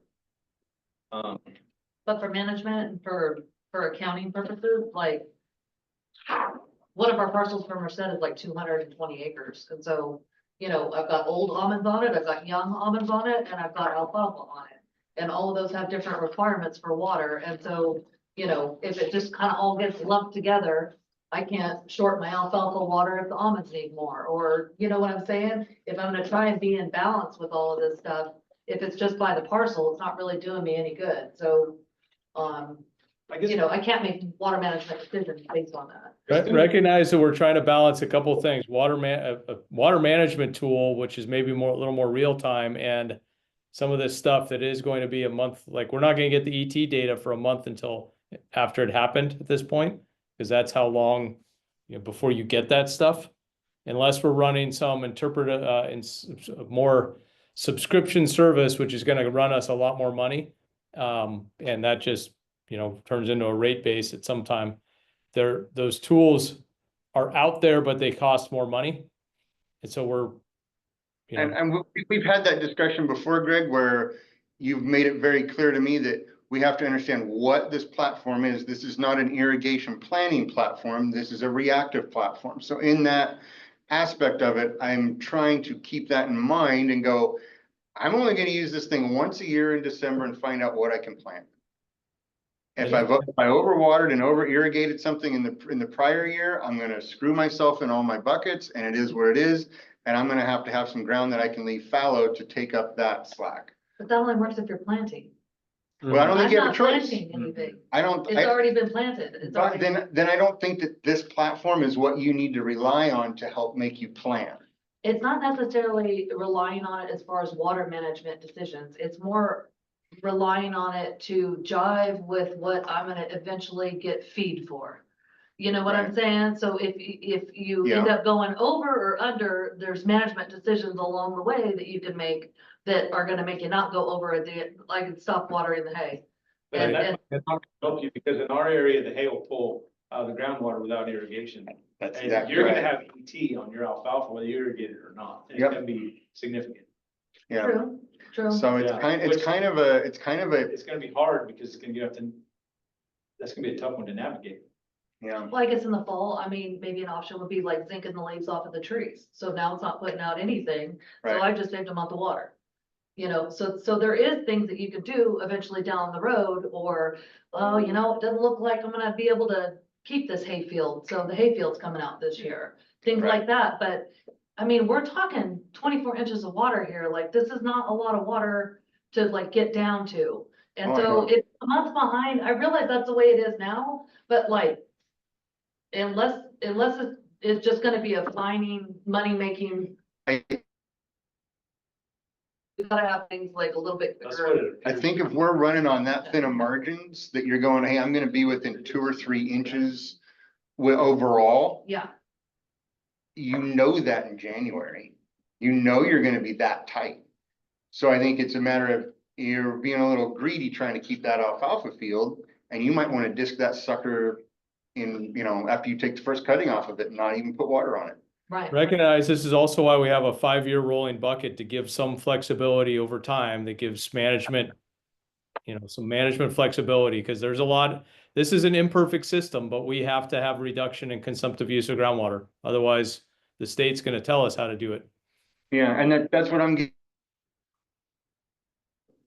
But for management and for accounting purposes, like one of our parcels from Merced is like 220 acres. And so, I've got old almonds on it, I've got young almonds on it, and I've got alfalfa on it. And all of those have different requirements for water. And so, if it just kind of all gets lumped together, I can't short my alfalfa water if the almonds need more, or you know what I'm saying? If I'm gonna try and be in balance with all of this stuff, if it's just by the parcel, it's not really doing me any good. So, I guess, I can't make water management decisions based on that. Recognize that we're trying to balance a couple of things. Water management tool, which is maybe a little more real time, and some of this stuff that is going to be a month. Like, we're not going to get the ET data for a month until after it happened at this point, because that's how long before you get that stuff, unless we're running some more subscription service, which is going to run us a lot more money, and that just turns into a rate base at some time. Those tools are out there, but they cost more money. And so we've had that discussion before, Greg, where you've made it very clear to me that we have to understand what this platform is. This is not an irrigation planning platform. This is a reactive platform. So in that aspect of it, I'm trying to keep that in mind and go, I'm only going to use this thing once a year in December and find out what I can plant. If I overwatered and over irrigated something in the prior year, I'm going to screw myself in all my buckets, and it is what it is. And I'm going to have some ground that I can leave fallow to take up that slack. But that only works if you're planting. Well, I don't think you have a choice. Planting anything. It's already been planted. Then I don't think that this platform is what you need to rely on to help make you plan. It's not necessarily relying on it as far as water management decisions. It's more relying on it to jive with what I'm gonna eventually get feed for. You know what I'm saying? So if you end up going over or under, there's management decisions along the way that you can make that are gonna make you not go over like stop watering the hay. But that's not gonna help you, because in our area, the hay will pull the groundwater without irrigation. That's And exactly you're right. gonna have ET on your alfalfa, whether you irrigate it or not. And it's gonna be significant. Yeah. True. So it's kind of a. It's gonna be hard, because that's gonna be a tough one to navigate. Yeah. Well, I guess in the fall, I mean, maybe an option would be like zinking the leaves off of the trees. So now it's not putting out anything. So Right. I just saved a month of water. So there is things that you could do eventually down the road, or, well, it doesn't look like I'm gonna be able to keep this hayfield. So the hayfield's coming out this year, things like that. But I mean, we're talking 24 inches of water here. Like, this is not a lot of water to like get down to. And Oh, I so know. it's a month behind. I realize that's the way it is now, but like, unless it's just gonna be a finding, money-making, we gotta have things like a little bit That's quicker. what it I think if we're running on that thin of margins, that you're going, hey, I'm gonna be within 2 or 3 inches overall, Yeah, you know that in January. You know you're gonna be that tight. So I think it's a matter of you're being a little greedy trying to keep that alfalfa field, and you might wanna disc that sucker in, you know, after you take the first cutting off of it and not even put water on it. Right. Recognize this is also why we have a 5-year rolling bucket to give some flexibility over time that gives management, you know, some management flexibility, because there's a lot, this is an imperfect system, but we have to have reduction in consumptive use of groundwater. Otherwise, the state's gonna tell us how to do it. Yeah, and that's what I'm getting.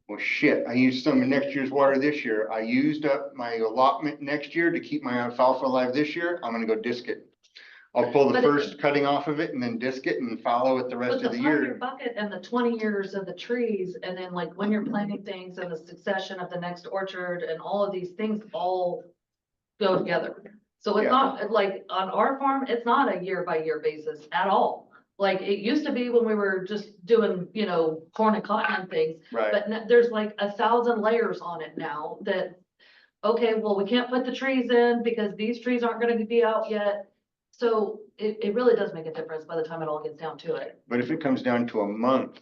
Well, shit, I used some of next year's water this year. I used up my allotment next year to keep my alfalfa alive this year. I'm gonna go disc it. I'll pull the But first cutting off of it and then disc it and follow it the rest But of the the 5-year year. bucket and the 20 years of the trees, and then like when you're planting things and the succession of the next orchard and all of these things all go together. So it's Yeah. not like on our farm, it's not a year by year basis at all. Like it used to be when we were just doing, you know, corn and cotton and things, Right, but there's like 1,000 layers on it now that, okay, well, we can't put the trees in because these trees aren't gonna be out yet. So it really does make a difference by the time it all gets down to it. but if it comes down to a month,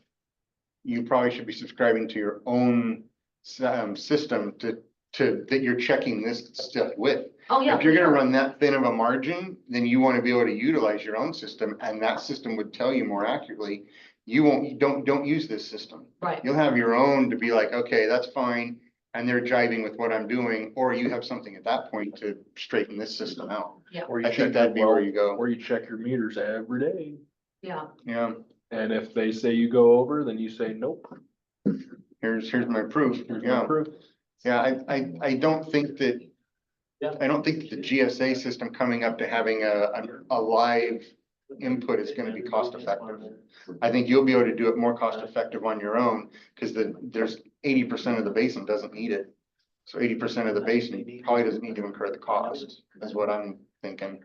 you probably should be subscribing to your own system that you're checking this stuff with. Oh, yeah. If you're for gonna sure. run that thin of a margin, then you wanna be able to utilize your own system, and that system would tell you more accurately. Don't use this system. Right. You'll have your own to be like, okay, that's fine, and they're jiving with what I'm doing, or you have something at that point to straighten this system out. Or you I check think that'd be your where well, you go. or you check your meters every day. Yeah. Yeah, And if they say you go over, then you say, nope. here's my proof. Here's my Yeah, proof. yeah, I don't think that. I don't think that the GSA system coming up to having a live input is gonna be cost effective. I think you'll be able to do it more cost effective on your own, because there's 80% of the basin doesn't need it. So 80% of the basin probably doesn't need to incur the cost, is what I'm thinking.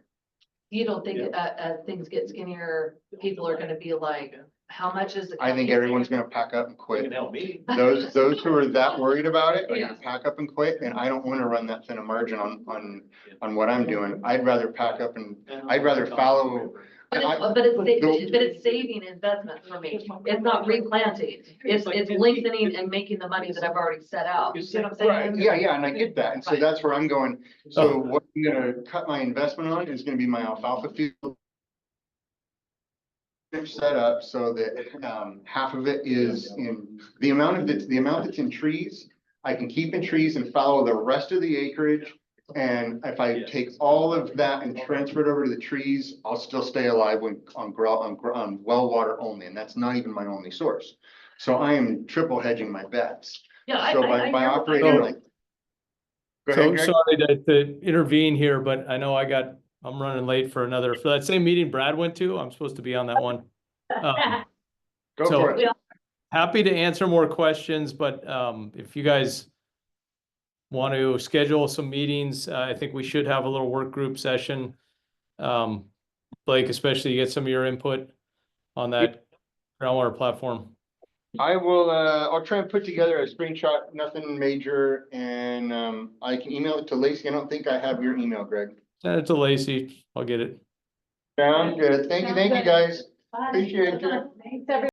You don't think as things get skinnier, people are gonna be like, how much is it? I think everyone's gonna pack up and You quit. can help me. Those who are that worried about it are Yeah. gonna pack up and quit, and I don't wanna run that thin a margin on what I'm doing. I'd rather pack up and, I'd rather follow. But it's saving investment for me. It's not replanting. It's lengthening and making the money that I've already set out. You see what I'm saying? Right, yeah, and I get that, and so that's where I'm going. So what I'm gonna cut my investment on is gonna be my alfalfa field. Set up so that half of it is in, the amount that's in trees, I can keep in trees and follow the rest of the acreage. And if I take all of that and transfer it over to the trees, I'll still stay alive on well water only, and that's not even my only source. So I am triple hedging my bets. Yeah, So I by hear- operating like. Go So ahead, Greg. sorry to intervene here, but I know I'm running late for that same meeting Brad went to. I'm supposed to be on that one. Go so- for it. Happy to answer more questions, but if you guys want to schedule some meetings, I think we should have a little work group session. Blake, especially get some of your input on that groundwater platform. I will, I'll try and put together a screenshot, nothing major, and I can email it to Lacey. I don't think I have your email, Greg. Send it to Lacey. I'll get it. Sounds good. Thank you, guys. Appreciate it. Thanks, everyone.